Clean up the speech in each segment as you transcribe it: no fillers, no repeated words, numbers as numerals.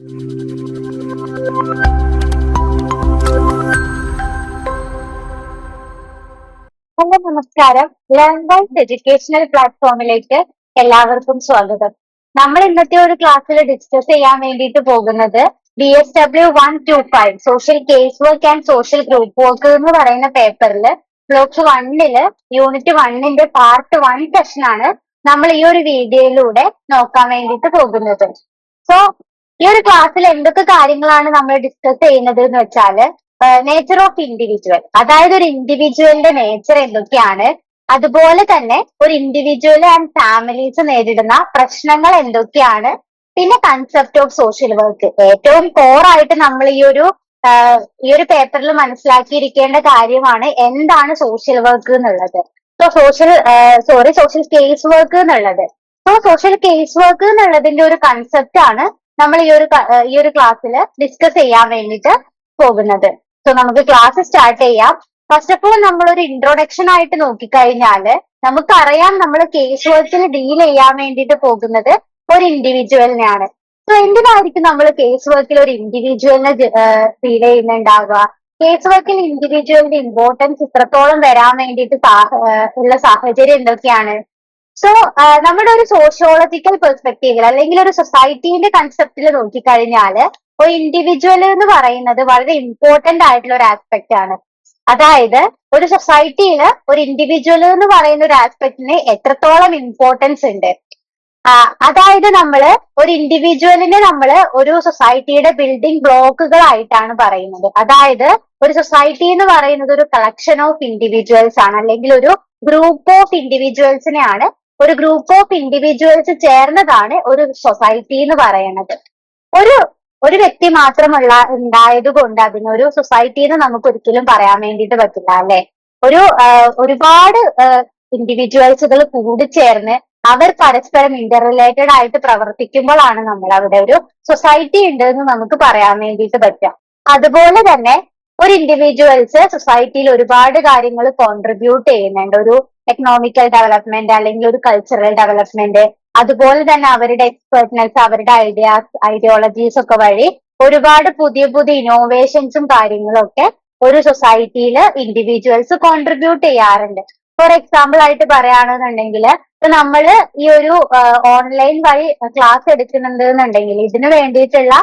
Hello, നമസ്കാരം. Learn wise educational പ്ലാറ്റ്ഫോമിലേക്ക് എല്ലാവർക്കും സ്വാഗതം. നമ്മൾ ഇന്നത്തെ ഒരു ക്ലാസ്സിൽ ഡിസ്കസ് ചെയ്യാൻ വേണ്ടിയിട്ട് പോകുന്നത് BSW 125 social case work and social group work എന്ന് പറയുന്ന പേപ്പറിൽ ബ്ലോക്ക് 1 യൂണിറ്റ് 1 പാർട്ട് 1 സെഷൻ ആണ് നമ്മൾ ഈ ഒരു വീഡിയോയിലൂടെ നോക്കാൻ വേണ്ടിയിട്ട് പോകുന്നത്. സോ ഈ ഒരു ക്ലാസ്സിൽ എന്തൊക്കെ കാര്യങ്ങളാണ് നമ്മൾ ഡിസ്കസ് ചെയ്യുന്നത് എന്ന് വെച്ചാല് നേച്ചർ ഓഫ് ഇൻഡിവിജ്വൽ, അതായത് ഒരു ഇൻഡിവിജ്വലിന്റെ നേച്ചർ എന്തൊക്കെയാണ്, അതുപോലെ തന്നെ ഒരു ഇൻഡിവിജ്വൽ ആൻഡ് ഫാമിലീസ് നേരിടുന്ന പ്രശ്നങ്ങൾ എന്തൊക്കെയാണ്, പിന്നെ കൺസെപ്റ്റ് ഓഫ് സോഷ്യൽ വർക്ക്. ഏറ്റവും കോർ ആയിട്ട് നമ്മൾ ഈ ഒരു പേപ്പറിൽ മനസ്സിലാക്കിയിരിക്കേണ്ട കാര്യമാണ് എന്താണ് സോഷ്യൽ വർക്ക് എന്നുള്ളത്. സോഷ്യൽ കേസ് വർക്ക് എന്നുള്ളത്. സോഷ്യൽ കേസ് വർക്ക് എന്നുള്ളതിന്റെ ഒരു കൺസെപ്റ്റ് ആണ് നമ്മൾ ഈ ഒരു ക്ലാസ്സിൽ ഡിസ്കസ് ചെയ്യാൻ വേണ്ടിയിട്ട് പോകുന്നത്. സോ നമുക്ക് ക്ലാസ് സ്റ്റാർട്ട് ചെയ്യാം. ഫസ്റ്റ് ഓഫ് ഓൾ നമ്മൾ ഒരു ഇൻട്രൊഡക്ഷൻ ആയിട്ട് നോക്കിക്കഴിഞ്ഞാല് നമുക്കറിയാം നമ്മൾ കേസ് വർക്കിൽ ഡീൽ ചെയ്യാൻ വേണ്ടിയിട്ട് പോകുന്നത് ഒരു ഇൻഡിവിജ്വലിനെയാണ്. സോ എന്തിനായിരിക്കും നമ്മൾ കേസ് വർക്കിൽ ഒരു ഇൻഡിവിജ്വലിനെ ഡീൽ ചെയ്യുന്നുണ്ടാവുക? കേസ് വർക്കിൽ ഇൻഡിവിജ്വലിന്റെ ഇമ്പോർട്ടൻസ് ഇത്രത്തോളം വരാൻ വേണ്ടിയിട്ട് ഉള്ള സാഹചര്യം എന്തൊക്കെയാണ്? സോ നമ്മുടെ ഒരു സോഷ്യോളജിക്കൽ പെർസ്പെക്റ്റീവിൽ അല്ലെങ്കിൽ ഒരു സൊസൈറ്റീന്റെ കൺസെപ്റ്റിൽ നോക്കിക്കഴിഞ്ഞാല് ഒരു ഇൻഡിവിജ്വൽ എന്ന് പറയുന്നത് വളരെ ഇമ്പോർട്ടന്റ് ആയിട്ടുള്ള ഒരു ആസ്പെക്ട് ആണ്. അതായത് ഒരു സൊസൈറ്റിയിൽ ഒരു ഇൻഡിവിജ്വൽ എന്ന് പറയുന്ന ഒരു ആസ്പെക്ടിന് എത്രത്തോളം ഇമ്പോർട്ടൻസ് ഉണ്ട്. അതായത് ഒരു ഇൻഡിവിജ്വലിനെ ഒരു സൊസൈറ്റിയുടെ ബിൽഡിംഗ് ബ്ലോക്കുകളായിട്ടാണ് പറയുന്നത്. അതായത് ഒരു സൊസൈറ്റി എന്ന് പറയുന്നത് ഒരു കളക്ഷൻ ഓഫ് ഇൻഡിവിജ്വൽസ് ആണ്, അല്ലെങ്കിൽ ഒരു ഗ്രൂപ്പ് ഓഫ് ഇൻഡിവിജ്വൽസിനെയാണ്, ഒരു ഗ്രൂപ്പ് ഓഫ് ഇൻഡിവിജ്വൽസ് ചേർന്നതാണ് ഒരു സൊസൈറ്റി എന്ന് പറയുന്നത്. ഒരു വ്യക്തി ഉണ്ടായത് കൊണ്ട് അതിനൊരു സൊസൈറ്റി എന്ന് നമുക്ക് ഒരിക്കലും പറയാൻ വേണ്ടിയിട്ട് പറ്റില്ല, അല്ലെ? ഒരുപാട് ഇൻഡിവിജ്വൽസുകൾ കൂടിച്ചേർന്ന് അവർ പരസ്പരം ഇന്റർ റിലേറ്റഡ് ആയിട്ട് പ്രവർത്തിക്കുമ്പോഴാണ് നമ്മൾ അവിടെ ഒരു സൊസൈറ്റി ഉണ്ട് എന്ന് നമുക്ക് പറയാൻ വേണ്ടിയിട്ട് പറ്റുക. അതുപോലെ തന്നെ ഒരു ഇൻഡിവിജ്വൽസ് സൊസൈറ്റിയിൽ ഒരുപാട് കാര്യങ്ങൾ കോൺട്രിബ്യൂട്ട് ചെയ്യുന്നുണ്ട്. ഒരു എക്കണോമിക്കൽ ഡെവലപ്മെന്റ് അല്ലെങ്കിൽ ഒരു കൾച്ചറൽ ഡെവലപ്മെന്റ്, അതുപോലെ തന്നെ അവരുടെ എക്സ്പെർട്ട്നെസ്, അവരുടെ ഐഡിയോളജീസ് ഒക്കെ വഴി ഒരുപാട് പുതിയ പുതിയ ഇന്നോവേഷൻസും കാര്യങ്ങളും ഒക്കെ ഒരു സൊസൈറ്റിയിൽ ഇൻഡിവിജ്വൽസ് കോൺട്രിബ്യൂട്ട് ചെയ്യാറുണ്ട്. ഫോർ എക്സാമ്പിൾ ആയിട്ട് പറയുകയാണെന്നുണ്ടെങ്കിൽ നമ്മൾ ഈ ഒരു ഓൺലൈൻ വഴി ക്ലാസ് എടുക്കുന്നുണ്ട് എന്നുണ്ടെങ്കിൽ ഇതിനു വേണ്ടിയിട്ടുള്ള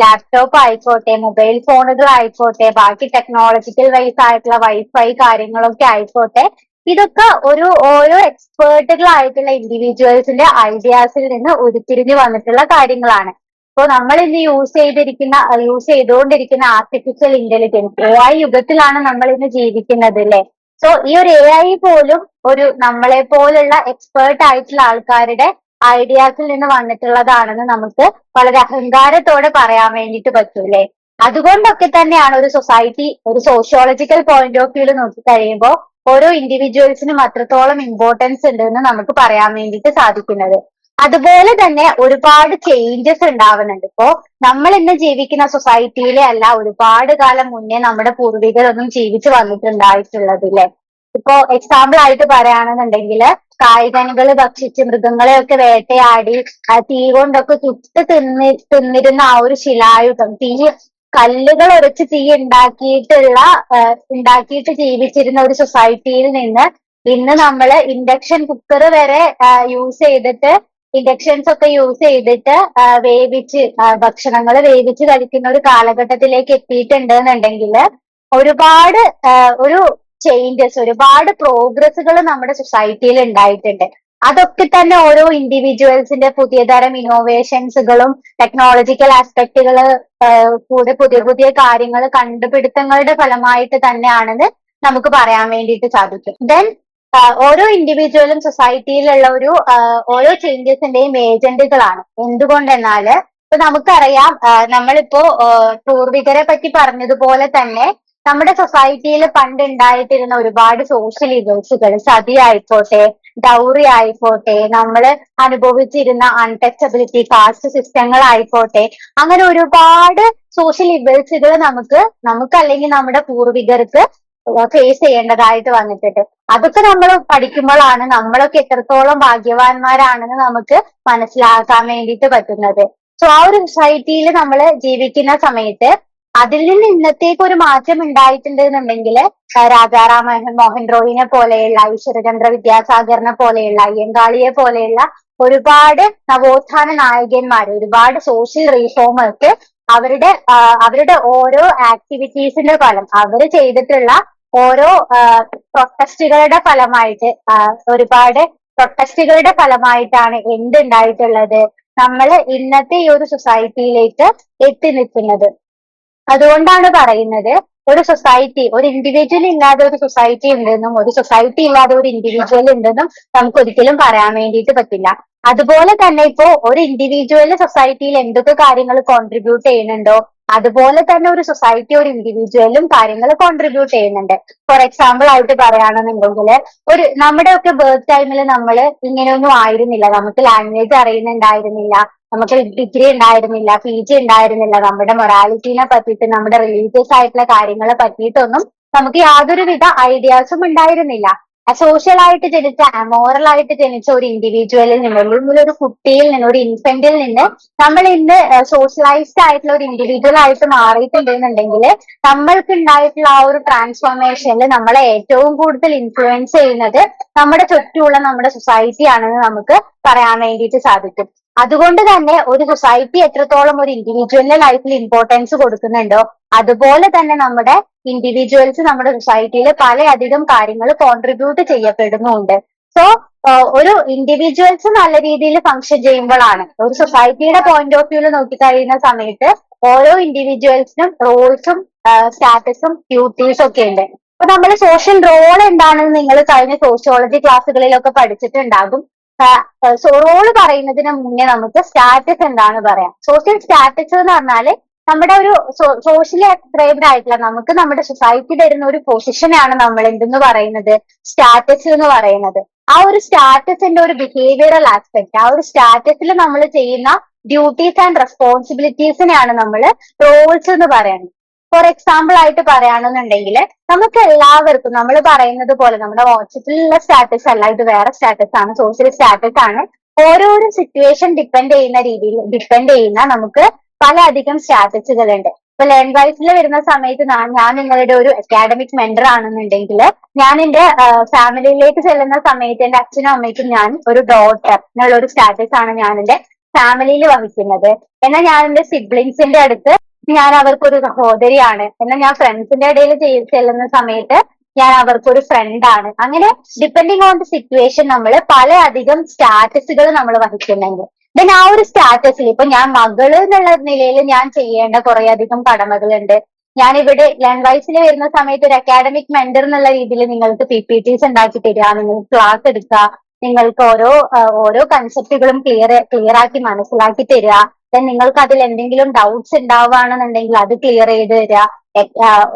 ലാപ്ടോപ്പ് ആയിക്കോട്ടെ, മൊബൈൽ ഫോണുകൾ ആയിക്കോട്ടെ, ബാക്കി ടെക്നോളജിക്കൽ വൈസ് ആയിട്ടുള്ള വൈഫൈ കാര്യങ്ങളൊക്കെ ആയിക്കോട്ടെ, ഇതൊക്കെ ഓരോ എക്സ്പേർട്ടുകളായിട്ടുള്ള ഇൻഡിവിജ്വൽസിന്റെ ഐഡിയാസിൽ നിന്ന് ഉരുത്തിരിഞ്ഞു വന്നിട്ടുള്ള കാര്യങ്ങളാണ്. അപ്പോൾ നമ്മൾ ഇന്ന് യൂസ് ചെയ്തുകൊണ്ടിരിക്കുന്ന ആർട്ടിഫിഷ്യൽ ഇന്റലിജൻസ് AI യുഗത്തിലാണ് നമ്മൾ ഇന്ന് ജീവിക്കുന്നത്, അല്ലെ? സോ ഈ ഒരു AI പോലും നമ്മളെ പോലുള്ള എക്സ്പേർട്ട് ആയിട്ടുള്ള ആൾക്കാരുടെ ഐഡിയാസിൽ നിന്ന് വന്നിട്ടുള്ളതാണെന്ന് നമുക്ക് വളരെ അഹങ്കാരത്തോടെ പറയാൻ വേണ്ടിയിട്ട് പറ്റൂലേ? അതുകൊണ്ടൊക്കെ തന്നെയാണ് ഒരു സൊസൈറ്റി ഒരു സോഷ്യോളജിക്കൽ പോയിന്റ് ഓഫ് വ്യൂല് നോക്കി കഴിയുമ്പോൾ ഓരോ ഇൻഡിവിജ്വൽസിനും അത്രത്തോളം ഇമ്പോർട്ടൻസ് ഉണ്ട് എന്ന് നമുക്ക് പറയാൻ വേണ്ടിയിട്ട് സാധിക്കുന്നത്. അതുപോലെ തന്നെ ഒരുപാട് ചേഞ്ചസ് ഉണ്ടാവുന്നുണ്ട്. ഇപ്പോ നമ്മൾ ഇന്ന് ജീവിക്കുന്ന സൊസൈറ്റിയിലെ അല്ല ഒരുപാട് കാലം മുന്നേ നമ്മുടെ പൂർവികരൊന്നും ജീവിച്ചു വന്നിട്ടുണ്ടായിട്ടുള്ളത്, അല്ലെ? ഇപ്പോ എക്സാമ്പിൾ ആയിട്ട് പറയുകയാണെന്നുണ്ടെങ്കിൽ കായ്കനികൾ ഭക്ഷിച്ച് മൃഗങ്ങളെയൊക്കെ വേട്ടയാടി തീ കൊണ്ടൊക്കെ തിന്നിരുന്ന ആ ഒരു ശിലായുഗം, കല്ലുകൾ ഉരച്ച് തീ ഉണ്ടാക്കിയിട്ട് ജീവിച്ചിരുന്ന ഒരു സൊസൈറ്റിയിൽ നിന്ന് ഇന്ന് നമ്മൾ ഇൻഡക്ഷൻ കുക്കർ വരെ ഇൻഡക്ഷൻസ് ഒക്കെ യൂസ് ചെയ്തിട്ട് ഭക്ഷണങ്ങൾ വേവിച്ച് കഴിക്കുന്ന ഒരു കാലഘട്ടത്തിലേക്ക് എത്തിയിട്ടുണ്ട് എന്നുണ്ടെങ്കിൽ ഒരുപാട് ഒരുപാട് പ്രോഗ്രസ്സുകൾ നമ്മുടെ സൊസൈറ്റിയിൽ ഉണ്ടായിട്ടുണ്ട്. അതൊക്കെ തന്നെ ഓരോ ഇൻഡിവിജ്വൽസിന്റെ പുതിയ തരം ഇന്നോവേഷൻസുകളും ടെക്നോളജിക്കൽ ആസ്പെക്ടുകള് കൂടെ പുതിയ പുതിയ കാര്യങ്ങൾ കണ്ടുപിടുത്തങ്ങളുടെ ഫലമായിട്ട് തന്നെയാണെന്ന് നമുക്ക് പറയാൻ വേണ്ടിയിട്ട് സാധിക്കും. ദെൻ ഓരോ ഇൻഡിവിജ്വലും സൊസൈറ്റിയിലുള്ള ഓരോ ചേഞ്ചസിന്റെയും ഏജന്റുകളാണ്. എന്തുകൊണ്ടെന്നാല് ഇപ്പൊ നമുക്കറിയാം, നമ്മളിപ്പോ പൂർവികരെ പറ്റി പറഞ്ഞതുപോലെ തന്നെ നമ്മുടെ സൊസൈറ്റിയിൽ പണ്ട് ഉണ്ടായിട്ടിരുന്ന ഒരുപാട് സോഷ്യൽ ഇവൽസുകൾ, സതി ആയിക്കോട്ടെ, ഡൗറി ആയിക്കോട്ടെ, നമ്മൾ അനുഭവിച്ചിരുന്ന അൺടച്ചബിലിറ്റി, കാസ്റ്റ് സിസ്റ്റങ്ങൾ ആയിക്കോട്ടെ, അങ്ങനെ ഒരുപാട് സോഷ്യൽ ഇവൽസുകൾ നമുക്ക് അല്ലെങ്കിൽ നമ്മുടെ പൂർവികർക്ക് ഫേസ് ചെയ്യേണ്ടതായിട്ട് വന്നിട്ടുണ്ട്. അതൊക്കെ നമ്മൾ പഠിക്കുമ്പോഴാണ് നമ്മളൊക്കെ എത്രത്തോളം ഭാഗ്യവാന്മാരാണെന്ന് നമുക്ക് മനസ്സിലാക്കാൻ വേണ്ടിയിട്ട് പറ്റുന്നത്. സോ ആ ഒരു സൊസൈറ്റിയിൽ നമ്മൾ ജീവിക്കുന്ന സമയത്ത് അതിൽ നിന്ന് ഇന്നത്തേക്ക് ഒരു മാറ്റം ഉണ്ടായിട്ടുണ്ട് എന്നുണ്ടെങ്കിൽ രാജാറാം മോഹൻ റോയിനെ പോലെയുള്ള ഈശ്വരചന്ദ്ര വിദ്യാസാഗറിനെ പോലെയുള്ള അയ്യങ്കാളിയെ പോലെയുള്ള ഒരുപാട് നവോത്ഥാന നായകന്മാര്, ഒരുപാട് സോഷ്യൽ റീഫോമേഴ്സ് അവരുടെ ഓരോ ആക്ടിവിറ്റീസിന്റെ ഫലം, അവര് ചെയ്തിട്ടുള്ള ഓരോ പ്രൊട്ടസ്റ്റുകളുടെ ഫലമായിട്ട് ഒരുപാട് പ്രൊട്ടസ്റ്റുകളുടെ ഫലമായിട്ടാണ് എന്തുണ്ടായിട്ടുള്ളത്, നമ്മൾ ഇന്നത്തെ ഈ ഒരു സൊസൈറ്റിയിലേക്ക് എത്തി നിൽക്കുന്നത്. അതുകൊണ്ടാണ് പറയുന്നത് ഒരു സൊസൈറ്റി, ഒരു ഇൻഡിവിജ്വൽ ഇല്ലാതെ ഒരു സൊസൈറ്റി ഉണ്ടെന്നും ഒരു സൊസൈറ്റി ഇല്ലാതെ ഒരു ഇൻഡിവിജ്വൽ ഉണ്ടെന്നും നമുക്ക് ഒരിക്കലും പറയാൻ വേണ്ടിയിട്ട് പറ്റില്ല. അതുപോലെ തന്നെ ഇപ്പോ ഒരു ഇൻഡിവിജ്വൽ സൊസൈറ്റിയിൽ എന്തൊക്കെ കാര്യങ്ങൾ കോൺട്രിബ്യൂട്ട് ചെയ്യുന്നുണ്ടോ അതുപോലെ തന്നെ ഒരു സൊസൈറ്റി ഒരു ഇൻഡിവിജ്വലും കാര്യങ്ങൾ കോൺട്രിബ്യൂട്ട് ചെയ്യുന്നുണ്ട്. ഫോർ എക്സാമ്പിൾ ആയിട്ട് പറയുകയാണെന്നുണ്ടെങ്കിൽ നമ്മുടെ ഒക്കെ ബർത്ത് ടൈമിൽ നമ്മൾ ഇങ്ങനെയൊന്നും ആയിരുന്നില്ല. നമുക്ക് ലാംഗ്വേജ് അറിയുന്നുണ്ടായിരുന്നില്ല, നമുക്ക് ഡിഗ്രി ഉണ്ടായിരുന്നില്ല, PG ഉണ്ടായിരുന്നില്ല, നമ്മുടെ മൊറാലിറ്റീനെ പറ്റിയിട്ട് നമ്മുടെ റിലീജിയസ് ആയിട്ടുള്ള കാര്യങ്ങളെ പറ്റിയിട്ടൊന്നും നമുക്ക് യാതൊരുവിധ ഐഡിയാസും ഉണ്ടായിരുന്നില്ല. സോഷ്യലായിട്ട് ജനിച്ച, അമോറൽ ആയിട്ട് ജനിച്ച ഒരു ഇൻഡിവിജ്വലിൽ നിന്ന്, അല്ലെങ്കിൽ ഒരു കുട്ടിയിൽ നിന്ന്, ഒരു ഇൻഫന്റിൽ നിന്ന് നമ്മൾ ഇന്ന് സോഷ്യലൈസ്ഡ് ആയിട്ടുള്ള ഒരു ഇൻഡിവിജ്വൽ ആയിട്ട് മാറിയിട്ടുണ്ടെന്നുണ്ടെങ്കിൽ നമ്മൾക്ക് ഉണ്ടായിട്ടുള്ള ആ ഒരു ട്രാൻസ്ഫോർമേഷനിൽ നമ്മളെ ഏറ്റവും കൂടുതൽ ഇൻഫ്ലുവൻസ് ചെയ്യുന്നത് നമ്മുടെ ചുറ്റുമുള്ള നമ്മുടെ സൊസൈറ്റി ആണെന്ന് നമുക്ക് പറയാൻ വേണ്ടിയിട്ട് സാധിക്കും. അതുകൊണ്ട് തന്നെ ഒരു സൊസൈറ്റി എത്രത്തോളം ഒരു ഇൻഡിവിജ്വലിന്റെ ലൈഫിൽ ഇമ്പോർട്ടൻസ് കൊടുക്കുന്നുണ്ടോ അതുപോലെ തന്നെ നമ്മുടെ ഇൻഡിവിജ്വൽസ് നമ്മുടെ സൊസൈറ്റിയിൽ പലയധികം കാര്യങ്ങൾ കോൺട്രിബ്യൂട്ട് ചെയ്യപ്പെടുന്നുണ്ട്. സോ ഒരു ഇൻഡിവിജ്വൽസ് നല്ല രീതിയിൽ ഫങ്ഷൻ ചെയ്യുമ്പോഴാണ് ഒരു സൊസൈറ്റിയുടെ പോയിന്റ് ഓഫ് വ്യൂവിൽ നോക്കിക്കഴിയുന്ന സമയത്ത് ഓരോ ഇൻഡിവിജ്വൽസിനും റോൾസും സ്റ്റാറ്റസും ഡ്യൂട്ടീസും ഒക്കെ ഉണ്ട്. അപ്പൊ നമ്മുടെ സോഷ്യൽ റോൾ എന്താണെന്ന് നിങ്ങൾ കഴിഞ്ഞ സോഷ്യോളജി ക്ലാസ്സുകളിലൊക്കെ പഠിച്ചിട്ടുണ്ടാകും. റോള് പറയുന്നതിന് മുന്നേ നമുക്ക് സ്റ്റാറ്റസ് എന്താണ് പറയാം. സോഷ്യൽ സ്റ്റാറ്റസ് എന്ന് പറഞ്ഞാല് നമ്മുടെ ഒരു സോഷ്യലി അക്രൈബ്ഡ് ആയിട്ടുള്ള നമുക്ക് നമ്മുടെ സൊസൈറ്റി തരുന്ന ഒരു പൊസിഷനാണ് നമ്മൾ എന്തെന്ന് പറയുന്നത്, സ്റ്റാറ്റസ് എന്ന് പറയുന്നത്. ആ ഒരു സ്റ്റാറ്റസിന്റെ ഒരു ബിഹേവിയറൽ ആസ്പെക്ട്, ആ ഒരു സ്റ്റാറ്റസിൽ നമ്മൾ ചെയ്യുന്ന ഡ്യൂട്ടീസ് ആൻഡ് റെസ്പോൺസിബിലിറ്റീസിനെയാണ് നമ്മൾ റോൾസ് എന്ന് പറയുന്നത്. ഫോർ എക്സാമ്പിൾ ആയിട്ട് പറയുകയാണെന്നുണ്ടെങ്കിൽ നമുക്ക് എല്ലാവർക്കും നമ്മൾ പറയുന്നത് പോലെ നമ്മുടെ വാട്സപ്പിലുള്ള സ്റ്റാറ്റസ് അല്ല, ഇത് വേറെ സ്റ്റാറ്റസ് ആണ്, സോഷ്യൽ സ്റ്റാറ്റസ് ആണ്. ഓരോരോ സിറ്റുവേഷൻ ഡിപ്പെൻഡ് ചെയ്യുന്ന നമുക്ക് പലയധികം സ്റ്റാറ്റസുകൾ ഉണ്ട്. ഇപ്പൊ ലേൺ വൈസിൽ വരുന്ന സമയത്ത് ഞാൻ നിങ്ങളുടെ ഒരു അക്കാഡമിക് മെന്റർ ആണെന്നുണ്ടെങ്കിൽ ഞാൻ എന്റെ ഫാമിലിയിലേക്ക് ചെല്ലുന്ന സമയത്ത് എന്റെ അച്ഛനും അമ്മയ്ക്കും ഞാൻ ഒരു ഡോട്ടർ എന്നുള്ള ഒരു സ്റ്റാറ്റസ് ആണ് ഞാൻ എന്റെ ഫാമിലിയിൽ വഹിക്കുന്നത്. എന്നാൽ ഞാൻ എന്റെ സിബ്ലിങ്സിന്റെ അടുത്ത് ഞാൻ അവർക്കൊരു സഹോദരിയാണ്. എന്നാൽ ഞാൻ ഫ്രണ്ട്സിന്റെ ഇടയിൽ ചെല്ലുന്ന സമയത്ത് ഞാൻ അവർക്കൊരു ഫ്രണ്ടാണ്. അങ്ങനെ ഡിപ്പെൻഡിങ് ഓൺ ദി സിറ്റുവേഷൻ നമ്മൾ പലയധികം സ്റ്റാറ്റസുകൾ നമ്മൾ വഹിക്കുന്നുണ്ട്. ദെൻ ആ ഒരു സ്റ്റാറ്റസിൽ ഇപ്പൊ ഞാൻ മകള് എന്നുള്ള നിലയിൽ ഞാൻ ചെയ്യേണ്ട കുറെ അധികം കടമകളുണ്ട്. ഞാൻ ഇവിടെ ലേൺ വൈസിൽ വരുന്ന സമയത്ത് ഒരു അക്കാഡമിക് മെന്റർ എന്നുള്ള രീതിയിൽ നിങ്ങൾക്ക് PPTs ഉണ്ടാക്കി തരിക, നിങ്ങൾക്ക് ക്ലാസ് എടുക്കുക, നിങ്ങൾക്ക് ഓരോ കൺസെപ്റ്റുകളും ക്ലിയർ ആക്കി മനസ്സിലാക്കി തരിക. ദെൻ നിങ്ങൾക്ക് അതിൽ എന്തെങ്കിലും ഡൗട്ട്സ് ഉണ്ടാവുകയാണെന്നുണ്ടെങ്കിൽ അത് ക്ലിയർ ചെയ്ത് തരിക.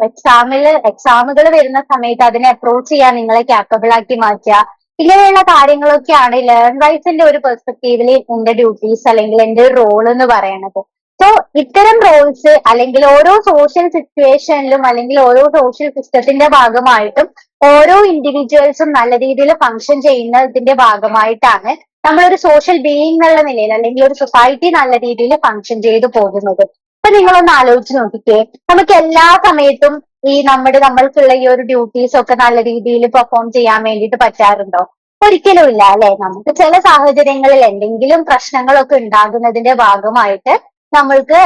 എക്സാമുകൾ വരുന്ന സമയത്ത് അതിനെ അപ്രോച്ച് ചെയ്യാൻ നിങ്ങളെ ക്യാപ്പബിൾ ആക്കി മാറ്റുക. ഇങ്ങനെയുള്ള കാര്യങ്ങളൊക്കെയാണ് ലേൺ വൈസിന്റെ ഒരു പെർസ്പെക്റ്റീവിൽ എന്റെ ഡ്യൂട്ടീസ് അല്ലെങ്കിൽ എന്റെ ഒരു റോൾ എന്ന് പറയുന്നത്. സോ ഇത്തരം റോൾസ് അല്ലെങ്കിൽ ഓരോ സോഷ്യൽ സിറ്റുവേഷനിലും അല്ലെങ്കിൽ ഓരോ സോഷ്യൽ സിസ്റ്റത്തിന്റെ ഭാഗമായിട്ടും ഓരോ ഇൻഡിവിജ്വൽസും നല്ല രീതിയിൽ ഫങ്ഷൻ ചെയ്യുന്നതിന്റെ ഭാഗമായിട്ടാണ് നമ്മളൊരു സോഷ്യൽ ബീയിങ് എന്നുള്ള നിലയിൽ അല്ലെങ്കിൽ ഒരു സൊസൈറ്റി നല്ല രീതിയിൽ ഫങ്ഷൻ ചെയ്തു പോകുന്നത്. അപ്പൊ നിങ്ങളൊന്ന് ആലോചിച്ച് നോക്കിക്കേ, നമുക്ക് എല്ലാ സമയത്തും നമ്മൾക്കുള്ള ഈ ഒരു ഡ്യൂട്ടീസ് ഒക്കെ നല്ല രീതിയിൽ പെർഫോം ചെയ്യാൻ വേണ്ടിയിട്ട് പറ്റാറുണ്ടോ? ഒരിക്കലും ഇല്ല അല്ലെ. നമുക്ക് ചില സാഹചര്യങ്ങളിൽ എന്തെങ്കിലും പ്രശ്നങ്ങളൊക്കെ ഉണ്ടാകുന്നതിന്റെ ഭാഗമായിട്ട് നമ്മൾക്ക്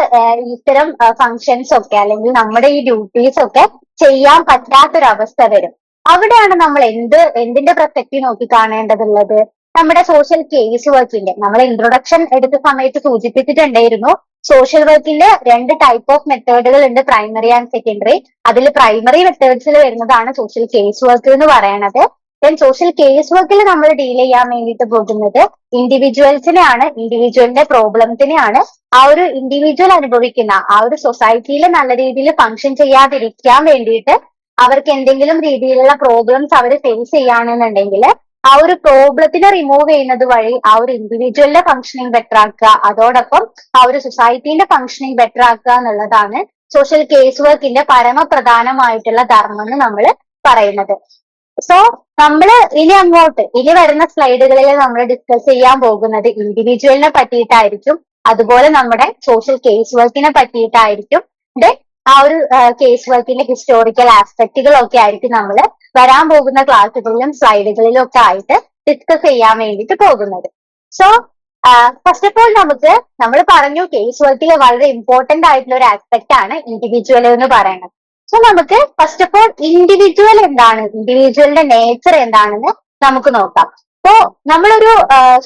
ഇത്തരം ഫങ്ഷൻസ് ഒക്കെ അല്ലെങ്കിൽ നമ്മുടെ ഈ ഡ്യൂട്ടീസ് ഒക്കെ ചെയ്യാൻ പറ്റാത്തൊരവസ്ഥ വരും. അവിടെയാണ് നമ്മൾ എന്തിന്റെ പെർസ്പെക്റ്റീവ് നോക്കി കാണേണ്ടതുള്ളത്? നമ്മുടെ സോഷ്യൽ കേസ് വർക്കിന്റെ നമ്മൾ ഇൻട്രൊഡക്ഷൻ എടുത്ത സമയത്ത് സൂചിപ്പിച്ചിട്ടുണ്ടായിരുന്നു. സോഷ്യൽ വർക്കിന്റെ 2 ടൈപ്പ് ഓഫ് മെത്തേഡുകൾ ഉണ്ട്, പ്രൈമറി ആൻഡ് സെക്കൻഡറി. അതിൽ പ്രൈമറി മെത്തേഡ്സിൽ വരുന്നതാണ് സോഷ്യൽ കേസ് വർക്ക് എന്ന് പറയുന്നത്. ദെൻ സോഷ്യൽ കേസ് വർക്കിൽ നമ്മൾ ഡീൽ ചെയ്യാൻ വേണ്ടിയിട്ട് പോകുന്നത് ഇൻഡിവിജ്വൽസിനെയാണ്, ഇൻഡിവിജ്വലിന്റെ പ്രോബ്ലംസിനെയാണ്. ആ ഒരു ഇൻഡിവിജ്വൽ അനുഭവിക്കുന്ന ആ ഒരു സൊസൈറ്റിയിൽ നല്ല രീതിയിൽ ഫങ്ഷൻ ചെയ്യാതിരിക്കാൻ വേണ്ടിയിട്ട് അവർക്ക് എന്തെങ്കിലും രീതിയിലുള്ള പ്രോബ്ലംസ് അവർ ഫേസ് ചെയ്യുകയാണെന്നുണ്ടെങ്കിൽ ആ ഒരു പ്രോബ്ലത്തിനെ റിമൂവ് ചെയ്യുന്നത് വഴി ആ ഒരു ഇൻഡിവിജ്വലിന്റെ ഫങ്ഷനിങ് ബെറ്റർ ആക്കുക, അതോടൊപ്പം ആ ഒരു സൊസൈറ്റിന്റെ ഫങ്ഷനിങ് ബെറ്റർ ആക്കുക എന്നുള്ളതാണ് സോഷ്യൽ കേസ് വർക്കിന്റെ പരമപ്രധാനമായിട്ടുള്ള ധർമ്മം എന്ന് നമ്മൾ പറയുന്നത്. സോ നമ്മൾ ഇനി വരുന്ന സ്ലൈഡുകളിൽ നമ്മൾ ഡിസ്കസ് ചെയ്യാൻ പോകുന്നത് ഇൻഡിവിജ്വലിനെ പറ്റിയിട്ടായിരിക്കും. അതുപോലെ നമ്മുടെ സോഷ്യൽ കേസ് വർക്കിനെ പറ്റിയിട്ടായിരിക്കും. ദെൻ ആ ഒരു കേസ് വർക്കിന്റെ ഹിസ്റ്റോറിക്കൽ ആസ്പെക്റ്റുകളൊക്കെ ആയിരിക്കും നമ്മൾ വരാൻ പോകുന്ന ക്ലാസ്സുകളിലും സ്ലൈഡുകളിലും ഒക്കെ ആയിട്ട് ഡിസ്കസ് ചെയ്യാൻ വേണ്ടിയിട്ട് പോകുന്നത്. സോ ഫസ്റ്റ് ഓഫ് ഓൾ നമ്മൾ പറഞ്ഞു കേസ് വർക്കിൽ വളരെ ഇമ്പോർട്ടന്റ് ആയിട്ടുള്ള ഒരു ആസ്പെക്ട് ആണ് ഇൻഡിവിജ്വൽ എന്ന് പറയുന്നത്. സോ നമുക്ക് ഫസ്റ്റ് ഓഫ് ഓൾ ഇൻഡിവിജ്വൽ എന്താണ്, ഇൻഡിവിജ്വലിന്റെ നേച്ചർ എന്താണെന്ന് നമുക്ക് നോക്കാം. അപ്പോ നമ്മളൊരു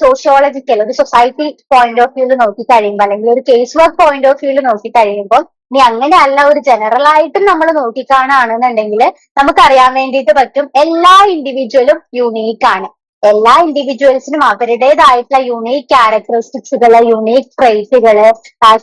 സോഷ്യോളജിക്കൽ ഒരു സൊസൈറ്റി പോയിന്റ് ഓഫ് വ്യൂവിൽ നോക്കി കഴിയുമ്പോൾ അല്ലെങ്കിൽ ഒരു കേസ് വർക്ക് പോയിന്റ് ഓഫ് വ്യൂവിൽ നോക്കി കഴിയുമ്പോൾ ഇനി അങ്ങനെയല്ല ഒരു ജനറൽ ആയിട്ടും നമ്മൾ നോക്കിക്കാണുകയാണെന്നുണ്ടെങ്കിൽ നമുക്കറിയാൻ വേണ്ടിയിട്ട് പറ്റും എല്ലാ ഇൻഡിവിജ്വലും യുണീക്ക് ആണ്. എല്ലാ ഇൻഡിവിജ്വൽസിനും അവരുടേതായിട്ടുള്ള യുണീക്ക് ക്യാരക്ടറിസ്റ്റിക്സുകള്, യുണീക്ക് ട്രേറ്റുകള്,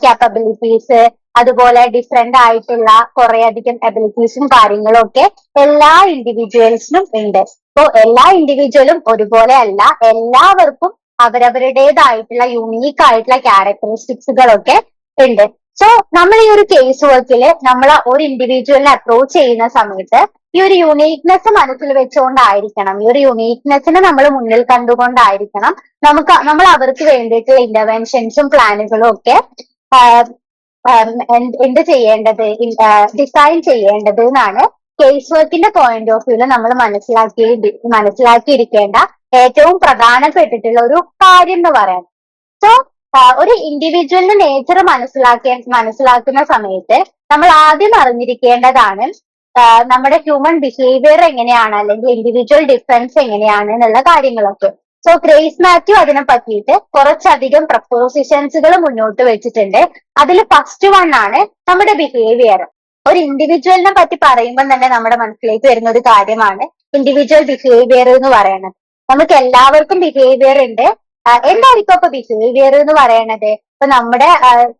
ക്യാപ്പബിലിറ്റീസ്, അതുപോലെ ഡിഫറെന്റ് ആയിട്ടുള്ള കുറെ അധികം എബിലിറ്റീസും കാര്യങ്ങളും ഒക്കെ എല്ലാ ഇൻഡിവിജ്വൽസിനും ഉണ്ട്. അപ്പോ എല്ലാ ഇൻഡിവിജ്വലും ഒരുപോലെ അല്ല, എല്ലാവർക്കും അവരവരുടേതായിട്ടുള്ള യുണീക്ക് ആയിട്ടുള്ള ക്യാരക്ടറിസ്റ്റിക്സുകളൊക്കെ ഉണ്ട്. സോ നമ്മൾ ഈ ഒരു കേസ് വർക്കിൽ നമ്മൾ ഒരു ഇൻഡിവിജ്വലിനെ അപ്രോച്ച് ചെയ്യുന്ന സമയത്ത് ഈ ഒരു യുണീക്നെസ് മനസ്സിൽ വെച്ചുകൊണ്ടായിരിക്കണം, ഈ ഒരു യുണീക്നെസ്സിനെ നമ്മൾ മുന്നിൽ കണ്ടുകൊണ്ടായിരിക്കണം നമ്മൾ അവർക്ക് വേണ്ടിയിട്ടുള്ള ഇന്റർവെൻഷൻസും പ്ലാനുകളും ഒക്കെ എന്ത് ചെയ്യേണ്ടത്, ഡിസൈൻ ചെയ്യേണ്ടത് എന്നാണ് കേസ് വർക്കിന്റെ പോയിന്റ് ഓഫ് വ്യൂല് നമ്മൾ മനസ്സിലാക്കിയിരിക്കേണ്ട ഏറ്റവും പ്രധാനപ്പെട്ടിട്ടുള്ള ഒരു കാര്യം എന്ന് പറയാം. സോ ഒരു ഇൻഡിവിജ്വലിന്റെ നേച്ചർ മനസ്സിലാക്കുന്ന സമയത്ത് നമ്മൾ ആദ്യം അറിഞ്ഞിരിക്കേണ്ടതാണ് നമ്മുടെ ഹ്യൂമൻ ബിഹേവിയർ എങ്ങനെയാണ്, അല്ലെങ്കിൽ ഇൻഡിവിജ്വൽ ഡിഫറൻസ് എങ്ങനെയാണ് എന്നുള്ള കാര്യങ്ങളൊക്കെ. സോ ഗ്രേസ് മാത്യു അതിനെ പറ്റിയിട്ട് കുറച്ചധികം പ്രപ്പോസിഷൻസുകൾ മുന്നോട്ട് വെച്ചിട്ടുണ്ട്. അതിൽ ഫസ്റ്റ് വൺ ആണ് നമ്മുടെ ബിഹേവിയർ. ഒരു ഇൻഡിവിജ്വലിനെ പറ്റി പറയുമ്പോൾ തന്നെ നമ്മുടെ മനസ്സിലേക്ക് വരുന്ന ഒരു കാര്യമാണ് ഇൻഡിവിജ്വൽ ബിഹേവിയർ എന്ന് പറയുന്നത്. നമുക്ക് എല്ലാവർക്കും ബിഹേവിയർ ഉണ്ട്. എന്തായിരിക്കും അപ്പൊ ബിഹേവിയർ എന്ന് പറയണത്? ഇപ്പൊ നമ്മുടെ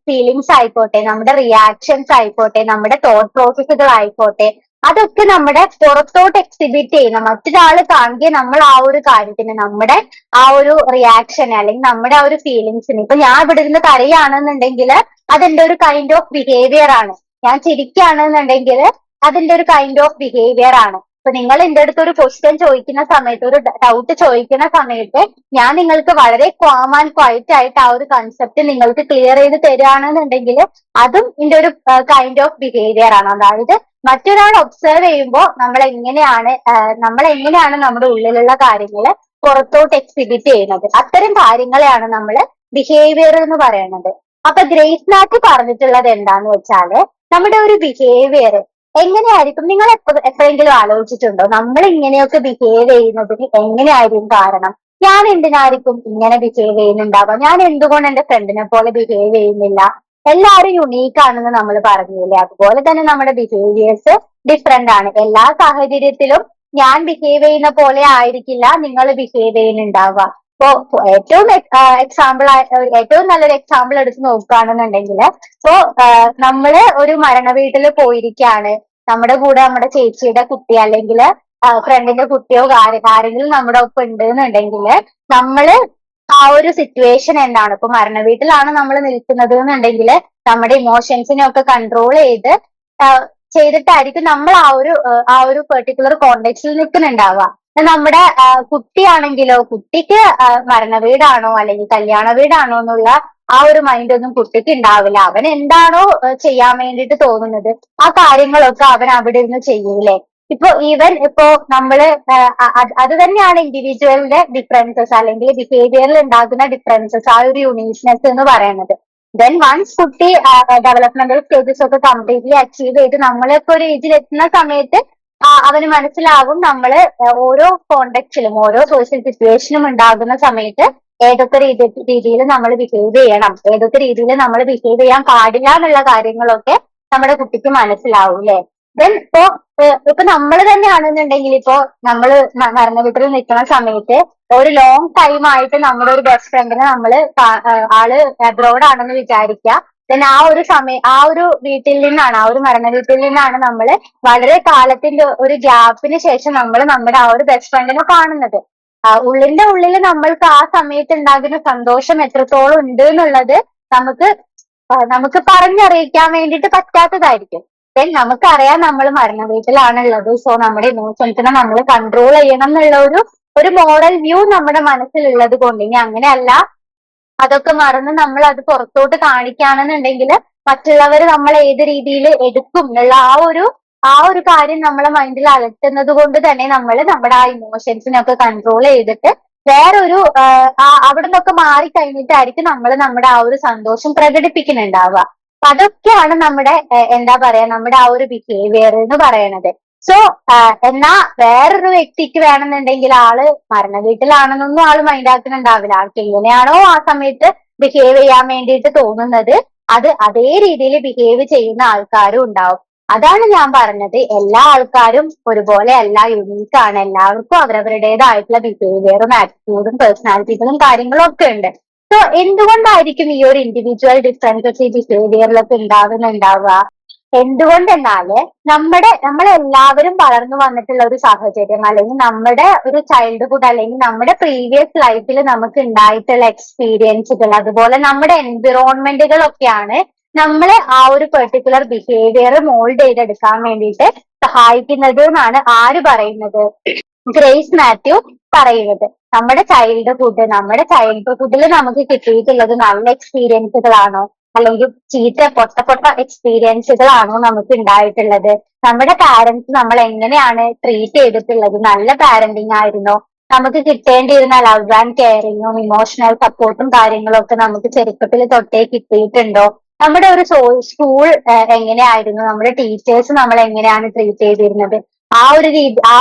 ഫീലിങ്സ് ആയിക്കോട്ടെ, നമ്മുടെ റിയാക്ഷൻസ് ആയിക്കോട്ടെ, നമ്മുടെ തോട്ട് പ്രോസസ്സുകൾ ആയിക്കോട്ടെ, അതൊക്കെ നമ്മുടെ പുറത്തോട്ട് എക്സിബിറ്റ് ചെയ്യുന്ന മറ്റൊരാൾ കാണുകയും നമ്മൾ ആ ഒരു കാര്യത്തിന് നമ്മുടെ ആ ഒരു റിയാക്ഷനെ അല്ലെങ്കിൽ നമ്മുടെ ആ ഒരു ഫീലിങ്സിന്, ഇപ്പൊ ഞാൻ ഇവിടെ ഇരുന്ന് കരയാണെന്നുണ്ടെങ്കിൽ അതെന്റെ ഒരു കൈൻഡ് ഓഫ് ബിഹേവിയർ ആണ്. ഞാൻ ചിരിക്കുകയാണെന്നുണ്ടെങ്കിൽ അതിന്റെ ഒരു കൈൻഡ് ഓഫ് ബിഹേവിയർ ആണ്. ഇപ്പൊ നിങ്ങൾ എന്റെ അടുത്ത് ഒരു ക്വസ്റ്റ്യൻ ചോദിക്കുന്ന സമയത്ത്, ഒരു ഡൗട്ട് ചോദിക്കുന്ന സമയത്ത് ഞാൻ നിങ്ങൾക്ക് വളരെ കാം ആൻഡ് ക്വയറ്റ് ആയിട്ട് ആ ഒരു കൺസെപ്റ്റ് നിങ്ങൾക്ക് ക്ലിയർ ചെയ്ത് തരികയാണെന്നുണ്ടെങ്കിൽ അതും ഇതിന്റെ ഒരു കൈൻഡ് ഓഫ് ബിഹേവിയർ ആണ്. അതായത് മറ്റൊരാൾ ഒബ്സർവ് ചെയ്യുമ്പോൾ നമ്മൾ എങ്ങനെയാണ് നമ്മുടെ ഉള്ളിലുള്ള കാര്യങ്ങൾ പുറത്തോട്ട് എക്സിബിറ്റ് ചെയ്യുന്നത്, അത്തരം കാര്യങ്ങളെയാണ് നമ്മൾ ബിഹേവിയർ എന്ന് പറയുന്നത്. അപ്പൊ ഗ്രേസ് മാത്യു പറഞ്ഞിട്ടുള്ളത് എന്താന്ന് വെച്ചാല് നമ്മുടെ ഒരു ബിഹേവിയർ എങ്ങനെയായിരിക്കും, നിങ്ങൾ എപ്പോഴെങ്കിലും ആലോചിച്ചിട്ടുണ്ടോ നമ്മൾ ഇങ്ങനെയൊക്കെ ബിഹേവ് ചെയ്യുന്നതിന് എങ്ങനെയായിരിക്കും കാരണം? ഞാൻ എന്തിനായിരിക്കും ഇങ്ങനെ ബിഹേവ് ചെയ്യുന്നുണ്ടാവുക? ഞാൻ എന്തുകൊണ്ട് എന്റെ ഫ്രണ്ടിനെ പോലെ ബിഹേവ് ചെയ്യുന്നില്ല? എല്ലാവരും യുണീക്ക് ആണെന്ന് നമ്മൾ പറഞ്ഞില്ലേ? അതുപോലെ തന്നെ നമ്മുടെ ബിഹേവിയേഴ്സ് ഡിഫറെന്റ് ആണ്. എല്ലാ സാഹചര്യത്തിലും ഞാൻ ബിഹേവ് ചെയ്യുന്ന പോലെ ആയിരിക്കില്ല നിങ്ങൾ ബിഹേവ് ചെയ്യുന്നുണ്ടാവുക. ഇപ്പോ ഏറ്റവും നല്ലൊരു എക്സാമ്പിൾ എടുത്ത് നോക്കുകയാണെന്നുണ്ടെങ്കിൽ, ഇപ്പോ നമ്മള് ഒരു മരണ വീട്ടിൽ പോയിരിക്കുകയാണ്, നമ്മുടെ കൂടെ നമ്മുടെ ചേച്ചിയുടെ കുട്ടി അല്ലെങ്കിൽ ഫ്രണ്ടിന്റെ കുട്ടിയോ ആരെങ്കിലും നമ്മുടെ ഒപ്പം ഉണ്ട് എന്നുണ്ടെങ്കിൽ നമ്മള് ആ ഒരു സിറ്റുവേഷൻ എന്താണ്, ഇപ്പൊ മരണ വീട്ടിലാണ് നമ്മൾ നിൽക്കുന്നത് എന്നുണ്ടെങ്കിൽ നമ്മുടെ ഇമോഷൻസിനെ ഒക്കെ കൺട്രോൾ ചെയ്തിട്ടായിരിക്കും നമ്മൾ ആ ഒരു പെർട്ടിക്കുലർ കോണ്ടെക്സ്റ്റിൽ നിൽക്കുന്നുണ്ടാവുക. നമ്മുടെ കുട്ടിയാണെങ്കിലോ, കുട്ടിക്ക് മരണ വീടാണോ അല്ലെങ്കിൽ കല്യാണ വീടാണോ എന്നുള്ള ആ ഒരു മൈൻഡ് ഒന്നും കുട്ടിക്ക് ഉണ്ടാവില്ല. അവൻ എന്താണോ ചെയ്യാൻ വേണ്ടിയിട്ട് തോന്നുന്നത് ആ കാര്യങ്ങളൊക്കെ അവൻ അവിടെ ഇരുന്ന് ചെയ്യൂലേ. ഇപ്പോ നമ്മള് അത് തന്നെയാണ് ഇൻഡിവിജ്വലിന്റെ ഡിഫറൻസസ് അല്ലെങ്കിൽ ബിഹേവിയറിൽ ഉണ്ടാകുന്ന ഡിഫറൻസസ്, ആ ഒരു യുണീക്നെസ് എന്ന് പറയുന്നത്. ദെൻ വൺസ് കുട്ടി ഡെവലപ്മെന്റൽ സ്റ്റേജസ് ഒക്കെ കംപ്ലീറ്റ്ലി അച്ചീവ് ചെയ്ത് നമ്മളൊക്കെ ഒരു ഏജിൽ എത്തുന്ന സമയത്ത് അവന് മനസ്സിലാകും നമ്മള് ഓരോ കോണ്ടെക്സ്റ്റിലും ഓരോ സോഷ്യൽ സിറ്റുവേഷനും ഉണ്ടാകുന്ന സമയത്ത് ഏതൊക്കെ രീതിയിൽ നമ്മൾ ബിഹേവ് ചെയ്യണം, ഏതൊക്കെ രീതിയിൽ നമ്മൾ ബിഹേവ് ചെയ്യാൻ പാടില്ല എന്നുള്ള കാര്യങ്ങളൊക്കെ നമ്മുടെ കുട്ടിക്ക് മനസ്സിലാവും അല്ലെ. ദെൻ ഇപ്പൊ നമ്മൾ തന്നെയാണെന്നുണ്ടെങ്കിൽ ഇപ്പോ നമ്മള് മരണ വീട്ടിൽ നിൽക്കുന്ന സമയത്ത് ഒരു ലോങ് ടൈം ആയിട്ട് നമ്മുടെ ഒരു ബെസ്റ്റ് ഫ്രണ്ടിനെ നമ്മള് ആള് അബ്രോഡ് ആണെന്ന് വിചാരിക്കുക. ദെൻ ആ ഒരു വീട്ടിൽ നിന്നാണ്, ആ ഒരു മരണ വീട്ടിൽ നിന്നാണ് നമ്മള് വളരെ കാലത്തിന്റെ ഒരു ഗ്യാപ്പിന് ശേഷം നമ്മൾ നമ്മുടെ ആ ഒരു ബെസ്റ്റ് ഫ്രണ്ടിനെ കാണുന്നത്. ഉള്ളിന്റെ ഉള്ളിൽ നമ്മൾക്ക് ആ സമയത്ത് ഉണ്ടാകുന്ന സന്തോഷം എത്രത്തോളം ഉണ്ട് എന്നുള്ളത് നമുക്ക് പറഞ്ഞറിയിക്കാൻ വേണ്ടിയിട്ട് പറ്റാത്തതായിരിക്കും. ദെൻ നമുക്കറിയാം നമ്മൾ മരണ വീട്ടിലാണുള്ളത്. സോ നമ്മുടെ ഇമോഷൻസിനെ നമ്മൾ കൺട്രോൾ ചെയ്യണം എന്നുള്ള ഒരു മോറൽ വ്യൂ നമ്മുടെ മനസ്സിലുള്ളത് കൊണ്ട്, ഇനി അങ്ങനെയല്ല അതൊക്കെ മറന്ന് നമ്മൾ അത് പുറത്തോട്ട് കാണിക്കുകയാണെന്നുണ്ടെങ്കിൽ മറ്റുള്ളവർ നമ്മളെ ഏത് രീതിയിൽ എടുക്കും എന്നുള്ള ആ ഒരു കാര്യം നമ്മളെ മൈൻഡിൽ അലട്ടുന്നത് കൊണ്ട് തന്നെ നമ്മൾ നമ്മുടെ ആ ഇമോഷൻസിനൊക്കെ കൺട്രോൾ ചെയ്തിട്ട് വേറൊരു അവിടെ നിന്നൊക്കെ മാറിക്കഴിഞ്ഞിട്ടായിരിക്കും നമ്മൾ നമ്മുടെ ആ ഒരു സന്തോഷം പ്രകടിപ്പിക്കുന്നുണ്ടാവുക. അപ്പൊ അതൊക്കെയാണ് നമ്മുടെ എന്താ പറയാ നമ്മുടെ ആ ഒരു ബിഹേവിയർ എന്ന് പറയണത്. സോ എന്നാ വേറൊരു വ്യക്തിക്ക് വേണമെന്നുണ്ടെങ്കിൽ ആള് മരണ വീട്ടിലാണെന്നൊന്നും ആള് മൈൻഡാക്കുന്നുണ്ടാവില്ല. ആൾക്ക് എങ്ങനെയാണോ ആ സമയത്ത് ബിഹേവ് ചെയ്യാൻ വേണ്ടിയിട്ട് തോന്നുന്നത് അത് അതേ രീതിയിൽ ബിഹേവ് ചെയ്യുന്ന ആൾക്കാരും ഉണ്ടാവും. അതാണ് ഞാൻ പറഞ്ഞത്, എല്ലാ ആൾക്കാരും ഒരുപോലെ അല്ല, യുണീക്ക് ആണ്. എല്ലാവർക്കും അവരവരുടേതായിട്ടുള്ള ബിഹേവിയറും ആറ്റിറ്റ്യൂഡും പേഴ്സണാലിറ്റികളും കാര്യങ്ങളും ഒക്കെ ഉണ്ട്. സോ എന്തുകൊണ്ടായിരിക്കും ഈ ഒരു ഇൻഡിവിജ്വൽ ഡിഫറൻസസ് ഈ ബിഹേവിയറിലൊക്കെ ഉണ്ടാവുക? എന്തുകൊണ്ടെന്നാല് നമ്മളെല്ലാവരും വളർന്നു വന്നിട്ടുള്ള ഒരു സാഹചര്യം, അല്ലെങ്കിൽ നമ്മുടെ ഒരു ചൈൽഡ്ഹുഡ്, അല്ലെങ്കിൽ നമ്മുടെ പ്രീവിയസ് ലൈഫിൽ നമുക്ക് ഉണ്ടായിട്ടുള്ള എക്സ്പീരിയൻസുകൾ, അതുപോലെ നമ്മുടെ എൻവിറോൺമെന്റുകളൊക്കെയാണ് നമ്മളെ ആ ഒരു പെർട്ടിക്കുലർ ബിഹേവിയർ മോൾഡ് ചെയ്തെടുക്കാൻ വേണ്ടിയിട്ട് സഹായിക്കുന്നത് എന്നാണ് ആര് പറയുന്നത്? ഗ്രേസ് മാത്യു പറയുന്നത്. നമ്മുടെ ചൈൽഡ്ഹുഡിൽ നമുക്ക് കിട്ടിയിട്ടുള്ളത് നല്ല എക്സ്പീരിയൻസുകളാണോ, അല്ലെങ്കിൽ ചീത്ത പൊട്ട എക്സ്പീരിയൻസുകളാണോ നമുക്ക് ഉണ്ടായിട്ടുള്ളത്? നമ്മുടെ പാരന്റ്സ് നമ്മൾ എങ്ങനെയാണ് ട്രീറ്റ് ചെയ്തിട്ടുള്ളത്? നല്ല പാരന്റിങ് ആയിരുന്നോ? നമുക്ക് കിട്ടേണ്ടിയിരുന്ന ലവ് ആൻഡ് കെയറിങ്ങും ഇമോഷണൽ സപ്പോർട്ടും കാര്യങ്ങളും ഒക്കെ നമുക്ക് ചെറുപ്പത്തിൽ തൊട്ടേ കിട്ടിയിട്ടുണ്ടോ? നമ്മുടെ ഒരു സ്കൂൾ എങ്ങനെയായിരുന്നു? നമ്മുടെ ടീച്ചേഴ്സ് നമ്മൾ എങ്ങനെയാണ് ട്രീറ്റ് ചെയ്തിരുന്നത്? ആ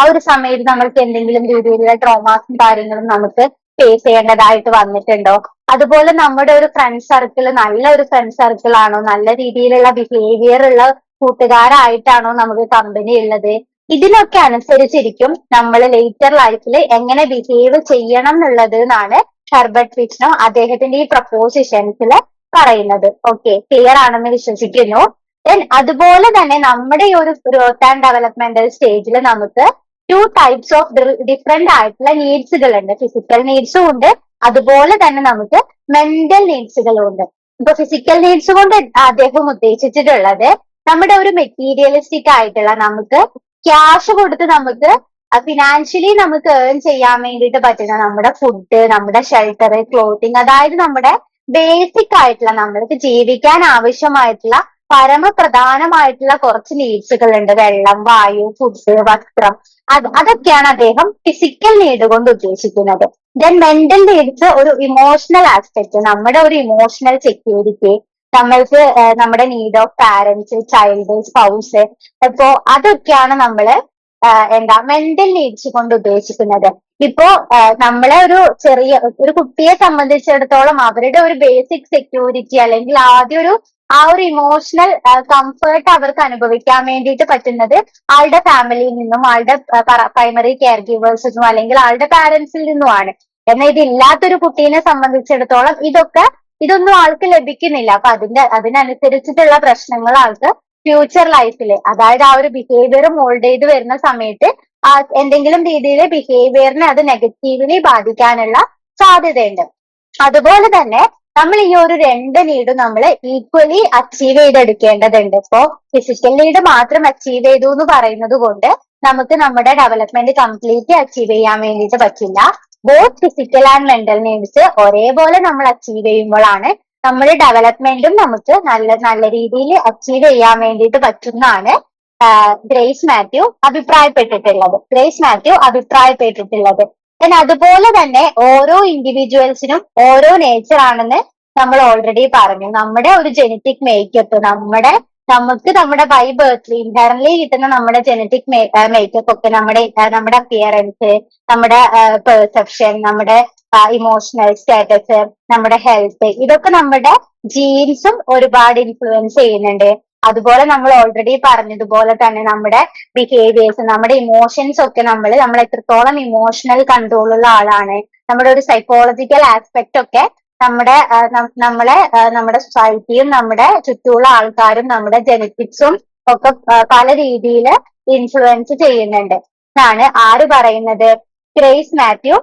ഒരു സമയത്ത് നമ്മൾക്ക് എന്തെങ്കിലും രീതിയിലുള്ള ട്രോമാസും കാര്യങ്ങളും നമുക്ക് ഫേസ് ചെയ്യേണ്ടതായിട്ട് വന്നിട്ടുണ്ടോ? അതുപോലെ നമ്മുടെ ഒരു ഫ്രണ്ട് സർക്കിൾ നല്ലൊരു ഫ്രണ്ട് സർക്കിൾ ആണോ? നല്ല രീതിയിലുള്ള ബിഹേവിയർ ഉള്ള കൂട്ടുകാരായിട്ടാണോ നമുക്ക് കമ്പനി ഉള്ളത്? ഇതിനൊക്കെ അനുസരിച്ചിരിക്കും നമ്മൾ ലേറ്റർ ലൈഫിൽ എങ്ങനെ ബിഹേവ് ചെയ്യണം എന്നുള്ളത് എന്നാണ് ഹെർബർട്ട് വിഷ്ണു അദ്ദേഹത്തിന്റെ ഈ പ്രപ്പോസിഷൻസിൽ പറയുന്നത്. ഓക്കെ, ക്ലിയർ ആണെന്ന് വിശ്വസിക്കുന്നു. അതുപോലെ തന്നെ നമ്മുടെ ഈ ഒരു ഗ്രോത്ത് ആൻഡ് ഡെവലപ്മെന്റൽ സ്റ്റേജിൽ നമുക്ക് 2 ടൈപ്സ് ഓഫ് ഡിഫറെന്റ് ആയിട്ടുള്ള നീഡ്സുകൾ ഉണ്ട്. ഫിസിക്കൽ നീഡ്സും ഉണ്ട്, അതുപോലെ തന്നെ നമുക്ക് മെന്റൽ നീഡ്സുകളും ഉണ്ട്. ഇപ്പൊ ഫിസിക്കൽ നീഡ്സ് കൊണ്ട് അദ്ദേഹം ഉദ്ദേശിച്ചിട്ടുള്ളത് നമ്മുടെ ഒരു മെറ്റീരിയലിസ്റ്റിക് ആയിട്ടുള്ള, നമുക്ക് ക്യാഷ് കൊടുത്ത് നമുക്ക് ഫിനാൻഷ്യലി നമുക്ക് ഏൺ ചെയ്യാൻ വേണ്ടിയിട്ട് പറ്റുന്ന നമ്മുടെ ഫുഡ്, നമ്മുടെ ഷെൽട്ടർ, ക്ലോത്തിങ്, അതായത് നമ്മുടെ ബേസിക് ആയിട്ടുള്ള നമ്മൾക്ക് ജീവിക്കാൻ ആവശ്യമായിട്ടുള്ള പരമപ്രധാനമായിട്ടുള്ള കുറച്ച് നീഡ്സുകൾ ഉണ്ട്. വെള്ളം, വായു, ഫുഡ്, വസ്ത്രം, അതൊക്കെയാണ് അദ്ദേഹം ഫിസിക്കൽ നീഡ് കൊണ്ട് ഉദ്ദേശിക്കുന്നത്. ദെൻ മെന്റൽ നീഡ്സ് ഒരു ഇമോഷണൽ ആസ്പെക്ട്, നമ്മുടെ ഒരു ഇമോഷണൽ സെക്യൂരിറ്റി, നമ്മൾക്ക് നമ്മുടെ need of parents, child, spouse, അപ്പോ അതൊക്കെയാണ് നമ്മള് മെന്റൽ നീഡ്സ് കൊണ്ട് ഉദ്ദേശിക്കുന്നത്. ഇപ്പോ നമ്മളെ ഒരു കുട്ടിയെ സംബന്ധിച്ചിടത്തോളം അവരുടെ ഒരു ബേസിക് സെക്യൂരിറ്റി, അല്ലെങ്കിൽ ആ ഒരു ഇമോഷണൽ കംഫേർട്ട് അവർക്ക് അനുഭവിക്കാൻ വേണ്ടിയിട്ട് പറ്റുന്നത് ആളുടെ ഫാമിലിയിൽ നിന്നും, ആളുടെ പ്രൈമറി കെയർ ഗീവേഴ്സിൽ നിന്നും, അല്ലെങ്കിൽ ആളുടെ പാരന്റ്സിൽ നിന്നുമാണ്. എന്നാൽ ഇതില്ലാത്തൊരു കുട്ടീനെ സംബന്ധിച്ചിടത്തോളം ഇതൊന്നും ആൾക്ക് ലഭിക്കുന്നില്ല. അപ്പൊ അതിനനുസരിച്ചിട്ടുള്ള പ്രശ്നങ്ങൾ ആൾക്ക് ഫ്യൂച്ചർ ലൈഫിൽ, അതായത് ആ ഒരു ബിഹേവിയർ മോൾഡ് ചെയ്ത് വരുന്ന സമയത്ത് എന്തെങ്കിലും രീതിയിൽ ബിഹേവിയറിനെ അത് നെഗറ്റീവ്ലി ബാധിക്കാനുള്ള സാധ്യതയുണ്ട്. അതുപോലെ തന്നെ നമ്മൾ ഈ ഒരു 2 നീഡും നമ്മൾ ഈക്വലി അച്ചീവ് ചെയ്തെടുക്കേണ്ടതുണ്ട്. ഇപ്പോ ഫിസിക്കൽ നീഡ് മാത്രം അച്ചീവ് ചെയ്തു എന്ന് പറയുന്നത് കൊണ്ട് നമുക്ക് നമ്മുടെ ഡെവലപ്മെന്റ് കംപ്ലീറ്റ് അച്ചീവ് ചെയ്യാൻ വേണ്ടിയിട്ട് പറ്റില്ല. Both physical and mental needs ഒരേപോലെ നമ്മൾ അച്ചീവ് ചെയ്യുമ്പോഴാണ് നമ്മുടെ ഡെവലപ്മെന്റും നമുക്ക് നല്ല രീതിയിൽ അച്ചീവ് ചെയ്യാൻ വേണ്ടിയിട്ട് പറ്റുന്നതാണ് ഗ്രേസ് മാത്യു അഭിപ്രായപ്പെട്ടിട്ടുള്ളത്. അതുപോലെ തന്നെ ഓരോ ഇൻഡിവിജ്വൽസിനും ഓരോ നേച്ചർ ആണെന്ന് നമ്മൾ ഓൾറെഡി പറഞ്ഞു. നമ്മുടെ ഒരു ജനറ്റിക് മേക്കപ്പ്, നമുക്ക് നമ്മുടെ ബൈ ബർത്ത് ഇൻഹറന്റ്ലി കിട്ടുന്ന നമ്മുടെ ജനറ്റിക് മേക്കപ്പ് ഒക്കെ നമ്മുടെ അപ്പിയറൻസ്, നമ്മുടെ പെർസെപ്ഷൻ, നമ്മുടെ ഇമോഷണൽ സ്റ്റാറ്റസ്, നമ്മുടെ ഹെൽത്ത്, ഇതൊക്കെ നമ്മുടെ ജീൻസും ഒരുപാട് ഇൻഫ്ലുവൻസ് ചെയ്യുന്നുണ്ട്. അതുപോലെ നമ്മൾ ഓൾറെഡി പറഞ്ഞതുപോലെ തന്നെ നമ്മുടെ ബിഹേവിയേഴ്സ്, നമ്മുടെ ഇമോഷൻസ് ഒക്കെ നമ്മൾ എത്രത്തോളം ഇമോഷണൽ കൺട്രോൾ ഉള്ള ആളാണ്, നമ്മുടെ ഒരു സൈക്കോളജിക്കൽ ആസ്പെക്ട് ഒക്കെ നമ്മുടെ സൊസൈറ്റിയും നമ്മുടെ ചുറ്റുമുള്ള ആൾക്കാരും നമ്മുടെ ജനറ്റിക്സും ഒക്കെ പല രീതിയിൽ ഇൻഫ്ലുവൻസ് ചെയ്യുന്നുണ്ട് എന്നാണ് ആര് പറയുന്നത്? ഗ്രേസ് മാത്യു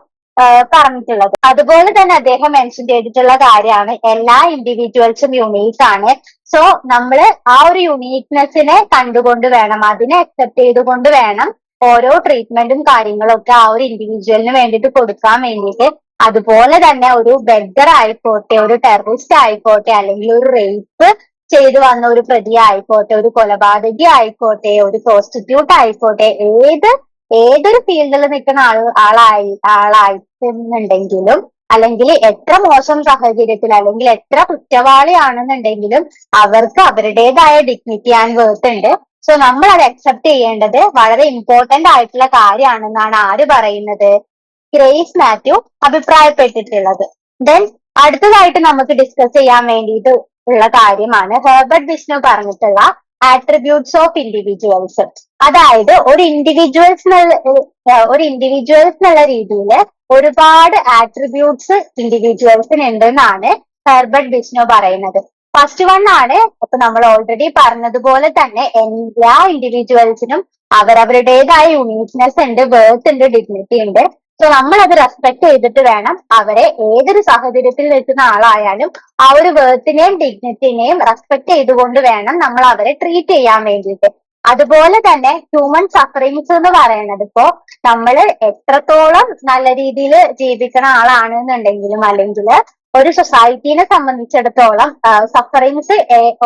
പറഞ്ഞിട്ടുള്ളത്. അതുപോലെ തന്നെ അദ്ദേഹം മെൻഷൻ ചെയ്തിട്ടുള്ള കാര്യമാണ് എല്ലാ ഇൻഡിവിജ്വൽസും യുണീക്ക് ആണ്. സോ നമ്മൾ ആ ഒരു യുണീക്നെസ്സിനെ കണ്ടുകൊണ്ട് വേണം, അതിനെ അക്സെപ്റ്റ് ചെയ്തുകൊണ്ട് വേണം ഓരോ ട്രീറ്റ്മെന്റും കാര്യങ്ങളും ഒക്കെ ആ ഒരു ഇൻഡിവിജ്വലിന് വേണ്ടിയിട്ട് കൊടുക്കാൻ വേണ്ടിയിട്ട്. അതുപോലെ തന്നെ ഒരു ബെഗർ ആയിക്കോട്ടെ, ഒരു ടെററിസ്റ്റ് ആയിക്കോട്ടെ, അല്ലെങ്കിൽ ഒരു റേപ്പ് ചെയ്തു വന്ന ഒരു പ്രതി ആയിക്കോട്ടെ, ഒരു കൊലപാതകി ആയിക്കോട്ടെ, ഒരു പ്രോസ്റ്റിറ്റ്യൂട്ട് ആയിക്കോട്ടെ, ഏതൊരു ഫീൽഡിൽ നിൽക്കുന്ന ആളായിട്ടുണ്ടെങ്കിലും, അല്ലെങ്കിൽ എത്ര മോശം സാഹചര്യത്തിൽ, അല്ലെങ്കിൽ എത്ര കുറ്റവാളിയാണെന്നുണ്ടെങ്കിലും അവർക്ക് അവരുടേതായ ഡിഗ്നിറ്റി ആൻഡ് വർത്ത് ഉണ്ട്. സോ നമ്മൾ അത് അക്സെപ്റ്റ് ചെയ്യേണ്ടത് വളരെ ഇമ്പോർട്ടന്റ് ആയിട്ടുള്ള കാര്യമാണെന്നാണ് ആര് പറയുന്നത്? ഗ്രേസ് മാത്യു അഭിപ്രായപ്പെട്ടിട്ടുള്ളത്. ദെൻ അടുത്തതായിട്ട് നമുക്ക് ഡിസ്കസ് ചെയ്യാൻ വേണ്ടിയിട്ട് ഉള്ള കാര്യമാണ് ഹെർബർട്ട് ബിഷ്ണു പറഞ്ഞിട്ടുള്ള ആട്രിബ്യൂട്ട്സ് ഓഫ് ഇൻഡിവിജ്വൽസ്. അതായത് ഒരു ഇൻഡിവിജ്വൽസ് എന്നുള്ള രീതിയിൽ ഒരുപാട് ആട്രിബ്യൂട്ട്സ് ഇൻഡിവിജ്വൽസിന് ഉണ്ടെന്നാണ് ഹെർബർട്ട് ബിഷ്ണു പറയുന്നത്. ഫസ്റ്റ് വൺ ആണ്, അപ്പൊ നമ്മൾ ഓൾറെഡി പറഞ്ഞതുപോലെ തന്നെ എല്ലാ ഇൻഡിവിജ്വൽസിനും അവരവരുടേതായ യുണീക്നെസ് ഉണ്ട്, വേർത്ത് ഉണ്ട്, ഡിഗ്നിറ്റി ഉണ്ട്. സോ നമ്മൾ അത് റെസ്പെക്ട് ചെയ്തിട്ട് വേണം അവരെ ഏതൊരു സാഹചര്യത്തിൽ നിൽക്കുന്ന ആളായാലും ആ ഒരു വേർത്തിനെയും ഡിഗ്നിറ്റിനെയും റെസ്പെക്ട് ചെയ്തുകൊണ്ട് വേണം നമ്മൾ അവരെ ട്രീറ്റ് ചെയ്യാൻ വേണ്ടിയിട്ട്. അതുപോലെ തന്നെ ഹ്യൂമൻ സഫറിങ്സ് എന്ന് പറയുന്നത് ഇപ്പോ നമ്മൾ എത്രത്തോളം നല്ല രീതിയിൽ ജീവിക്കുന്ന ആളാണെന്നുണ്ടെങ്കിലും, അല്ലെങ്കിൽ ഒരു സൊസൈറ്റീനെ സംബന്ധിച്ചിടത്തോളം സഫറിങ്സ്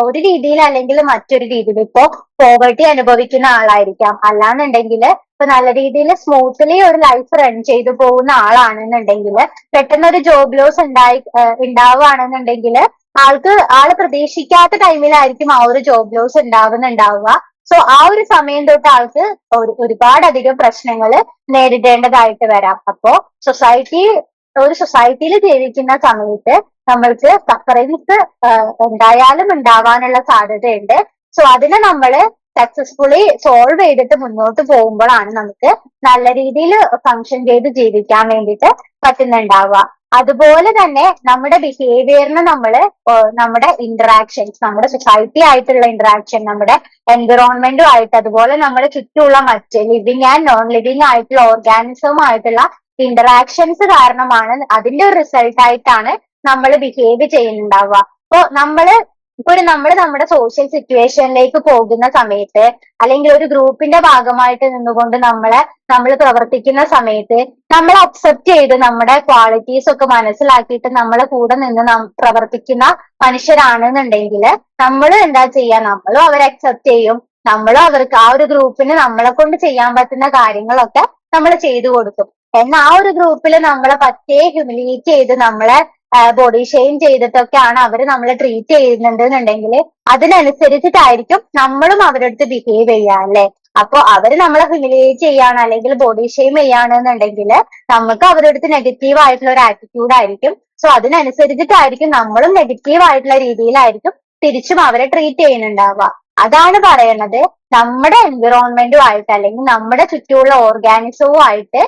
ഒരു രീതിയിൽ അല്ലെങ്കിൽ മറ്റൊരു രീതിയിൽ, ഇപ്പോ പോവർട്ടി അനുഭവിക്കുന്ന ആളായിരിക്കാം, അല്ലാന്നുണ്ടെങ്കിൽ ഇപ്പൊ നല്ല രീതിയിൽ സ്മൂത്ത്ലി ഒരു ലൈഫ് റൺ ചെയ്തു പോകുന്ന ആളാണെന്നുണ്ടെങ്കിൽ പെട്ടെന്ന് ഒരു ജോബ് ലോസ് ഉണ്ടാവുകയാണെന്നുണ്ടെങ്കിൽ ആള് പ്രതീക്ഷിക്കാത്ത ടൈമിലായിരിക്കും ആ ഒരു ജോബ് ലോസ് ഉണ്ടാവുക. സോ ആ ഒരു സമയം തൊട്ട് ആൾക്ക് ഒരുപാടധികം പ്രശ്നങ്ങൾ നേരിടേണ്ടതായിട്ട് വരാം. അപ്പോ ഒരു സൊസൈറ്റിയിൽ ജീവിക്കുന്ന സമയത്ത് നമ്മൾക്ക് സഫറിങ്സ് എന്തായാലും ഉണ്ടാവാനുള്ള സാധ്യതയുണ്ട്. സോ അതിനെ നമ്മൾ സക്സസ്ഫുള്ളി സോൾവ് ചെയ്തിട്ട് മുന്നോട്ട് പോകുമ്പോഴാണ് നമുക്ക് നല്ല രീതിയിൽ ഫങ്ഷൻ ചെയ്ത് ജീവിക്കാൻ വേണ്ടിയിട്ട് പറ്റുന്നുണ്ടാവുക. അതുപോലെ തന്നെ നമ്മുടെ ബിഹേവിയറിന് നമ്മുടെ ഇന്ററാക്ഷൻസ്, നമ്മുടെ സൊസൈറ്റി ആയിട്ടുള്ള ഇന്ററാക്ഷൻ, നമ്മുടെ എൻവിറോൺമെന്റുമായിട്ട്, അതുപോലെ നമ്മുടെ ചുറ്റുമുള്ള മറ്റ് ലിവിങ് ആൻഡ് നോൺ ലിവിങ് ആയിട്ടുള്ള ഓർഗാനിസവുമായിട്ടുള്ള ഇന്ററാക്ഷൻസ് കാരണമാണ്, അതിന്റെ ഒരു റിസൾട്ട് ആയിട്ടാണ് നമ്മൾ ബിഹേവ് ചെയ്യുന്നുണ്ടാവുക. ഇപ്പോൾ നമ്മൾ നമ്മുടെ സോഷ്യൽ സിറ്റുവേഷനിലേക്ക് പോകുന്ന സമയത്ത്, അല്ലെങ്കിൽ ഒരു ഗ്രൂപ്പിന്റെ ഭാഗമായിട്ട് നിന്നുകൊണ്ട് നമ്മൾ പ്രവർത്തിക്കുന്ന സമയത്ത് നമ്മൾ അക്സെപ്റ്റ് ചെയ്ത് നമ്മുടെ ക്വാളിറ്റീസ് ഒക്കെ മനസ്സിലാക്കിയിട്ട് നമ്മളെ കൂടെ നിന്ന് പ്രവർത്തിക്കുന്ന മനുഷ്യരാണെന്നുണ്ടെങ്കിൽ നമ്മൾ എന്താ ചെയ്യാ, നമ്മളും അവരെ അക്സെപ്റ്റ് ചെയ്യും, നമ്മളും അവർക്ക് ആ ഒരു ഗ്രൂപ്പിന് നമ്മളെ കൊണ്ട് ചെയ്യാൻ പറ്റുന്ന കാര്യങ്ങളൊക്കെ നമ്മൾ ചെയ്തു കൊടുക്കും. എന്നാൽ ആ ഒരു ഗ്രൂപ്പിൽ നമ്മളെ പറ്റേ ഹ്യൂമിലിയേറ്റ് ചെയ്ത് നമ്മളെ ബോഡി ഷെയിം ചെയ്തിട്ടൊക്കെയാണ് അവര് നമ്മളെ ട്രീറ്റ് ചെയ്യുന്നുണ്ടെന്നുണ്ടെങ്കിൽ അതിനനുസരിച്ചിട്ടായിരിക്കും നമ്മളും അവരുടെ അടുത്ത് ബിഹേവ് ചെയ്യുക, അല്ലെ? അപ്പൊ അവര് നമ്മളെ ഹ്യൂമിലിയേറ്റ് ചെയ്യാണ് അല്ലെങ്കിൽ ബോഡി ഷെയിം ചെയ്യുകയാണെന്നുണ്ടെങ്കിൽ നമുക്ക് അവരുടെ അടുത്ത് നെഗറ്റീവ് ആയിട്ടുള്ള ഒരു ആറ്റിറ്റ്യൂഡ് ആയിരിക്കും. സോ അതിനനുസരിച്ചിട്ടായിരിക്കും നമ്മളും നെഗറ്റീവ് ആയിട്ടുള്ള രീതിയിലായിരിക്കും തിരിച്ചും അവരെ ട്രീറ്റ് ചെയ്യുന്നുണ്ടാവുക. അതാണ് പറയുന്നത്, നമ്മുടെ എൻവിറോൺമെന്റുമായിട്ട് അല്ലെങ്കിൽ നമ്മുടെ ചുറ്റുമുള്ള ഓർഗാനിസവുമായിട്ട്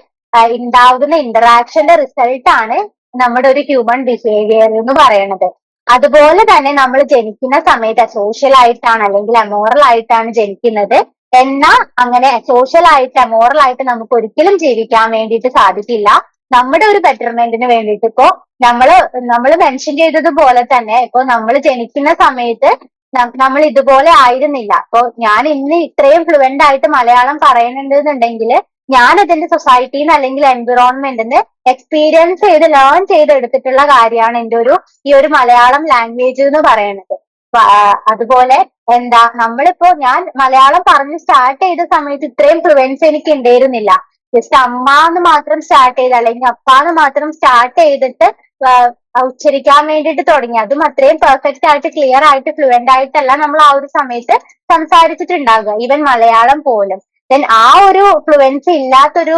ഉണ്ടാകുന്ന ഇന്ററാക്ഷന്റെ റിസൾട്ട് ആണ് നമ്മുടെ ഒരു ഹ്യൂമൻ ബിഹേവിയർ എന്ന് പറയുന്നത്. അതുപോലെ തന്നെ നമ്മൾ ജനിക്കുന്ന സമയത്ത് സോഷ്യൽ ആയിട്ടാണ് അല്ലെങ്കിൽ അമോറൽ ആയിട്ടാണ് ജനിക്കുന്നത്. എന്നാൽ അങ്ങനെ സോഷ്യൽ ആയിട്ട് അമോറൽ ആയിട്ട് നമുക്ക് ഒരിക്കലും ജീവിക്കാൻ വേണ്ടിയിട്ട് സാധിക്കില്ല. നമ്മുടെ ഒരു ബെറ്റർമെന്റിന് വേണ്ടിയിട്ട് ഇപ്പോ നമ്മൾ മെൻഷൻ ചെയ്തതുപോലെ തന്നെ ഇപ്പൊ നമ്മൾ ജനിക്കുന്ന സമയത്ത് നമ്മൾ ഇതുപോലെ ആയിരുന്നില്ല. അപ്പൊ ഞാൻ ഇന്ന് ഇത്രയും ഫ്ലുവന്റ് ആയിട്ട് മലയാളം പറയുന്നുണ്ടെന്നുണ്ടെങ്കിൽ ഞാൻ അതിന്റെ സൊസൈറ്റിന്ന് അല്ലെങ്കിൽ എൻവിറോൺമെന്റിന് എക്സ്പീരിയൻസ് ചെയ്ത് ലേൺ ചെയ്തെടുത്തിട്ടുള്ള കാര്യമാണ് ഈ ഒരു മലയാളം ലാംഗ്വേജ് എന്ന് പറയുന്നത്. അതുപോലെ നമ്മളിപ്പോ ഞാൻ മലയാളം പറഞ്ഞ് സ്റ്റാർട്ട് ചെയ്ത സമയത്ത് ഇത്രയും ഫ്ലുവൻസ് എനിക്ക് ഉണ്ടായിരുന്നില്ല. ജസ്റ്റ് അമ്മ എന്ന് മാത്രം സ്റ്റാർട്ട് ചെയ്ത് അല്ലെങ്കിൽ അപ്പ എന്ന് മാത്രം സ്റ്റാർട്ട് ചെയ്തിട്ട് ഉച്ചരിക്കാൻ വേണ്ടിയിട്ട് തുടങ്ങി. അതും അത്രയും പെർഫെക്റ്റ് ആയിട്ട് ക്ലിയർ ആയിട്ട് ഫ്ലുവന്റ് ആയിട്ടല്ല നമ്മൾ ആ ഒരു സമയത്ത് സംസാരിച്ചിട്ടുണ്ടാകുക, ഈവൻ മലയാളം പോലും. ദെൻ ആ ഒരു ഫ്ലുവൻസി ഇല്ലാത്തൊരു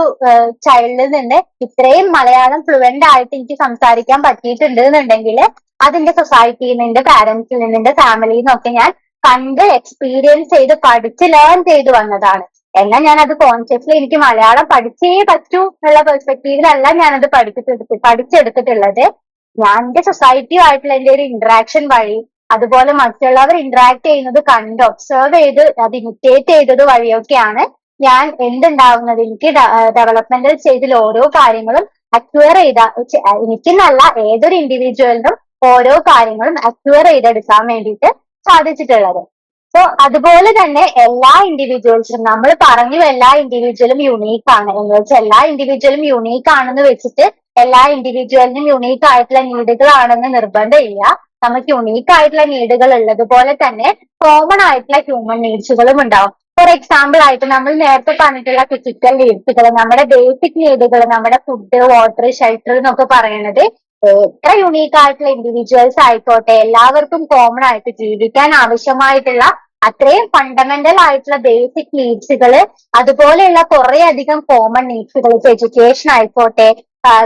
ചൈൽഡിൽ നിന്ന് ഇത്രയും മലയാളം ഫ്ലുവന്റ് ആയിട്ട് എനിക്ക് സംസാരിക്കാൻ പറ്റിയിട്ടുണ്ട് എന്നുണ്ടെങ്കിൽ അതിന്റെ സൊസൈറ്റിയിൽ നിന്ന്, എന്റെ പാരന്റ്സിൽ നിന്ന്, എന്റെ ഫാമിലിയിൽ നിന്നൊക്കെ ഞാൻ കണ്ട് എക്സ്പീരിയൻസ് ചെയ്ത് പഠിച്ച് ലേൺ ചെയ്ത് വന്നതാണ്. എന്നാൽ ഞാൻ അത് കോൺഷ്യസ്ലി എനിക്ക് മലയാളം പഠിച്ചേ പറ്റൂ എന്നുള്ള പെർസ്പെക്റ്റീവിലല്ല ഞാനത് പഠിച്ചെടുത്തിട്ടുള്ളത്. ഞാൻ എന്റെ സൊസൈറ്റിയുമായിട്ടുള്ള എന്റെ ഒരു ഇന്ററാക്ഷൻ വഴി, അതുപോലെ മറ്റുള്ളവർ ഇന്ററാക്ട് ചെയ്യുന്നത് കണ്ട് ഒബ്സർവ് ചെയ്ത് അത് ഇമിറ്റേറ്റ് ചെയ്തത് വഴിയൊക്കെയാണ് ഞാൻ എന്തുണ്ടാവുന്നത്, എനിക്ക് ഡെവലപ്മെന്റൽ സ്റ്റേജിൽ ഓരോ കാര്യങ്ങളും അക്വയർ എനിക്കെന്നല്ല ഏതൊരു ഇൻഡിവിജ്വലിനും ഓരോ കാര്യങ്ങളും അക്വയർ ചെയ്തെടുക്കാൻ വേണ്ടിയിട്ട് സാധിച്ചിട്ടുള്ളത്. സോ അതുപോലെ തന്നെ എല്ലാ ഇൻഡിവിജ്വൽസും നമ്മൾ പറഞ്ഞു എല്ലാ ഇൻഡിവിജ്വലും യുണീക്ക് ആണ് എന്ന് വെച്ചാൽ എല്ലാ ഇൻഡിവിജ്വലും യുണീക്ക് ആണെന്ന് വെച്ചിട്ട് എല്ലാ ഇൻഡിവിജ്വലിനും യുണീക്ക് ആയിട്ടുള്ള നീഡുകളാണെന്ന് നിർബന്ധമില്ല. നമുക്ക് യുണീക്ക് ആയിട്ടുള്ള നീഡുകൾ ഉള്ളതുപോലെ തന്നെ കോമൺ ആയിട്ടുള്ള ഹ്യൂമൻ നീഡ്സുകളും ഉണ്ടാവും. ഫോർ എക്സാമ്പിൾ ആയിട്ട് നമ്മൾ നേരത്തെ പറഞ്ഞിട്ടുള്ള ഫിസിക്കൽ നീഡ്സുകൾ, നമ്മുടെ ബേസിക് നീഡുകൾ, നമ്മുടെ ഫുഡ്, വാട്ടർ, ഷെൽട്ടർ എന്നൊക്കെ പറയുന്നത് എത്ര യുണീക്ക് ആയിട്ടുള്ള ഇൻഡിവിജ്വൽസ് ആയിക്കോട്ടെ, എല്ലാവർക്കും കോമൺ ആയിട്ട് ജീവിക്കാൻ ആവശ്യമായിട്ടുള്ള അത്രയും ഫണ്ടമെന്റൽ ആയിട്ടുള്ള ബേസിക് നീഡ്സുകൾ, അതുപോലെയുള്ള കുറെ അധികം കോമൺ നീഡ്സുകൾ, എഡ്യൂക്കേഷൻ ആയിക്കോട്ടെ,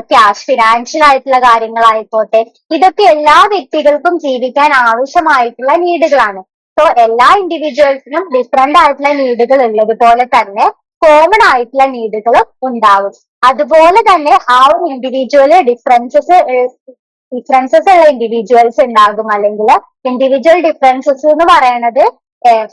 ക്യാഷ്, ഫിനാൻഷ്യൽ ആയിട്ടുള്ള കാര്യങ്ങളായിക്കോട്ടെ, ഇതൊക്കെ എല്ലാ വ്യക്തികൾക്കും ജീവിക്കാൻ ആവശ്യമായിട്ടുള്ള നീഡുകളാണ്. സോ എല്ലാ ഇൻഡിവിജ്വൽസിനും ഡിഫറെന്റ് ആയിട്ടുള്ള നീഡുകൾ ഉള്ളതുപോലെ തന്നെ കോമൺ ആയിട്ടുള്ള നീഡുകളും ഉണ്ടാവും. അതുപോലെ തന്നെ ആ ഒരു ഇൻഡിവിജ്വല് ഡിഫറൻസസ് ഉള്ള ഇൻഡിവിജ്വൽസ് ഉണ്ടാകും. അല്ലെങ്കിൽ ഇൻഡിവിജ്വൽ ഡിഫറൻസസ് എന്ന് പറയുന്നത്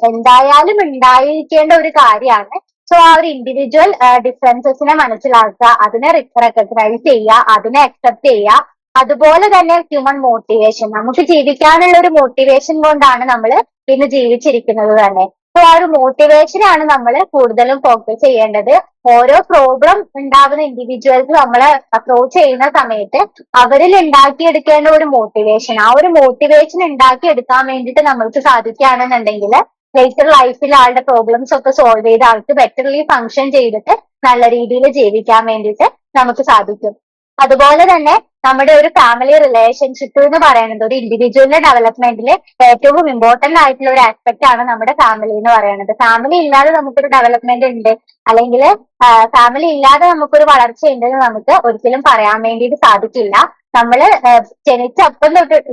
എന്തായാലും ഉണ്ടായിരിക്കേണ്ട ഒരു കാര്യമാണ്. സോ ആ ഒരു ഇൻഡിവിജ്വൽ ഡിഫറൻസസിനെ മനസ്സിലാക്കുക, അതിനെ റെക്കഗ്നൈസ് ചെയ്യുക, അതിനെ അക്സെപ്റ്റ് ചെയ്യുക. അതുപോലെ തന്നെ ഹ്യൂമൻ മോട്ടിവേഷൻ, നമുക്ക് ജീവിക്കാനുള്ള ഒരു മോട്ടിവേഷൻ കൊണ്ടാണ് നമ്മൾ ഇന്ന് ജീവിച്ചിരിക്കുന്നത് തന്നെ. സോ ആ ഒരു മോട്ടിവേഷനാണ് നമ്മൾ കൂടുതലും ഫോക്കസ് ചെയ്യേണ്ടത്. ഓരോ പ്രോബ്ലം ഉണ്ടാകുന്ന ഇൻഡിവിജ്വൽസ് നമ്മളെ അപ്രോച്ച് ചെയ്യുന്ന സമയത്ത് അവരിൽ ഉണ്ടാക്കിയെടുക്കേണ്ട ഒരു മോട്ടിവേഷൻ, ആ ഒരു മോട്ടിവേഷൻ ഉണ്ടാക്കിയെടുക്കാൻ വേണ്ടിയിട്ട് നമ്മൾക്ക് സാധിക്കുകയാണെന്നുണ്ടെങ്കിൽ ലേറ്റർ ലൈഫിൽ ആളുടെ പ്രോബ്ലംസ് ഒക്കെ സോൾവ് ചെയ്ത് ആൾക്ക് ബെറ്റർലി ഫങ്ഷൻ ചെയ്തിട്ട് നല്ല രീതിയിൽ ജീവിക്കാൻ വേണ്ടിയിട്ട് നമുക്ക് സാധിക്കും. അതുപോലെ തന്നെ നമ്മുടെ ഒരു ഫാമിലി റിലേഷൻഷിപ്പ് എന്ന് പറയുന്നത് ഒരു ഇൻഡിവിജ്വലിന്റെ ഡെവലപ്മെന്റിൽ ഏറ്റവും ഇമ്പോർട്ടന്റ് ആയിട്ടുള്ള ഒരു ആസ്പെക്ട് ആണ് നമ്മുടെ ഫാമിലി എന്ന് പറയുന്നത്. ഫാമിലി ഇല്ലാതെ നമുക്കൊരു ഡെവലപ്മെന്റ് ഉണ്ട്, അല്ലെങ്കിൽ ഫാമിലി ഇല്ലാതെ നമുക്കൊരു വളർച്ച ഉണ്ടെന്ന് നമുക്ക് ഒരിക്കലും പറയാൻ വേണ്ടിയിട്ട് സാധിക്കില്ല. നമ്മൾ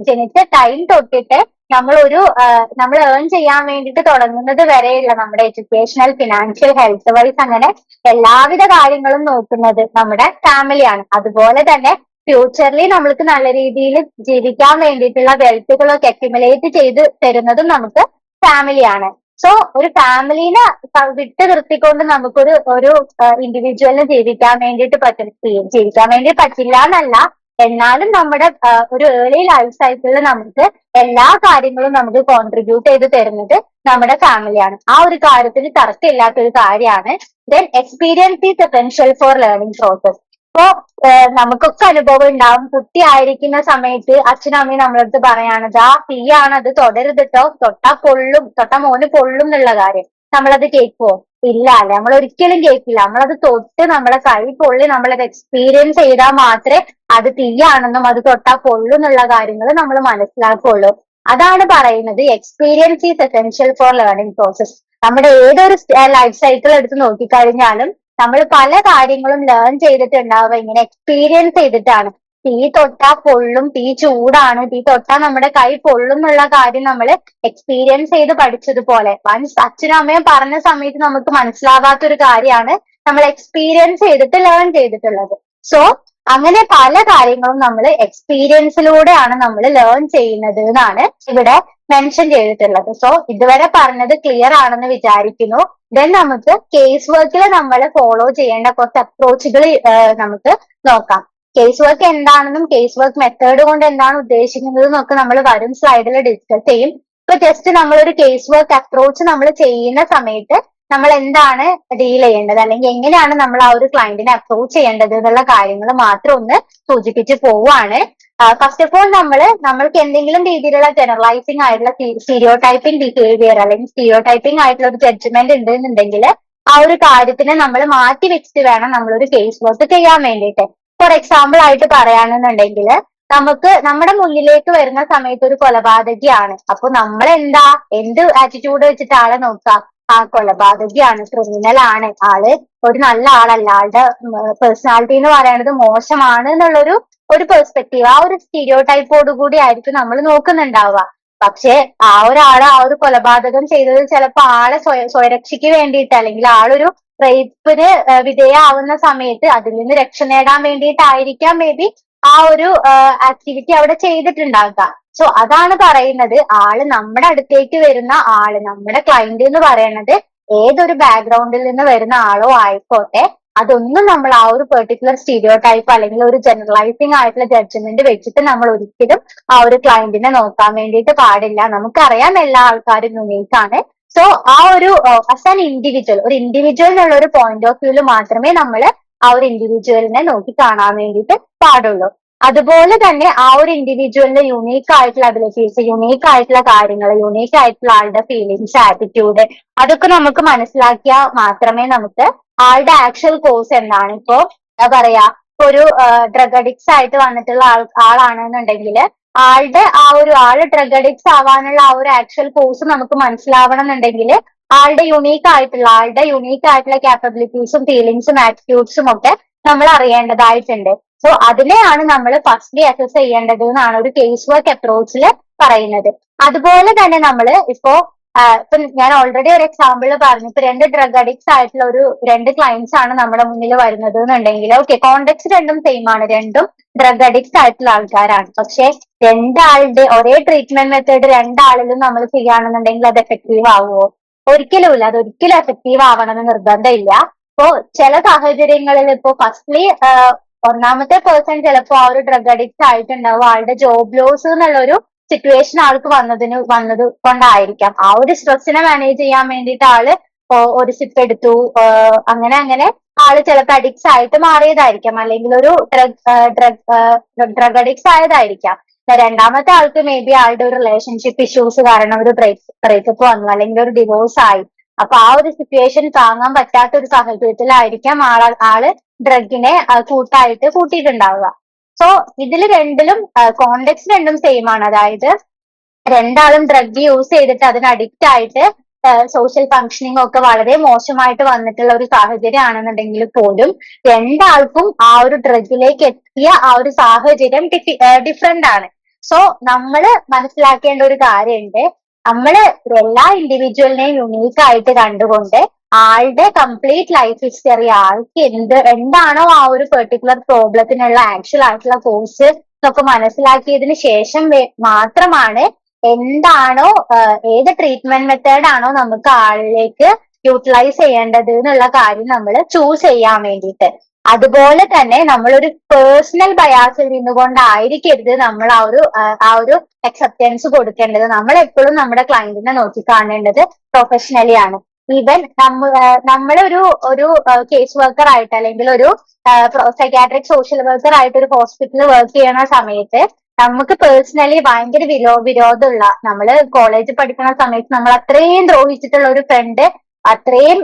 ജനിച്ച ടൈം തൊട്ടിട്ട് നമ്മൾ ഏൺ ചെയ്യാൻ വേണ്ടിയിട്ട് തുടങ്ങുന്നത് വരെയുള്ള നമ്മുടെ എഡ്യൂക്കേഷണൽ, ഫിനാൻഷ്യൽ, ഹെൽത്ത് വൈസ് അങ്ങനെ എല്ലാവിധ കാര്യങ്ങളും നോക്കുന്നത് നമ്മുടെ ഫാമിലിയാണ്. അതുപോലെ തന്നെ ഫ്യൂച്ചറിൽ നമ്മൾക്ക് നല്ല രീതിയിൽ ജീവിക്കാൻ വേണ്ടിയിട്ടുള്ള വെൽത്തുകളൊക്കെ അക്യുമുലേറ്റ് ചെയ്ത് തരുന്നതും നമുക്ക് ഫാമിലിയാണ്. സോ ഒരു ഫാമിലിനെ വിട്ട് നിർത്തിക്കൊണ്ട് നമുക്കൊരു ഇൻഡിവിജ്വലിന് ജീവിക്കാൻ വേണ്ടിയിട്ട് ജീവിക്കാൻ വേണ്ടി പറ്റില്ല എന്നല്ല, എന്നാലും നമ്മുടെ ഒരു ഏർലി ലൈഫ് സൈക്കിളിൽ നമുക്ക് എല്ലാ കാര്യങ്ങളും നമുക്ക് കോൺട്രിബ്യൂട്ട് ചെയ്ത് തരുന്നത് നമ്മുടെ ഫാമിലിയാണ്. ആ ഒരു കാര്യത്തിന് തർക്കമില്ലാത്ത ഒരു കാര്യമാണ്. Then experience is essential for learning process. ഇപ്പോ നമുക്കൊക്കെ അനുഭവം ഉണ്ടാവും. കുട്ടിയായിരിക്കുന്ന സമയത്ത് അച്ഛനും അമ്മയും നമ്മളടുത്ത് പറയാണത് ആ തീയാണ്, അത് തൊടരുതിട്ടോ, തൊട്ടാ മോന് പൊള്ളും എന്നുള്ള കാര്യം. നമ്മളത് കേൾക്കുവോ? ഇല്ല അല്ലെ, നമ്മൾ ഒരിക്കലും കേൾക്കില്ല. നമ്മളത് തൊട്ട് നമ്മളെ കൈ പൊള്ളി നമ്മളത് എക്സ്പീരിയൻസ് ചെയ്താൽ മാത്രമേ അത് തീയാണെന്നും അത് തൊട്ടാ പൊള്ളും എന്നുള്ള കാര്യങ്ങൾ നമ്മൾ മനസ്സിലാക്കുള്ളൂ. അതാണ് പറയുന്നത് experience is essential for learning process. നമ്മുടെ ഏതൊരു ലൈഫ് സൈക്കിൾ എടുത്ത് നോക്കിക്കഴിഞ്ഞാലും നമ്മൾ പല കാര്യങ്ങളും ലേൺ ചെയ്തിട്ടുണ്ടാവുക ഇങ്ങനെ എക്സ്പീരിയൻസ് ചെയ്തിട്ടാണ്. തീ തൊട്ടാ പൊള്ളും, തീ ചൂടാണ്, തീ തൊട്ടാ നമ്മുടെ കൈ പൊള്ളും എന്നുള്ള കാര്യം നമ്മൾ എക്സ്പീരിയൻസ് ചെയ്ത് പഠിച്ചതുപോലെ വൺസ് അച്ഛനും അമ്മയും പറഞ്ഞ സമയത്ത് നമുക്ക് മനസ്സിലാവാത്തൊരു കാര്യമാണ് നമ്മൾ എക്സ്പീരിയൻസ് ചെയ്തിട്ട് ലേൺ ചെയ്തിട്ടുള്ളത്. സോ അങ്ങനെ പല കാര്യങ്ങളും നമ്മൾ എക്സ്പീരിയൻസിലൂടെയാണ് നമ്മൾ ലേൺ ചെയ്യുന്നത് എന്നാണ് ഇവിടെ മെൻഷൻ ചെയ്തിട്ടുള്ളത്. സോ ഇതുവരെ പറഞ്ഞത് ക്ലിയർ ആണെന്ന് വിചാരിക്കുന്നു. ദെൻ നമുക്ക് കേസ് വർക്കിൽ നമ്മൾ ഫോളോ ചെയ്യേണ്ട കുറച്ച് അപ്രോച്ചുകൾ നമുക്ക് നോക്കാം. കേസ് വർക്ക് എന്താണെന്നും കേസ് വർക്ക് മെത്തേഡ് കൊണ്ട് എന്താണ് ഉദ്ദേശിക്കുന്നത് എന്നൊക്കെ നമ്മൾ വരും സ്ലൈഡിൽ ഡിസ്കസ് ചെയ്യും. ഇപ്പൊ ജസ്റ്റ് നമ്മളൊരു കേസ് വർക്ക് അപ്രോച്ച് നമ്മൾ ചെയ്യുന്ന സമയത്ത് നമ്മൾ എന്താണ് ഡീൽ ചെയ്യേണ്ടത്, അല്ലെങ്കിൽ എങ്ങനെയാണ് നമ്മൾ ആ ഒരു ക്ലയന്റിനെ അപ്രോച്ച് ചെയ്യേണ്ടത് എന്നുള്ള കാര്യങ്ങൾ മാത്രം ഒന്ന് സൂചിപ്പിച്ച് പോവുകയാണ്. ഫസ്റ്റ് ഓഫ് ഓൾ നമ്മൾക്ക് എന്തെങ്കിലും രീതിയിലുള്ള ജനറലൈസിങ് ആയിട്ടുള്ള സ്റ്റീരിയോ ടൈപ്പിംഗ് ബിഹേവിയർ അല്ലെങ്കിൽ സ്റ്റീരിയോ ടൈപ്പിംഗ് ആയിട്ടുള്ള ഒരു ജഡ്ജ്മെന്റ് ഉണ്ടെന്നുണ്ടെങ്കിൽ ആ ഒരു കാര്യത്തിനെ നമ്മൾ മാറ്റി വെച്ചിട്ട് വേണം നമ്മളൊരു കേസ് വർക്ക് ചെയ്യാൻ വേണ്ടിയിട്ട്. ഫോർ എക്സാമ്പിൾ ആയിട്ട് പറയാണെന്നുണ്ടെങ്കിൽ നമ്മുടെ മുന്നിലേക്ക് വരുന്ന സമയത്ത് ഒരു കൊലപാതകിയാണ്. അപ്പൊ നമ്മൾ എന്ത് ആറ്റിറ്റ്യൂഡ് വെച്ചിട്ട് ആളെ നോക്കാം? ആ കൊലപാതകിയാണ്, ക്രിമിനൽ ആണ്, ആള് ഒരു നല്ല ആളല്ല, ആളുടെ പേഴ്സണാലിറ്റി എന്ന് പറയുന്നത് മോശമാണ് ഒരു പെർസ്പെക്റ്റീവ്, ആ ഒരു സ്റ്റീരിയോ ടൈപ്പോട് കൂടി ആയിരിക്കും നമ്മൾ നോക്കുന്നുണ്ടാവുക. പക്ഷെ ആ ഒരു കൊലപാതകം ചെയ്തത് ചിലപ്പോ ആളെ സ്വയരക്ഷയ്ക്ക് വേണ്ടിയിട്ട്, അല്ലെങ്കിൽ ആളൊരു റേപ്പിന് വിധേയമാവുന്ന സമയത്ത് അതിൽ നിന്ന് രക്ഷ നേടാൻ വേണ്ടിയിട്ടായിരിക്കാം മേ ബി ആ ഒരു ആക്ടിവിറ്റി അവിടെ ചെയ്തിട്ടുണ്ടാവുക. സോ അതാണ് പറയുന്നത്, നമ്മുടെ അടുത്തേക്ക് വരുന്ന നമ്മുടെ ക്ലയന്റ് എന്ന് പറയുന്നത് ഏതൊരു ബാക്ക്ഗ്രൗണ്ടിൽ നിന്ന് വരുന്ന ആളോ ആയിക്കോട്ടെ, അതൊന്നും നമ്മൾ ആ ഒരു പെർട്ടിക്കുലർ സ്റ്റീരിയോ ടൈപ്പ് അല്ലെങ്കിൽ ഒരു ജനറലൈസിങ് ആയിട്ടുള്ള ജഡ്ജ്മെന്റ് വെച്ചിട്ട് നമ്മൾ ഒരിക്കലും ആ ഒരു ക്ലയന്റിനെ നോക്കാൻ വേണ്ടിയിട്ട് പാടില്ല. നമുക്കറിയാം എല്ലാ ആൾക്കാരും യുണീക്ക് ആണ്. സോ ആ ഒരു ആസ് ആൻ ഒരു ഇൻഡിവിജ്വൽ എന്നുള്ള ഒരു പോയിന്റ് ഓഫ് വ്യൂല് മാത്രമേ നമ്മൾ ആ ഒരു ഇൻഡിവിജ്വലിനെ നോക്കി കാണാൻ വേണ്ടിയിട്ട് പാടുള്ളൂ. അതുപോലെ തന്നെ ആ ഒരു ഇൻഡിവിജ്വലിന്റെ യുണീക്ക് ആയിട്ടുള്ള അബിലിറ്റീസ്, യുണീക്ക് ആയിട്ടുള്ള കാര്യങ്ങൾ, യുണീക്ക് ആയിട്ടുള്ള ആളുടെ ഫീലിങ്സ്, ആറ്റിറ്റ്യൂഡ്, അതൊക്കെ നമുക്ക് മനസ്സിലാക്കിയാൽ മാത്രമേ നമുക്ക് ആളുടെ ആക്ച്വൽ കോഴ്സ് എന്താണ്. ഇപ്പോ എന്താ പറയാ, ഇപ്പൊ ഒരു ഡ്രഗ് അഡിക്ട്സ് ആയിട്ട് വന്നിട്ടുള്ള ആളാണെന്നുണ്ടെങ്കിൽ ആളുടെ ആള് ഡ്രഗ് അഡിക്ട്സ് ആവാനുള്ള ആ ഒരു ആക്ച്വൽ കോഴ്സ് നമുക്ക് മനസ്സിലാവണം എന്നുണ്ടെങ്കിൽ ആളുടെ യുണീക്ക് ആയിട്ടുള്ള കാപ്പബിലിറ്റീസും ഫീലിങ്സും ആറ്റിറ്റ്യൂഡ്സും ഒക്കെ നമ്മൾ അറിയേണ്ടതായിട്ടുണ്ട്. സോ അതിനെയാണ് നമ്മൾ ഫസ്റ്റ്ലി അസസ് ചെയ്യേണ്ടത് എന്നാണ് ഒരു കേസ് വർക്ക് അപ്രോച്ചിൽ പറയുന്നത്. അതുപോലെ തന്നെ നമ്മൾ ഇപ്പോ ഇപ്പൊ ഞാൻ ഓൾറെഡി ഒരു എക്സാമ്പിൾ പറഞ്ഞു. ഇപ്പൊ രണ്ട് ഡ്രഗ് അഡിക്ട്സ് ആയിട്ടുള്ള രണ്ട് ക്ലയൻസ് ആണ് നമ്മുടെ മുന്നിൽ വരുന്നത് എന്നുണ്ടെങ്കിൽ, ഓക്കെ, കോണ്ടെക്സ്റ്റ് രണ്ടും സെയിം ആണ്, രണ്ടും ഡ്രഗ് അഡിക്ട്സ് ആയിട്ടുള്ള ആൾക്കാരാണ്. പക്ഷെ രണ്ടാളുടെ ഒരേ ട്രീറ്റ്മെന്റ് മെത്തേഡ് രണ്ടാളിലും നമ്മൾ ചെയ്യുകയാണെന്നുണ്ടെങ്കിൽ അത് എഫക്റ്റീവ് ആവുമോ? ഒരിക്കലുമില്ല. അത് ഒരിക്കലും എഫക്റ്റീവ് ആവണമെന്ന് നിർബന്ധമില്ല. ഇപ്പോ ചില സാഹചര്യങ്ങളിൽ ഇപ്പോ ഫസ്റ്റ്ലി ഒന്നാമത്തെ പേഴ്സൺ ചിലപ്പോ ആ ഒരു ഡ്രഗ് അഡിക്റ്റ് ആയിട്ടുണ്ടാവും, ആളുടെ ജോബ് ലോസ് എന്നുള്ള സിറ്റുവേഷൻ ആൾക്ക് വന്നത് കൊണ്ടായിരിക്കാം. ആ ഒരു സ്ട്രെസ്സിനെ മാനേജ് ചെയ്യാൻ വേണ്ടിയിട്ട് ആള് ഒരു സിപ്പ് എടുത്തു, അങ്ങനെ അങ്ങനെ ആള് ചിലപ്പോൾ അഡിക്ട്സ് ആയിട്ട് മാറിയതായിരിക്കാം, അല്ലെങ്കിൽ ഒരു ഡ്രഗ് അഡിക്ട്സ് ആയതായിരിക്കാം. രണ്ടാമത്തെ ആൾക്ക് മേ ബി ആളുടെ ഒരു റിലേഷൻഷിപ്പ് ഇഷ്യൂസ് കാരണം ഒരു ബ്രേക്കപ്പ് വന്നു, അല്ലെങ്കിൽ ഒരു ഡിവോഴ്സ് ആയി. അപ്പൊ ആ ഒരു സിറ്റുവേഷൻ താങ്ങാൻ പറ്റാത്ത ഒരു സാഹചര്യത്തിലായിരിക്കാം ആള് ഡ്രഗിനെ കൂട്ടിയിട്ടുണ്ടാവുക. സോ ഇതിൽ രണ്ടിലും കോണ്ടെക്സ്റ്റ് രണ്ടും സെയിം ആണ്. അതായത് രണ്ടാളും ഡ്രഗ് യൂസ് ചെയ്തിട്ട് അതിന് അഡിക്റ്റ് ആയിട്ട് സോഷ്യൽ ഫങ്ഷനിങ് ഒക്കെ വളരെ മോശമായിട്ട് വന്നിട്ടുള്ള ഒരു സാഹചര്യം ആണെന്നുണ്ടെങ്കിൽ പോലും രണ്ടാൾക്കും ആ ഒരു ഡ്രഗിലേക്ക് എത്തിയ ആ ഒരു സാഹചര്യം ഡിഫറെന്റ് ആണ്. സോ നമ്മള് മനസ്സിലാക്കേണ്ട ഒരു കാര്യമുണ്ട്, നമ്മള് എല്ലാ ഇൻഡിവിജ്വലിനെയും യുണീക്ക് ആയിട്ട് കണ്ടുകൊണ്ട് ആളുടെ കംപ്ലീറ്റ് ലൈഫ് ഹിസ്റ്ററി, ആൾക്ക് എന്താണോ ആ ഒരു പെർട്ടിക്കുലർ പ്രോബ്ലത്തിനുള്ള ആക്ച്വൽ ആയിട്ടുള്ള കോഴ്സ് എന്നൊക്കെ മനസ്സിലാക്കിയതിന് ശേഷം മാത്രമാണ് എന്താണോ ഏത് ട്രീറ്റ്മെന്റ് മെത്തേഡ് ആണോ നമുക്ക് ആളിലേക്ക് യൂട്ടിലൈസ് ചെയ്യേണ്ടത് എന്നുള്ള കാര്യം നമ്മൾ ചൂസ് ചെയ്യാൻ വേണ്ടിയിട്ട്. അതുപോലെ തന്നെ നമ്മളൊരു പേഴ്സണൽ ബയാസിൽ നിന്നുകൊണ്ടായിരിക്കരുത് നമ്മൾ ആ ഒരു അക്സെപ്റ്റൻസ് കൊടുക്കേണ്ടത്. നമ്മൾ എപ്പോഴും നമ്മുടെ ക്ലയന്റിനെ നോക്കിക്കാണേണ്ടത് പ്രൊഫഷണലി ആണ്. ഈവൻ ഒരു കേസ് വർക്കർ ആയിട്ട്, അല്ലെങ്കിൽ ഒരു സൈക്കാട്രിക് സോഷ്യൽ വർക്കർ ആയിട്ട് ഒരു ഹോസ്പിറ്റലിൽ വർക്ക് ചെയ്യുന്ന സമയത്ത് നമുക്ക് പേഴ്സണലി ഭയങ്കര വിരോധമുള്ള, നമ്മള് കോളേജിൽ പഠിക്കുന്ന സമയത്ത് നമ്മൾ അത്രയും ദ്രോഹിച്ചിട്ടുള്ള ഒരു ഫ്രണ്ട് അത്രയും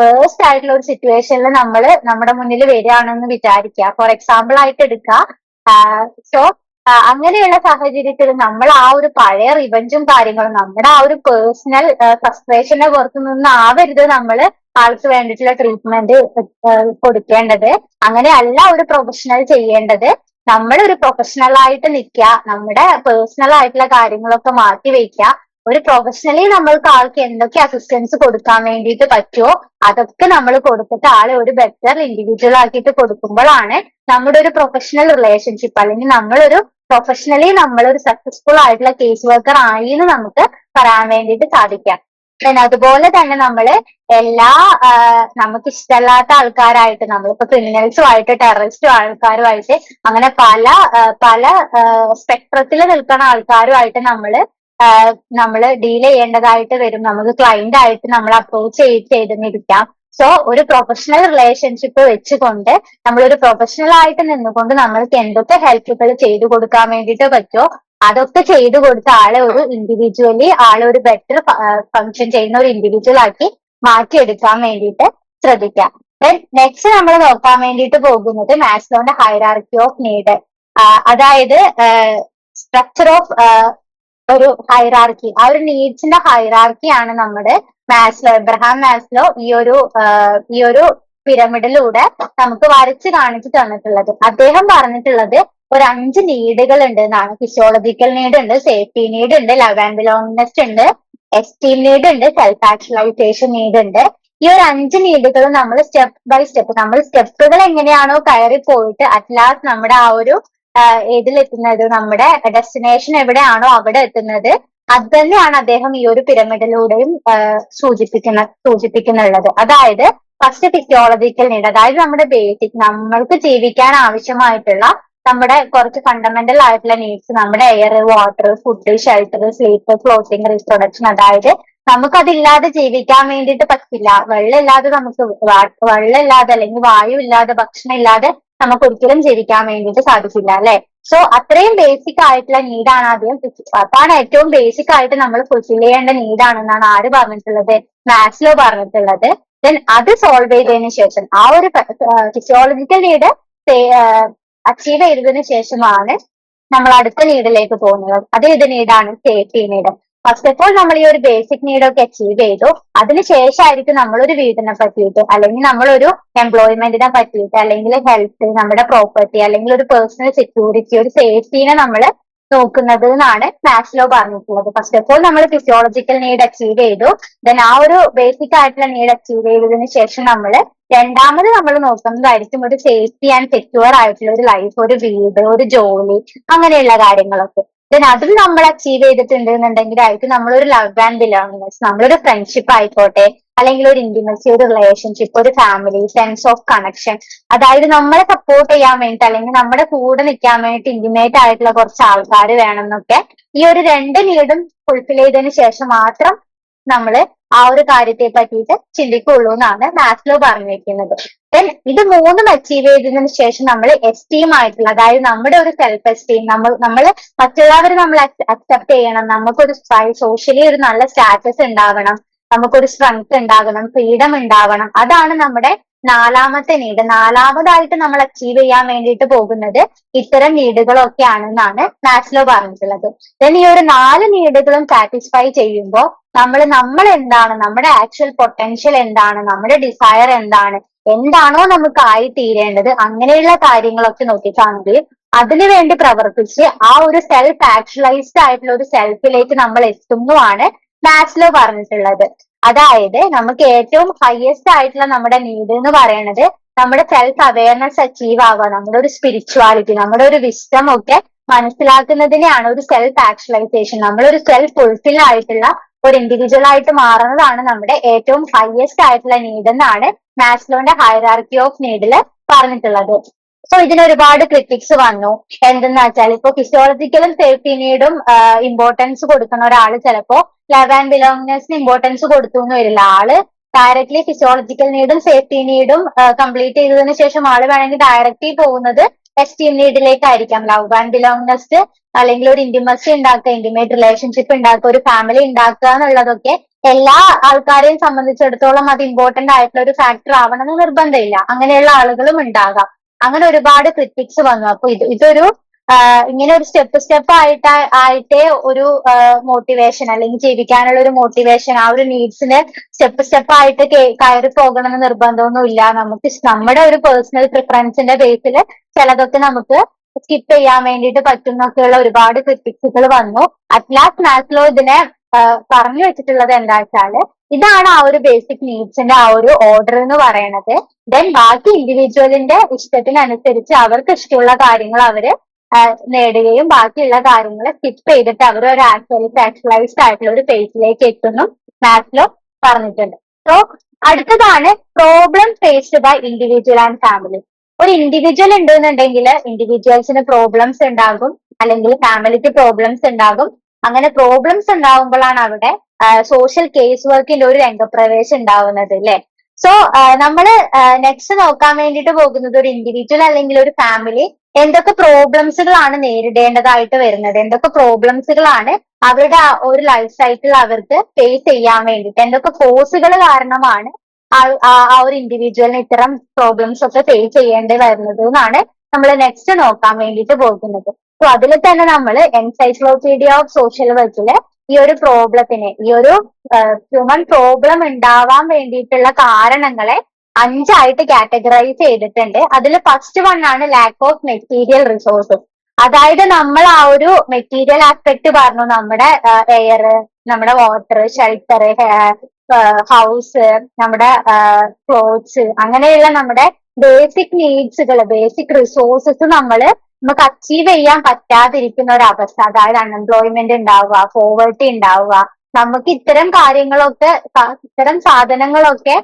വേഴ്സ്റ്റ് ആയിട്ടുള്ള ഒരു സിറ്റുവേഷനിൽ നമ്മുടെ മുന്നിൽ വരികയാണെന്ന് വിചാരിക്കുക. ഫോർ എക്സാമ്പിൾ ആയിട്ട് എടുക്കുക. സോ അങ്ങനെയുള്ള സാഹചര്യത്തിൽ നമ്മൾ ആ ഒരു പഴയ റിവഞ്ചും കാര്യങ്ങളും, നമ്മുടെ ആ ഒരു പേഴ്സണൽ ഫ്രസ്ട്രേഷനെ പുറത്തു നിന്നാവരുത് നമ്മൾ ആൾക്ക് വേണ്ടിയിട്ടുള്ള ട്രീറ്റ്മെന്റ് കൊടുക്കേണ്ടത്. അങ്ങനെയല്ല ഒരു പ്രൊഫഷണൽ ചെയ്യേണ്ടത്. നമ്മളൊരു പ്രൊഫഷണൽ ആയിട്ട് നിൽക്കുക, നമ്മുടെ പേഴ്സണൽ ആയിട്ടുള്ള കാര്യങ്ങളൊക്കെ മാറ്റി വെക്കുക. ഒരു പ്രൊഫഷണലി നമ്മൾക്ക് ആൾക്ക് എന്തൊക്കെ അസിസ്റ്റൻസ് കൊടുക്കാൻ വേണ്ടിയിട്ട് പറ്റുമോ അതൊക്കെ നമ്മൾ കൊടുത്തിട്ട് ആളെ ഒരു ബെറ്റർ ഇൻഡിവിജ്വൽ ആക്കിയിട്ട് കൊടുക്കുമ്പോഴാണ് നമ്മുടെ ഒരു പ്രൊഫഷണൽ റിലേഷൻഷിപ്പ്, അല്ലെങ്കിൽ നമ്മളൊരു സക്സസ്ഫുൾ ആയിട്ടുള്ള കേസ് വർക്കർ ആയി എന്ന് നമുക്ക് പറയാൻ വേണ്ടിയിട്ട് സാധിക്കാം. അതുപോലെ തന്നെ നമ്മള് നമുക്ക് ഇഷ്ടമല്ലാത്ത ആൾക്കാരായിട്ട്, നമ്മളിപ്പോ ക്രിമിനൽസുമായിട്ട്, ടെററിസ്റ്റും ആൾക്കാരുമായിട്ട്, അങ്ങനെ പല സ്പെക്ട്രത്തിൽ നിൽക്കുന്ന ആൾക്കാരുമായിട്ട് നമ്മള് ഡീൽ ചെയ്യേണ്ടതായിട്ട് വരും. നമുക്ക് ക്ലയന്റ് ആയിട്ട് നമ്മൾ അപ്രോച്ച് ചെയ്തിരിക്കാം. സോ ഒരു പ്രൊഫഷണൽ റിലേഷൻഷിപ്പ് വെച്ചുകൊണ്ട് നമ്മളൊരു പ്രൊഫഷണൽ ആയിട്ട് നിന്നുകൊണ്ട് നമ്മൾക്ക് എന്തൊക്കെ ഹെൽപ്പുകൾ ചെയ്തു കൊടുക്കാൻ വേണ്ടിയിട്ട് പറ്റുമോ അതൊക്കെ ചെയ്തു കൊടുത്ത ആളെ ഒരു ബെറ്റർ ഫങ്ഷൻ ചെയ്യുന്ന ഒരു ഇൻഡിവിജ്വൽ ആക്കി മാറ്റിയെടുക്കാൻ വേണ്ടിയിട്ട് ശ്രദ്ധിക്കാം. നെക്സ്റ്റ് നമ്മൾ നോക്കാൻ വേണ്ടിയിട്ട് പോകുന്നത് മാസ്ലോന്റെ ഹൈറാർക്കി ഓഫ് നീഡ്. അതായത് സ്ട്രക്ചർ ഓഫ് ഒരു ഹൈറാർക്കി, ആ ഒരു നീഡ്സിന്റെ ഹൈറാർക്കി ആണ് നമ്മുടെ എബ്രഹാം മാസ്ലോ ഈ ഒരു പിരമിഡിലൂടെ നമുക്ക് വരച്ച് കാണിച്ചു തന്നിട്ടുള്ളത്. അദ്ദേഹം പറഞ്ഞിട്ടുള്ളത് ഒരു 5 നീഡുകൾ ഉണ്ട് എന്നാണ്. ഫിസിയോളജിക്കൽ നീഡ് ഉണ്ട്, സേഫ്റ്റി നീഡ് ഉണ്ട്, ലവ് ആൻഡ് ബിലോങ്ങിനെസ് ഉണ്ട്, എസ്റ്റീം നീഡ് ഉണ്ട്, സെൽഫ് ആക്ച്വലൈസേഷൻ നീഡ് ഉണ്ട്. ഈ ഒരു 5 നീഡുകൾ നമ്മൾ സ്റ്റെപ്പ് ബൈ സ്റ്റെപ്പ്, നമ്മൾ സ്റ്റെപ്പുകൾ എങ്ങനെയാണോ കയറി പോയിട്ട് അറ്റ്ലാസ്റ്റ് നമ്മുടെ ആ ഒരു ഏതിലെത്തുന്നത്, നമ്മുടെ ഡെസ്റ്റിനേഷൻ എവിടെയാണോ അവിടെ എത്തുന്നത്, അത് തന്നെയാണ് അദ്ദേഹം ഈ ഒരു പിരമിഡിലൂടെയും സൂചിപ്പിക്കുന്നുള്ളത്. അതായത് ഫസ്റ്റ് ഫിസിയോളജിക്കൽ നീഡ്, അതായത് നമ്മുടെ ബേസിക്, നമ്മൾക്ക് ജീവിക്കാൻ ആവശ്യമായിട്ടുള്ള നമ്മുടെ കുറച്ച് ഫണ്ടമെന്റൽ ആയിട്ടുള്ള നീഡ്സ്, നമ്മുടെ air, water, food, shelter, sleep, clothing, reproduction. അതായത് നമുക്കതില്ലാതെ ജീവിക്കാൻ വേണ്ടിയിട്ട് പറ്റില്ല. വെള്ളമില്ലാതെ അല്ലെങ്കിൽ വായു ഇല്ലാതെ, ഭക്ഷണം ഇല്ലാതെ നമുക്ക് ഒരിക്കലും ജീവിക്കാൻ വേണ്ടിയിട്ട് സാധിക്കില്ല അല്ലെ. സോ അത്രയും ബേസിക് ആയിട്ടുള്ള നീഡാണ് ആദ്യം, അതാണ് ഏറ്റവും ബേസിക് ആയിട്ട് നമ്മൾ ഫുൾഫിൽ ചെയ്യേണ്ട നീഡാണെന്നാണ് ആര് പറഞ്ഞിട്ടുള്ളത്, മാസ്ലോ പറഞ്ഞിട്ടുള്ളത്. ദെൻ അത് സോൾവ് ചെയ്തതിനു ശേഷം ആ ഒരു ഫിസിയോളജിക്കൽ നീഡ് അച്ചീവ് ചെയ്തതിനു ശേഷമാണ് നമ്മൾ അടുത്ത നീഡിലേക്ക് പോകുന്നത്. അത് ഏത് നീഡാണ്, safety need. First of all നമ്മൾ ഈ ഒരു ബേസിക് നീഡൊക്കെ അച്ചീവ് ചെയ്തു, അതിനുശേഷമായിരിക്കും നമ്മളൊരു വീടിനെ പറ്റിയിട്ട് അല്ലെങ്കിൽ നമ്മളൊരു എംപ്ലോയ്മെന്റിനെ പറ്റിയിട്ട് അല്ലെങ്കിൽ ഹെൽത്ത്, നമ്മുടെ പ്രോപ്പർട്ടി അല്ലെങ്കിൽ ഒരു പേഴ്സണൽ സെക്യൂരിറ്റി, ഒരു സേഫ്റ്റീനെ നമ്മൾ നോക്കുന്നത് എന്നാണ് മാസ്ലോ പറഞ്ഞിട്ടുള്ളത്. ഫസ്റ്റ് ഓഫ് ഓൾ നമ്മൾ ഫിസിയോളജിക്കൽ നീഡ് അച്ചീവ് ചെയ്തു, ദെൻ ആ ഒരു ബേസിക് ആയിട്ടുള്ള നീഡ് അച്ചീവ് ചെയ്തതിനു ശേഷം നമ്മൾ രണ്ടാമത് നമ്മൾ നോക്കുന്നതായിരിക്കും ഒരു സേഫ്റ്റി ആൻഡ് സെക്യൂർ ആയിട്ടുള്ള ഒരു ലൈഫ്, ഒരു വീട്, ഒരു ജോലി, അങ്ങനെയുള്ള കാര്യങ്ങളൊക്കെ. ദെൻ അതും നമ്മൾ അച്ചീവ് ചെയ്തിട്ടുണ്ട് എന്നുണ്ടെങ്കിലായിരിക്കും നമ്മളൊരു ലവ് ആൻഡ് ബിലോങ്ങിങ്സ്, നമ്മളൊരു ഫ്രണ്ട്ഷിപ്പ് ആയിക്കോട്ടെ അല്ലെങ്കിൽ ഒരു ഇന്റിമസി, ഒരു റിലേഷൻഷിപ്പ്, ഒരു ഫാമിലി, സെൻസ് ഓഫ് കണക്ഷൻ, അതായത് നമ്മളെ സപ്പോർട്ട് ചെയ്യാൻ വേണ്ടിയിട്ട് അല്ലെങ്കിൽ നമ്മുടെ കൂടെ നിൽക്കാൻ വേണ്ടിയിട്ട് ഇന്റിമേറ്റ് ആയിട്ടുള്ള കുറച്ച് ആൾക്കാർ വേണം എന്നൊക്കെ ഈ ഒരു രണ്ട് നീഡും ഫുൾഫിൽ ചെയ്തതിനു ശേഷം മാത്രം നമ്മൾ ആ ഒരു കാര്യത്തെ പറ്റിയിട്ട് ചിന്തിക്കുള്ളൂ എന്നാണ് മാസ്ലോ പറഞ്ഞിരിക്കുന്നത്. ദെൻ ഇത് മൂന്നും അച്ചീവ് ചെയ്തതിനു ശേഷം നമ്മൾ എസ്റ്റീം ആയിട്ടുള്ള, അതായത് നമ്മുടെ ഒരു സെൽഫ് എസ്റ്റീം, നമ്മൾ മറ്റുള്ളവർ നമ്മൾ അക്സെപ്റ്റ് ചെയ്യണം, നമുക്കൊരു സോഷ്യലി ഒരു നല്ല സ്റ്റാറ്റസ് ഉണ്ടാവണം, നമുക്കൊരു സ്ട്രെങ്ത് ഉണ്ടാകണം, ഫ്രീഡം ഉണ്ടാവണം, അതാണ് നമ്മുടെ നാലാമത്തെ നീഡ്. നാലാമതായിട്ട് നമ്മൾ അച്ചീവ് ചെയ്യാൻ വേണ്ടിയിട്ട് പോകുന്നത് ഇത്തരം നീഡുകളൊക്കെ ആണെന്നാണ് മാസ്ലോ പറഞ്ഞിട്ടുള്ളത്. ദെൻ ഈ ഒരു 4 നീഡുകളും സാറ്റിസ്ഫൈ ചെയ്യുമ്പോൾ നമ്മൾ എന്താണ്, നമ്മുടെ ആക്ച്വൽ പൊട്ടൻഷ്യൽ എന്താണ്, നമ്മുടെ ഡിസയർ എന്താണ്, എന്താണോ നമുക്ക് ആയി തീരേണ്ടത്, അങ്ങനെയുള്ള കാര്യങ്ങളൊക്കെ നോക്കിക്കാണെങ്കിൽ അതിനു വേണ്ടി പ്രവർത്തിച്ച് ആ ഒരു സെൽഫ് ആക്ച്വലൈസ്ഡ് ആയിട്ടുള്ള ഒരു സെൽഫിലേക്ക് നമ്മൾ എത്തുന്നുമാണ് മാസ്ലോ പറഞ്ഞിട്ടുള്ളത്. അതായത് നമുക്ക് ഏറ്റവും ഹയസ്റ്റ് ആയിട്ടുള്ള നമ്മുടെ നീഡ് എന്ന് പറയുന്നത് നമ്മുടെ സെൽഫ് അവയർനെസ് അച്ചീവ് ആവുക, നമ്മുടെ ഒരു സ്പിരിച്വാലിറ്റി, നമ്മുടെ ഒരു വിസ്ഡം ഒക്കെ മനസ്സിലാക്കുന്നതിനെയാണ് ഒരു സെൽഫ് ആക്ച്വലൈസേഷൻ, നമ്മളൊരു സെൽഫ് ഫുൾഫിൽ ആയിട്ടുള്ള ഒരു ഇൻഡിവിജ്വൽ ആയിട്ട് മാറുന്നതാണ് നമ്മുടെ ഏറ്റവും ഹയസ്റ്റ് ആയിട്ടുള്ള നീഡ് എന്നാണ് മാസ്ലോന്റെ ഹൈറാർക്കി ഓഫ് നീഡില് പറഞ്ഞിട്ടുള്ളത്. സോ ഇതിന് ഒരുപാട് ക്രിറ്റിക്സ് വന്നു. എന്തെന്ന് വെച്ചാൽ ഇപ്പൊ ഫിസിയോളജിക്കലും സേഫ്റ്റി നീഡും ഇമ്പോർട്ടൻസ് കൊടുക്കുന്ന ഒരാള് ചിലപ്പോ ലവ് ആൻഡ് ബിലോങ്നെസ്സിന് ഇമ്പോർട്ടൻസ് കൊടുത്തു എന്ന് വരില്ല. ആള് ഡയറക്ട്ലി ഫിസിയോളജിക്കൽ നീഡും സേഫ്റ്റി നീഡും കംപ്ലീറ്റ് ചെയ്തതിനു ശേഷം ആള് വേണമെങ്കിൽ ഡയറക്റ്റ്ലി പോകുന്നത് എസ്റ്റീം നീഡിലേക്കായിരിക്കാം. ലവ് ആൻഡ് ബിലോങ്നെസ് അല്ലെങ്കിൽ ഒരു ഇന്റിമസി ഉണ്ടാക്കുക, ഇന്റിമേറ്റ് റിലേഷൻഷിപ്പ് ഉണ്ടാക്കുക, ഒരു ഫാമിലി ഉണ്ടാക്കുക എന്നുള്ളതൊക്കെ എല്ലാ ആൾക്കാരെയും സംബന്ധിച്ചിടത്തോളം അത് ഇമ്പോർട്ടന്റ് ആയിട്ടുള്ള ഒരു ഫാക്ടർ ആവണമെന്ന് നിർബന്ധമില്ല. അങ്ങനെയുള്ള ആളുകളും ഉണ്ടാകാം. അങ്ങനെ ഒരുപാട് ക്രിറ്റിക്സ് വന്നു. അപ്പൊ ഇതൊരു ഇങ്ങനെ ഒരു സ്റ്റെപ്പ് ആയിട്ടേ ഒരു മോട്ടിവേഷൻ അല്ലെങ്കിൽ ജീവിക്കാനുള്ള ഒരു മോട്ടിവേഷൻ, ആ ഒരു നീഡ്സിന് സ്റ്റെപ്പ് ആയിട്ട് കയറി പോകണമെന്ന് നിർബന്ധമൊന്നുമില്ല. നമുക്ക് നമ്മുടെ ഒരു പേഴ്സണൽ പ്രിഫറൻസിന്റെ ബേസിൽ ചിലതൊക്കെ നമുക്ക് സ്കിപ്പ് ചെയ്യാൻ വേണ്ടിയിട്ട് പറ്റുന്നൊക്കെയുള്ള ഒരുപാട് ക്രിറ്റിക്സുകൾ വന്നു. അറ്റ്ലാസ്റ്റ് മാസ്ലോ ഇതിനെ പറഞ്ഞു വെച്ചിട്ടുള്ളത് എന്താ വെച്ചാല് ഇതാണ് ആ ഒരു ബേസിക് നീഡ്സിന്റെ ആ ഒരു ഓർഡർ എന്ന് പറയുന്നത്. ദെൻ ബാക്കി ഇൻഡിവിജ്വലിന്റെ ഇഷ്ടത്തിനനുസരിച്ച് അവർക്ക് ഇഷ്ടമുള്ള കാര്യങ്ങൾ അവര് നേടുകയും ബാക്കിയുള്ള കാര്യങ്ങൾ സ്കിപ്പ് ചെയ്തിട്ട് അവർ ഒരു ആക്ച്വലൈസ്ഡ് ആയിട്ടുള്ള ഒരു ഫേസിലേക്ക് എത്തുന്നു മാസ്ലോ പറഞ്ഞിട്ടുണ്ട്. സോ അടുത്തതാണ് problem faced by individual and family. ഒരു ഇൻഡിവിജ്വൽ ഉണ്ടെന്നുണ്ടെങ്കിൽ ഇൻഡിവിജ്വൽസിന് പ്രോബ്ലംസ് ഉണ്ടാകും അല്ലെങ്കിൽ ഫാമിലിക്ക് പ്രോബ്ലംസ് ഉണ്ടാകും. അങ്ങനെ പ്രോബ്ലംസ് ഉണ്ടാകുമ്പോഴാണ് അവിടെ സോഷ്യൽ കേസ് വർക്കിന്റെ ഒരു രംഗപ്രവേശം ഉണ്ടാവുന്നത് അല്ലെ. സോ നമ്മള് നെക്സ്റ്റ് നോക്കാൻ വേണ്ടിയിട്ട് പോകുന്നത് ഒരു ഇൻഡിവിജ്വൽ അല്ലെങ്കിൽ ഒരു ഫാമിലി എന്തൊക്കെ പ്രോബ്ലംസുകളാണ് നേരിടേണ്ടതായിട്ട് വരുന്നത്, എന്തൊക്കെ പ്രോബ്ലംസുകളാണ് അവരുടെ ഒരു ലൈഫ് സൈക്കിൾ അവർക്ക് ഫേസ് ചെയ്യാൻ വേണ്ടിയിട്ട്, എന്തൊക്കെ ഫോഴ്സുകൾ കാരണമാണ് ആ ഒരു ഇൻഡിവിജ്വലിന് ഇത്തരം പ്രോബ്ലംസ് ഒക്കെ ഫേസ് ചെയ്യേണ്ടി വരുന്നത് എന്നാണ് നമ്മൾ നെക്സ്റ്റ് നോക്കാൻ വേണ്ടിയിട്ട് പോകുന്നത്. സോ അതിൽ തന്നെ നമ്മൾ എൻസൈക്ലോപീഡിയ ഓഫ് സോഷ്യൽ വർക്കില് ഈ ഒരു പ്രോബ്ലത്തിനെ, ഈ ഒരു ഹ്യൂമൻ പ്രോബ്ലം ഉണ്ടാവാൻ വേണ്ടിയിട്ടുള്ള കാരണങ്ങളെ 5ആയിട്ട് കാറ്റഗറൈസ് ചെയ്തിട്ടുണ്ട്. അതിൽ ഫസ്റ്റ് വൺ ആണ് ലാക്ക് ഓഫ് മെറ്റീരിയൽ റിസോഴ്സസ്. അതായത് നമ്മൾ ആ ഒരു മെറ്റീരിയൽ ആസ്പെക്ട് പറഞ്ഞു, നമ്മുടെ എയർ, നമ്മുടെ വാട്ടർ, ഷെൽട്ടർ, ഹൗസ്, നമ്മുടെ ക്ലോത്ത്സ്, അങ്ങനെയുള്ള നമ്മുടെ ബേസിക് നീഡ്സുകൾ, ബേസിക് റിസോഴ്സസ് നമുക്ക് അച്ചീവ് ചെയ്യാൻ പറ്റാതിരിക്കുന്ന ഒരു അവസ്ഥ, അതായത് അൺഎംപ്ലോയ്മെന്റ് ഉണ്ടാവുക, പോവേർട്ടി ഉണ്ടാവുക, നമുക്ക് ഇത്തരം കാര്യങ്ങളൊക്കെ, ഇത്തരം സാധനങ്ങളൊക്കെ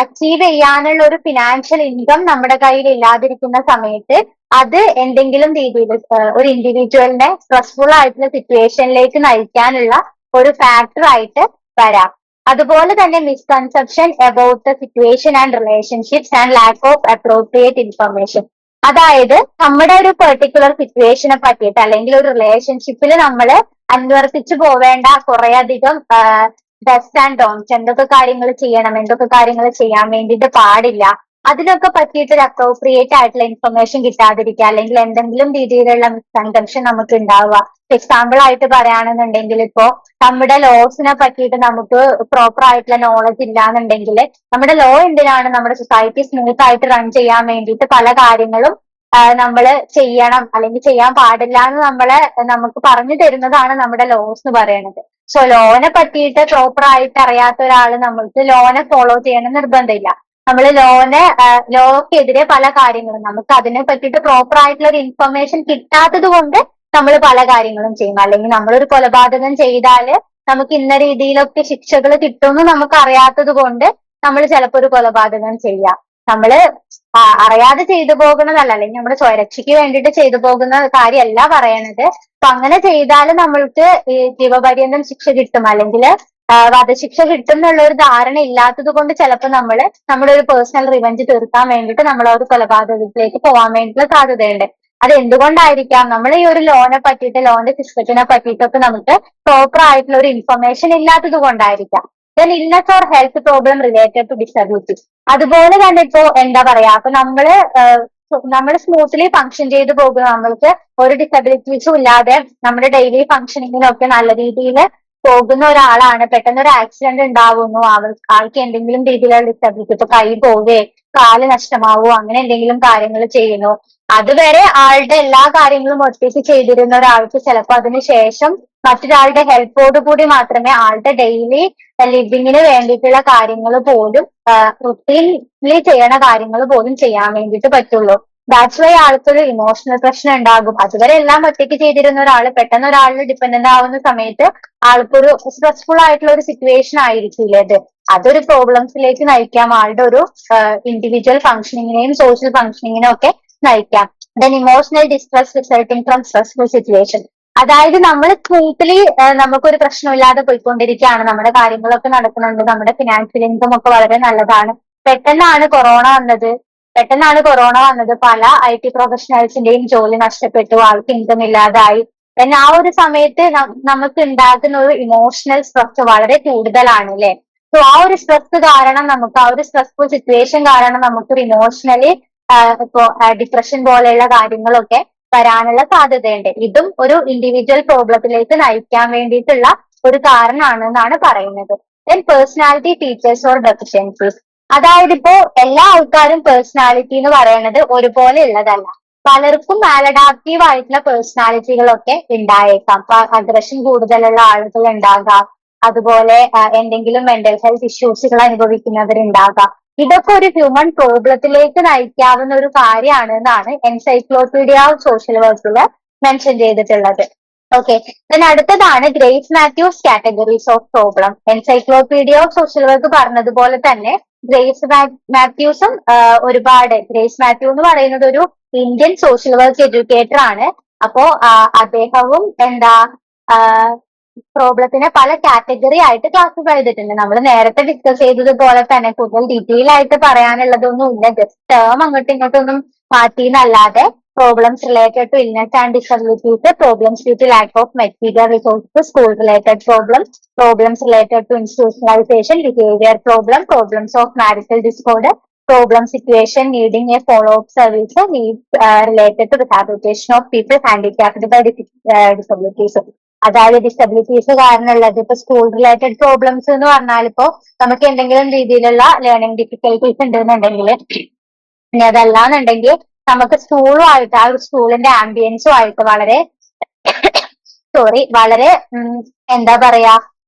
അച്ചീവ് ചെയ്യാനുള്ള ഒരു ഫിനാൻഷ്യൽ ഇൻകം നമ്മുടെ കയ്യിൽ ഇല്ലാതിരിക്കുന്ന സമയത്ത് അത് എന്തെങ്കിലും രീതിയിൽ ഒരു ഇൻഡിവിജ്വലിനെ സ്ട്രെസ്ഫുൾ ആയിട്ടുള്ള സിറ്റുവേഷനിലേക്ക് നയിക്കാനുള്ള ഒരു ഫാക്ടർ ആയിട്ട് വരാം. അതുപോലെ തന്നെ misconception about the situation and relationships and lack of appropriate information. അതായത് നമ്മുടെ ഒരു പെർട്ടിക്കുലർ സിറ്റുവേഷനെ പറ്റിയിട്ട് അല്ലെങ്കിൽ ഒരു റിലേഷൻഷിപ്പിൽ നമ്മൾ അനുവർത്തിച്ചു പോവേണ്ട കുറെ അധികം ഡസ് ആൻഡ് ഡോൺസ്, എന്തൊക്കെ കാര്യങ്ങൾ ചെയ്യണം, എന്തൊക്കെ കാര്യങ്ങൾ ചെയ്യാൻ വേണ്ടിയിട്ട് പാടില്ല, അതിനൊക്കെ പറ്റിയിട്ട് ഒരു അപ്രോപ്രിയേറ്റ് ആയിട്ടുള്ള ഇൻഫർമേഷൻ കിട്ടാതിരിക്കുക, അല്ലെങ്കിൽ എന്തെങ്കിലും രീതിയിലുള്ള മിസ്കൺസെപ്ഷൻ നമുക്ക് ഉണ്ടാവുക. എക്സാമ്പിൾ ആയിട്ട് പറയുകയാണെന്നുണ്ടെങ്കിൽ ഇപ്പോ നമ്മുടെ ലോസിനെ പറ്റിയിട്ട് നമുക്ക് പ്രോപ്പർ ആയിട്ടുള്ള നോളജ് ഇല്ലാന്നുണ്ടെങ്കിൽ നമ്മുടെ ലോ എന്തിനാണ്, നമ്മുടെ സൊസൈറ്റി സ്മൂത്ത് ആയിട്ട് റൺ ചെയ്യാൻ വേണ്ടിയിട്ട് പല കാര്യങ്ങളും നമ്മൾ ചെയ്യണം അല്ലെങ്കിൽ ചെയ്യാൻ പാടില്ല എന്ന് നമുക്ക് പറഞ്ഞു തരുന്നതാണ് നമ്മുടെ ലോസ് എന്ന് പറയുന്നത്. സോ ലോനെ പറ്റിയിട്ട് പ്രോപ്പർ ആയിട്ട് അറിയാത്ത ഒരാൾ നമ്മൾക്ക് ലോനെ ഫോളോ ചെയ്യണം നിർബന്ധമില്ല. നമ്മൾ ലോക്കെതിരെ പല കാര്യങ്ങളും നമുക്ക് അതിനെ പറ്റിയിട്ട് പ്രോപ്പർ ആയിട്ടുള്ള ഒരു ഇൻഫർമേഷൻ കിട്ടാത്തത് കൊണ്ട് നമ്മൾ പല കാര്യങ്ങളും ചെയ്യും. അല്ലെങ്കിൽ നമ്മളൊരു കൊലപാതകം ചെയ്താല് നമുക്ക് ഇന്ന രീതിയിലൊക്കെ ശിക്ഷകൾ കിട്ടുമെന്ന് നമുക്ക് അറിയാത്തത് കൊണ്ട് നമ്മൾ ചിലപ്പോൾ ഒരു കൊലപാതകം ചെയ്യാം. നമ്മള് അറിയാതെ ചെയ്തു പോകുന്നതല്ല, അല്ലെങ്കിൽ നമ്മുടെ സ്വരക്ഷയ്ക്ക് വേണ്ടിയിട്ട് ചെയ്തു പോകുന്ന കാര്യമല്ല പറയണത്. അപ്പൊ അങ്ങനെ ചെയ്താൽ നമ്മൾക്ക് ഈ ജീവപര്യന്തം ശിക്ഷ കിട്ടും, അല്ലെങ്കിൽ വധശിക്ഷ കിട്ടും എന്നുള്ള ഒരു ധാരണ ഇല്ലാത്തത് കൊണ്ട് ചിലപ്പോൾ നമ്മുടെ ഒരു പേഴ്സണൽ റിവെഞ്ച് തീർക്കാൻ വേണ്ടിയിട്ട് നമ്മൾ ഒരു കൊലപാതകത്തിലേക്ക് പോകാൻ വേണ്ടിയിട്ടുള്ള സാധ്യതയുണ്ട്. അത് എന്തുകൊണ്ടായിരിക്കാം? നമ്മൾ ഈ ഒരു ലോനെ പറ്റിയിട്ട്, ലോന്റെ സിസ്റ്റത്തിനെ പറ്റിയിട്ടൊക്കെ നമുക്ക് പ്രോപ്പർ ആയിട്ടുള്ള ഒരു ഇൻഫർമേഷൻ ഇല്ലാത്തത് കൊണ്ടായിരിക്കാം. Then illness or health problem related to disability. അതുപോലെ തന്നെ ഇപ്പോ എന്താ പറയാ, അപ്പൊ നമ്മൾ സ്മൂത്ത്ലി ഫങ്ഷൻ ചെയ്തു പോകുക, നമ്മൾക്ക് ഒരു ഡിസബിലിറ്റീസും ഇല്ലാതെ നമ്മുടെ ഡെയിലി ഫങ്ഷനിങ്ങിനൊക്കെ നല്ല രീതിയിൽ പോകുന്ന ഒരാളാണ്. പെട്ടെന്ന് ഒരു ആക്സിഡന്റ് ഉണ്ടാവുന്നു, ആൾക്ക് എന്തെങ്കിലും രീതിയിലുള്ള ഡിസബിലിറ്റി, ഇപ്പൊ കൈ പോവുകയോ കാല് നഷ്ടമാവുകയോ അങ്ങനെ എന്തെങ്കിലും കാര്യങ്ങൾ ചെയ്യുന്നു. അതുവരെ ആളുടെ എല്ലാ കാര്യങ്ങളും ഒറ്റയ്ക്ക് ചെയ്തിരുന്ന ഒരാൾക്ക് ചിലപ്പോൾ അതിനുശേഷം മറ്റൊരാളുടെ ഹെൽപ്പോട് കൂടി മാത്രമേ ആളുടെ ഡെയിലി ലിവിങ്ങിന് വേണ്ടിയിട്ടുള്ള കാര്യങ്ങൾ പോലും റുട്ടീൻലി ചെയ്യണ കാര്യങ്ങൾ പോലും ചെയ്യാൻ വേണ്ടിയിട്ട് പറ്റുള്ളൂ. ദാറ്റ്സ് വൈ ആൾക്കൊരു ഇമോഷണൽ പ്രശ്നം ഉണ്ടാകും. അതുവരെ എല്ലാം ഒറ്റയ്ക്ക് ചെയ്തിരുന്ന ഒരാള് പെട്ടെന്ന് ഒരാളിൽ ഡിപ്പെൻഡന്റ് ആവുന്ന സമയത്ത് ആൾക്കൊരു സ്ട്രെസ്ഫുൾ ആയിട്ടുള്ള ഒരു സിറ്റുവേഷൻ ആയിരിക്കില്ലേ അത്. അതൊരു പ്രോബ്ലംസിലേക്ക് നയിക്കാം, ആളുടെ ഒരു ഇൻഡിവിജ്വൽ ഫങ്ഷനിങ്ങിനെയും സോഷ്യൽ ഫങ്ഷനിങ്ങിനെയും ഒക്കെ നയിക്കാം. Then emotional distress resulting from stressful situation. അതായത് നമ്മൾ സ്മൂത്ത്ലി നമുക്കൊരു പ്രശ്നമില്ലാതെ പോയിക്കൊണ്ടിരിക്കുകയാണ്, നമ്മുടെ കാര്യങ്ങളൊക്കെ നടക്കുന്നുണ്ട്, നമ്മുടെ ഫിനാൻഷ്യൽ ഇൻകം ഒക്കെ വളരെ നല്ലതാണ്. പെട്ടെന്നാണ് കൊറോണ വന്നത്. പല IT പ്രൊഫഷണൽസിന്റെയും ജോലി നഷ്ടപ്പെട്ടു, ആൾക്ക് ഇൻകം ഇല്ലാതായി. പിന്നെ ആ ഒരു സമയത്ത് നമുക്ക് ഉണ്ടാകുന്ന ഒരു ഇമോഷണൽ സ്ട്രെസ് വളരെ കൂടുതലാണ് അല്ലെ. സോ ആ ഒരു സ്ട്രെസ് കാരണം നമുക്ക്, ആ ഒരു സ്ട്രെസ്ഫുൾ സിറ്റുവേഷൻ കാരണം നമുക്കൊരു ഇമോഷണലി ഇപ്പോ ഡിപ്രഷൻ പോലെയുള്ള കാര്യങ്ങളൊക്കെ വരാനുള്ള സാധ്യതയുണ്ട്. ഇതും ഒരു ഇൻഡിവിജ്വൽ പ്രോബ്ലത്തിലേക്ക് നയിക്കാൻ വേണ്ടിയിട്ടുള്ള ഒരു കാരണമാണ് എന്നാണ് പറയുന്നത്. Then personality features or deficiencies. അതായത് ഇപ്പോ എല്ലാ ആൾക്കാരും പേഴ്സണാലിറ്റി എന്ന് പറയുന്നത് ഒരുപോലെ ഉള്ളതല്ല. പലർക്കും മാലഡാപ്റ്റീവ് ആയിട്ടുള്ള പേഴ്സണാലിറ്റികളൊക്കെ ഉണ്ടായേക്കാം. അഗ്രഷൻ കൂടുതലുള്ള ആളുകൾ ഉണ്ടാകാം, അതുപോലെ എന്തെങ്കിലും മെന്റൽ ഹെൽത്ത് ഇഷ്യൂസുകൾ അനുഭവിക്കുന്നവരുണ്ടാകാം. ഇതൊക്കെ ഒരു ഹ്യൂമൻ പ്രോബ്ലത്തിലേക്ക് നയിക്കാവുന്ന ഒരു കാര്യമാണ് എന്നാണ് എൻസൈക്ലോപീഡിയ ഓഫ് സോഷ്യൽ വർക്കിൽ മെൻഷൻ ചെയ്തിട്ടുള്ളത്. ഓക്കെ, അടുത്തതാണ് Grace Mathews categories of problem. Encyclopedia of social work പറഞ്ഞതുപോലെ തന്നെ ഗ്രേസ് മാത്യൂസും ഗ്രേസ് മാത്യു എന്ന് പറയുന്നത് ഒരു ഇന്ത്യൻ സോഷ്യൽ വർക്ക് എഡ്യൂക്കേറ്റർ ആണ്. അപ്പോ അദ്ദേഹവും പ്രോബ്ലത്തിനെ പല കാറ്റഗറി ആയിട്ട് ക്ലാസിഫൈ ചെയ്തിട്ടുണ്ട്. നമ്മൾ നേരത്തെ ഡിസ്കസ് ചെയ്തതുപോലെ തന്നെ കൂടുതൽ ഡീറ്റെയിൽ ആയിട്ട് പറയാനുള്ളതൊന്നും ഇല്ല, ജസ്റ്റ് ടേം അങ്ങോട്ടും ഇങ്ങോട്ടൊന്നും മാറ്റിയെന്നല്ലാതെ problems related to illness and disabilities, problems due to lack of material resources, school related problems related to institutionalization, behaviour problems of marital discord, problem situation needing a follow up service, need related to rehabilitation of people handicapped by disabilities. അതായത് disabilities കാരണമുള്ളത് ഇപ്പൊ school related problems എന്ന് പറഞ്ഞാൽ ഇപ്പോ നമുക്ക് എന്തെങ്കിലും രീതിയിലുള്ള learning difficulties ഉണ്ടെന്നുണ്ടെങ്കിൽ, ഇനി അതല്ലാന്നുണ്ടെങ്കിൽ നമുക്ക് സ്കൂളുമായിട്ട്, ആ ഒരു സ്കൂളിന്റെ ആംബിയൻസും ആയിട്ട് വളരെ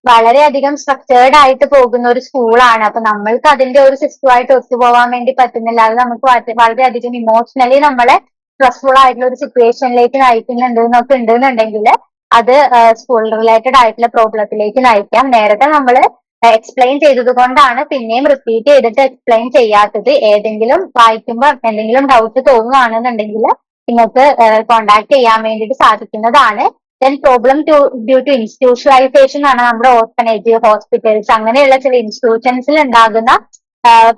വളരെയധികം സ്ട്രക്ചേർഡ് ആയിട്ട് പോകുന്ന ഒരു സ്കൂളാണ്. അപ്പൊ നമ്മൾക്ക് അതിന്റെ ഒരു സിസ്റ്റമായിട്ട് ഒത്തുപോകാൻ വേണ്ടി പറ്റുന്നില്ല. അത് നമുക്ക് വളരെയധികം ഇമോഷണലി നമ്മളെ സ്ട്രെസ്ഫുൾ ആയിട്ടുള്ള ഒരു സിറ്റുവേഷനിലേക്ക് നയിക്കുന്നുണ്ട് എന്നൊക്കെ ഉണ്ടെന്നുണ്ടെങ്കിൽ അത് സ്കൂൾ റിലേറ്റഡ് ആയിട്ടുള്ള പ്രോബ്ലത്തിലേക്ക് നയിക്കാം. നേരത്തെ നമ്മൾ എക്സ്പ്ലെയിൻ ചെയ്തത് കൊണ്ടാണ് പിന്നെയും റിപ്പീറ്റ് ചെയ്തിട്ട് എക്സ്പ്ലെയിൻ ചെയ്യാത്തത്. ഏതെങ്കിലും വായിക്കുമ്പോൾ എന്തെങ്കിലും ഡൗട്ട് തോന്നുകയാണെന്നുണ്ടെങ്കിൽ നിങ്ങൾക്ക് കോണ്ടാക്ട് ചെയ്യാൻ വേണ്ടിയിട്ട് സാധിക്കുന്നതാണ്. Then problem due to institutionalisation ആണ് നമ്മുടെ ഓർഫനേജ്, ഹോസ്പിറ്റൽസ് അങ്ങനെയുള്ള ചില ഇൻസ്റ്റിറ്റ്യൂഷൻസിൽ ഉണ്ടാകുന്ന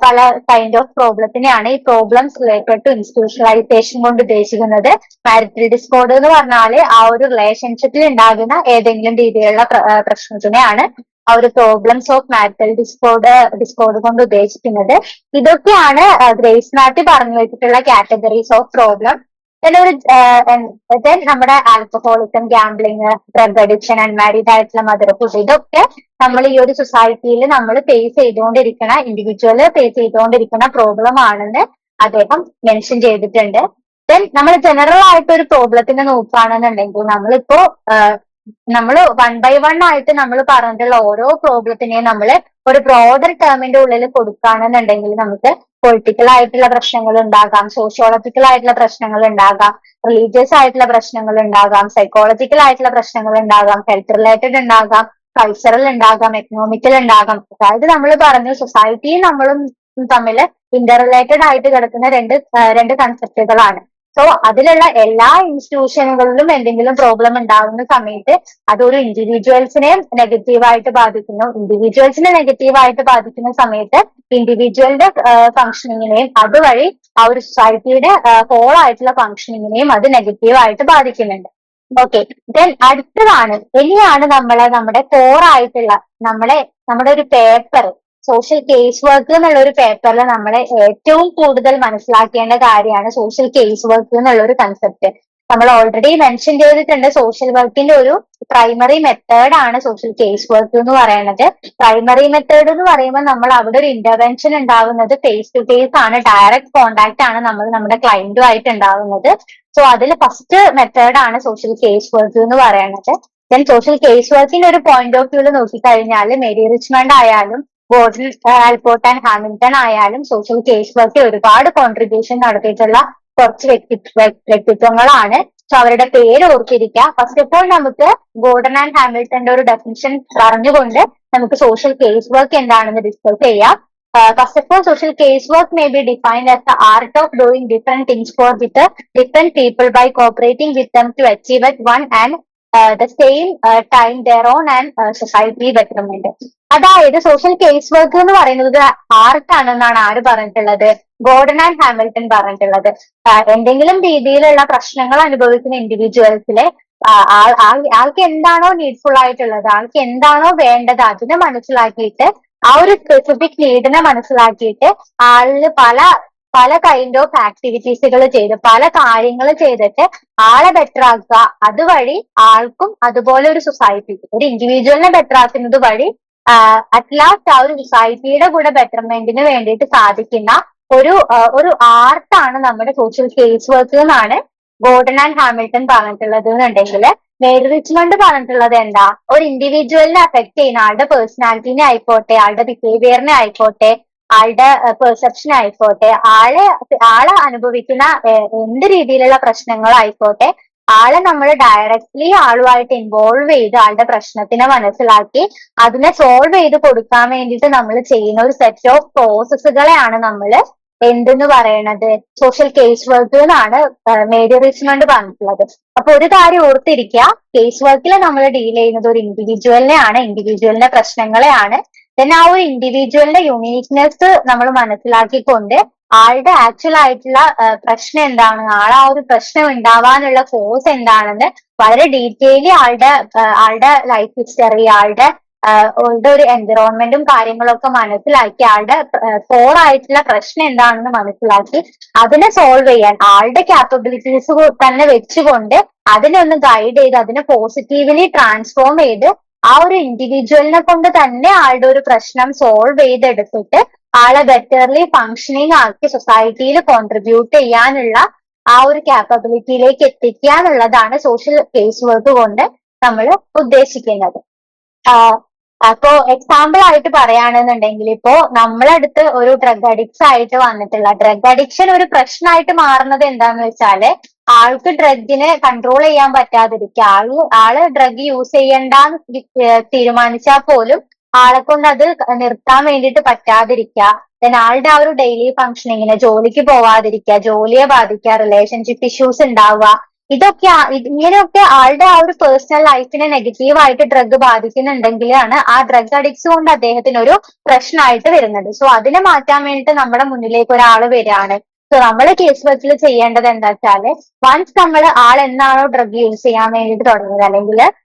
പല കൈൻഡ് ഓഫ് പ്രോബ്ലത്തിനെയാണ് ഈ പ്രോബ്ലംസ് റിലേറ്റഡ് ടു ഇൻസ്റ്റിറ്റ്യൂഷണലൈസേഷൻ കൊണ്ട് ഉദ്ദേശിക്കുന്നത്. മാരിറ്റൽ ഡിസ്കോർഡ് എന്ന് പറഞ്ഞാൽ ആ ഒരു റിലേഷൻഷിപ്പിൽ ഉണ്ടാകുന്ന ഏതെങ്കിലും രീതിയിലുള്ള പ്രശ്നത്തിനെയാണ് ആ ഒരു പ്രോബ്ലംസ് ഓഫ് മാരിറ്റൽ ഡിസ്കോർഡ് കൊണ്ട് ഉദ്ദേശിക്കുന്നത്. ഇതൊക്കെയാണ് ഗ്രേസ് മാറ്റി പറഞ്ഞു വെച്ചിട്ടുള്ള കാറ്റഗറീസ് ഓഫ് പ്രോബ്ലം. നമ്മുടെ alcoholism, gambling, drug addiction, unmarried ആയിട്ടുള്ള മദർ ഫുഡ്, ഇതൊക്കെ നമ്മൾ ഈ ഒരു സൊസൈറ്റിയിൽ നമ്മൾ ഫേസ് ചെയ്തുകൊണ്ടിരിക്കുന്ന ഇൻഡിവിജ്വല് ഫേസ് ചെയ്തുകൊണ്ടിരിക്കുന്ന പ്രോബ്ലം ആണെന്ന് അദ്ദേഹം മെൻഷൻ ചെയ്തിട്ടുണ്ട്. ദെൻ നമ്മൾ ജനറൽ ആയിട്ട് ഒരു പ്രോബ്ലത്തിനെ നോക്കുകയാണെന്നുണ്ടെങ്കിൽ നമ്മൾ വൺ ബൈ വൺ ആയിട്ട് നമ്മൾ പറഞ്ഞിട്ടുള്ള ഓരോ പ്രോബ്ലത്തിനെയും നമ്മൾ ഒരു ബ്രോഡർ ടേമിന്റെ ഉള്ളിൽ കൊടുക്കുകയാണെന്നുണ്ടെങ്കിൽ നമുക്ക് പൊളിറ്റിക്കൽ ആയിട്ടുള്ള പ്രശ്നങ്ങൾ ഉണ്ടാകാം, സോഷ്യോളജിക്കൽ ആയിട്ടുള്ള പ്രശ്നങ്ങൾ ഉണ്ടാകാം, റിലീജിയസ് ആയിട്ടുള്ള പ്രശ്നങ്ങൾ ഉണ്ടാകാം, സൈക്കോളജിക്കൽ ആയിട്ടുള്ള പ്രശ്നങ്ങൾ ഉണ്ടാകാം, ഹെൽത്ത് റിലേറ്റഡ് ഉണ്ടാകാം, കൾച്ചറൽ ഉണ്ടാകാം, എക്കണോമിക്കൽ ഉണ്ടാകാം. അതായത് നമ്മൾ പറഞ്ഞു സൊസൈറ്റിയും നമ്മളും തമ്മിൽ ഇന്റർ റിലേറ്റഡ് ആയിട്ട് കിടക്കുന്ന രണ്ട് കൺസെപ്റ്റുകളാണ്. സോ അതിലുള്ള എല്ലാ ഇൻസ്റ്റിറ്റ്യൂഷനുകളിലും എന്തെങ്കിലും പ്രോബ്ലം ഉണ്ടാകുന്ന സമയത്ത് അതൊരു ഇൻഡിവിജ്വൽസിനെ നെഗറ്റീവായിട്ട് ബാധിക്കുന്നു. ഇൻഡിവിജ്വൽസിനെ നെഗറ്റീവായിട്ട് ബാധിക്കുന്ന സമയത്ത് ഇൻഡിവിജ്വലിന്റെ ഫങ്ഷനിങ്ങിനെയും അതുവഴി ആ ഒരു സൊസൈറ്റിയുടെ ഹോൾ ആയിട്ടുള്ള ഫങ്ഷനിങ്ങിനെയും അത് നെഗറ്റീവായിട്ട് ബാധിക്കുന്നുണ്ട്. ഓക്കെ, ദെൻ അടുത്തതാണ് ഇനിയാണ് നമ്മുടെ കോർ ആയിട്ടുള്ള നമ്മുടെ ഒരു പേപ്പർ സോഷ്യൽ കേസ് വർക്ക് എന്നുള്ള ഒരു പേപ്പറിൽ നമ്മൾ ഏറ്റവും കൂടുതൽ മനസ്സിലാക്കേണ്ട കാര്യമാണ് സോഷ്യൽ കേസ് വർക്ക് എന്നുള്ള ഒരു കൺസെപ്റ്റ്. നമ്മൾ ഓൾറെഡി മെൻഷൻ ചെയ്തിട്ടുണ്ട് സോഷ്യൽ വർക്കിന്റെ ഒരു പ്രൈമറി മെത്തേഡ് ആണ് സോഷ്യൽ കേസ് വർക്ക് എന്ന് പറയുന്നത്. പ്രൈമറി മെത്തേഡ് എന്ന് പറയുമ്പോൾ നമ്മൾ അവിടെ ഒരു ഇന്റർവെൻഷൻ ഉണ്ടാവുന്നത് ഫേസ് ടു ഫേസ് ആണ്, ഡയറക്റ്റ് കോണ്ടാക്ട് ആണ് നമ്മൾ നമ്മുടെ ക്ലയന്റുമായിട്ട് ഉണ്ടാവുന്നത്. സോ അതിൽ ഫസ്റ്റ് മെത്തേഡ് ആണ് സോഷ്യൽ കേസ് വർക്ക് എന്ന് പറയുന്നത്. ദെൻ സോഷ്യൽ കേസ് വർക്കിന്റെ ഒരു പോയിന്റ് ഓഫ് വ്യൂല് നോക്കിക്കഴിഞ്ഞാൽ മേരി റിച്ച്മണ്ട് ആയാലും ഗോർഡൻ ആൽപോർട്ട് ആൻഡ് ഹാമിൽട്ടൺ ആയാലും സോഷ്യൽ കേസ് വർക്കിൽ ഒരുപാട് കോൺട്രിബ്യൂഷൻ നടത്തിയിട്ടുള്ള കുറച്ച് വ്യക്തിത്വങ്ങളാണ്. സോ അവരുടെ പേര് ഓർത്തിരിക്കുക. ഫസ്റ്റ് ഓഫ് ഓൾ നമുക്ക് ഗോർഡൻ ആൻഡ് ഹാമിൽട്ടന്റെ ഒരു ഡെഫിനിഷൻ പറഞ്ഞുകൊണ്ട് നമുക്ക് സോഷ്യൽ കേസ് വർക്ക് എന്താണെന്ന് ഡിസ്കസ് ചെയ്യാം. First of all, social casework may be defined as the art of doing different things with different people by cooperating with them to achieve at one and the same time their own and society betterment. അതായത് social case work എന്ന് പറയുന്നത് ആർട്ടാണെന്നാണ് ആര് പറഞ്ഞിട്ടുള്ളത്? Gordon and Hamilton പറഞ്ഞിട്ടുള്ളത്. എന്തെങ്കിലും രീതിയിലുള്ള പ്രശ്നങ്ങൾ അനുഭവിക്കുന്ന ഇൻഡിവിജ്വൽസിലെ ആൾക്ക് എന്താണോ നീഡ്ഫുൾ ആയിട്ടുള്ളത്, ആൾക്ക് എന്താണോ വേണ്ടത് അതിനെ മനസ്സിലാക്കിയിട്ട് ആ ഒരു സ്പെസിഫിക് നീഡിനെ മനസ്സിലാക്കിയിട്ട് ആളില് പല കൈൻഡ് ഓഫ് ആക്ടിവിറ്റീസുകൾ ചെയ്ത് പല കാര്യങ്ങൾ ചെയ്തിട്ട് ആളെ ബെറ്റർ ആക്കുക. അതുവഴി ആൾക്കും അതുപോലെ ഒരു സൊസൈറ്റി ഒരു ഇൻഡിവിജ്വലിനെ ബെറ്റർ ആക്കുന്നത് വഴി അറ്റ് ലാസ്റ്റ് ആ ഒരു സൊസൈറ്റിയുടെ കൂടെ ബെറ്റർമെന്റിന് വേണ്ടിയിട്ട് സാധിക്കുന്ന ഒരു ആർട്ടാണ് നമ്മുടെ സോഷ്യൽ കേസ് വർക്ക് എന്നാണ് ഗോർഡൻ ആൻഡ് ഹാമിൽട്ടൺ പറഞ്ഞിട്ടുള്ളത് എന്നുണ്ടെങ്കിൽ മേരി റിച്ച്മണ്ട് പറഞ്ഞിട്ടുള്ളത് എന്താ? ഒരു ഇൻഡിവിജ്വലിനെ അഫക്ട് ചെയ്യുന്ന ആളുടെ പേഴ്സണാലിറ്റിനെ ആയിക്കോട്ടെ, ആളുടെ ബിഹേവിയറിനെ ആയിക്കോട്ടെ, ആളുടെ പെർസെപ്ഷൻ ആയിക്കോട്ടെ, ആളെ അനുഭവിക്കുന്ന എന്ത് രീതിയിലുള്ള പ്രശ്നങ്ങളായിക്കോട്ടെ, ആളെ നമ്മൾ ഡയറക്ട്ലി ആളുമായിട്ട് ഇൻവോൾവ് ചെയ്ത് ആളുടെ പ്രശ്നത്തിനെ മനസ്സിലാക്കി അതിനെ സോൾവ് ചെയ്ത് കൊടുക്കാൻ വേണ്ടിയിട്ട് നമ്മൾ ചെയ്യുന്ന ഒരു സെറ്റ് ഓഫ് പ്രോസസ്സുകളെയാണ് നമ്മൾ എന്തെന്ന് പറയണത് സോഷ്യൽ കേസ് വർക്ക് എന്നാണ് മേരി റിച്ച്മണ്ട് പറഞ്ഞിട്ടുള്ളത്. അപ്പൊ ഒരു കാര്യം ഓർത്തിരിക്കുക, കേസ് വർക്കിൽ നമ്മൾ ഡീൽ ചെയ്യുന്നത് ഒരു ഇൻഡിവിജ്വലിനെയാണ്, ഇൻഡിവിജ്വലിന്റെ പ്രശ്നങ്ങളെയാണ്. then ആ ഒരു ഇൻഡിവിജ്വലിന്റെ യുണീക്നെസ് നമ്മൾ മനസ്സിലാക്കിക്കൊണ്ട് ആളുടെ ആക്ച്വൽ ആയിട്ടുള്ള പ്രശ്നം എന്താണ്, ആൾ ആ ഒരു പ്രശ്നം ഉണ്ടാവാനുള്ള കോസ് എന്താണെന്ന് വളരെ ഡീറ്റെയിലി ആളുടെ ലൈഫ് ഹിസ്റ്ററി, ആളുടെ ഒരു എൻവിറോൺമെന്റും കാര്യങ്ങളൊക്കെ മനസ്സിലാക്കി ആളുടെ കോർ ആയിട്ടുള്ള പ്രശ്നം എന്താണെന്ന് മനസ്സിലാക്കി അതിനെ സോൾവ് ചെയ്യാൻ ആളുടെ ക്യാപ്പബിലിറ്റീസ് തന്നെ വെച്ചുകൊണ്ട് അതിനെ ഒന്ന് ഗൈഡ് ചെയ്ത് അതിനെ പോസിറ്റീവ്ലി ട്രാൻസ്ഫോം ചെയ്ത് ആ ഒരു ഇൻഡിവിജ്വലിനെ കൊണ്ട് തന്നെ ആളുടെ ഒരു പ്രശ്നം സോൾവ് ചെയ്തെടുത്തിട്ട് ആളെ ബെറ്റർലി ഫങ്ഷനിങ് ആക്കി സൊസൈറ്റിയിൽ കോൺട്രിബ്യൂട്ട് ചെയ്യാനുള്ള ആ ഒരു ക്യാപ്പബിലിറ്റിയിലേക്ക് എത്തിക്കുക എന്നുള്ളതാണ് സോഷ്യൽ കേസ് വർക്ക് കൊണ്ട് നമ്മൾ ഉദ്ദേശിക്കുന്നത്. അപ്പോ എക്സാമ്പിൾ ആയിട്ട് പറയുകയാണെന്നുണ്ടെങ്കിൽ ഇപ്പോ നമ്മളടുത്ത് ഒരു ഡ്രഗ് അഡിക്ട്സ് ആയിട്ട് വന്നിട്ടുള്ള ഡ്രഗ് അഡിക്ഷൻ ഒരു പ്രശ്നമായിട്ട് മാറുന്നത് എന്താന്ന് വെച്ചാല് ആൾക്ക് ഡ്രഗിനെ കൺട്രോൾ ചെയ്യാൻ പറ്റാതിരിക്കുക, ആള് ഡ്രഗ് യൂസ് ചെയ്യണ്ടെന്ന് തീരുമാനിച്ചാൽ പോലും ആളെ കൊണ്ട് അത് നിർത്താൻ വേണ്ടിയിട്ട് പറ്റാതിരിക്കുക. then ആളുടെ ആ ഒരു ഡെയിലി ഫങ്ഷനിങ്ങിനെ ജോലിക്ക് പോവാതിരിക്കുക, ജോലിയെ ബാധിക്കുക, റിലേഷൻഷിപ്പ് ഇഷ്യൂസ് ഉണ്ടാവുക, ഇതൊക്കെ ഇങ്ങനെയൊക്കെ ആളുടെ ആ ഒരു പേഴ്സണൽ ലൈഫിനെ നെഗറ്റീവായിട്ട് ഡ്രഗ് ബാധിക്കുന്നുണ്ടെങ്കിലാണ് ആ ഡ്രഗ് അഡിക്ട്സ് കൊണ്ട് അദ്ദേഹത്തിന് ഒരു പ്രശ്നമായിട്ട് വരുന്നത്. സോ അതിനെ മാറ്റാൻ വേണ്ടിയിട്ട് നമ്മുടെ മുന്നിലേക്ക് ഒരാൾ വരികയാണ്. സോ നമ്മൾ കേസ് വർക്കിൽ ചെയ്യേണ്ടത് എന്താ വെച്ചാല്, വൺസ് നമ്മൾ ആൾ എന്നാണോ ഡ്രഗ് യൂസ് ചെയ്യാൻ വേണ്ടിയിട്ട് തുടങ്ങിയത്, അല്ലെങ്കിൽ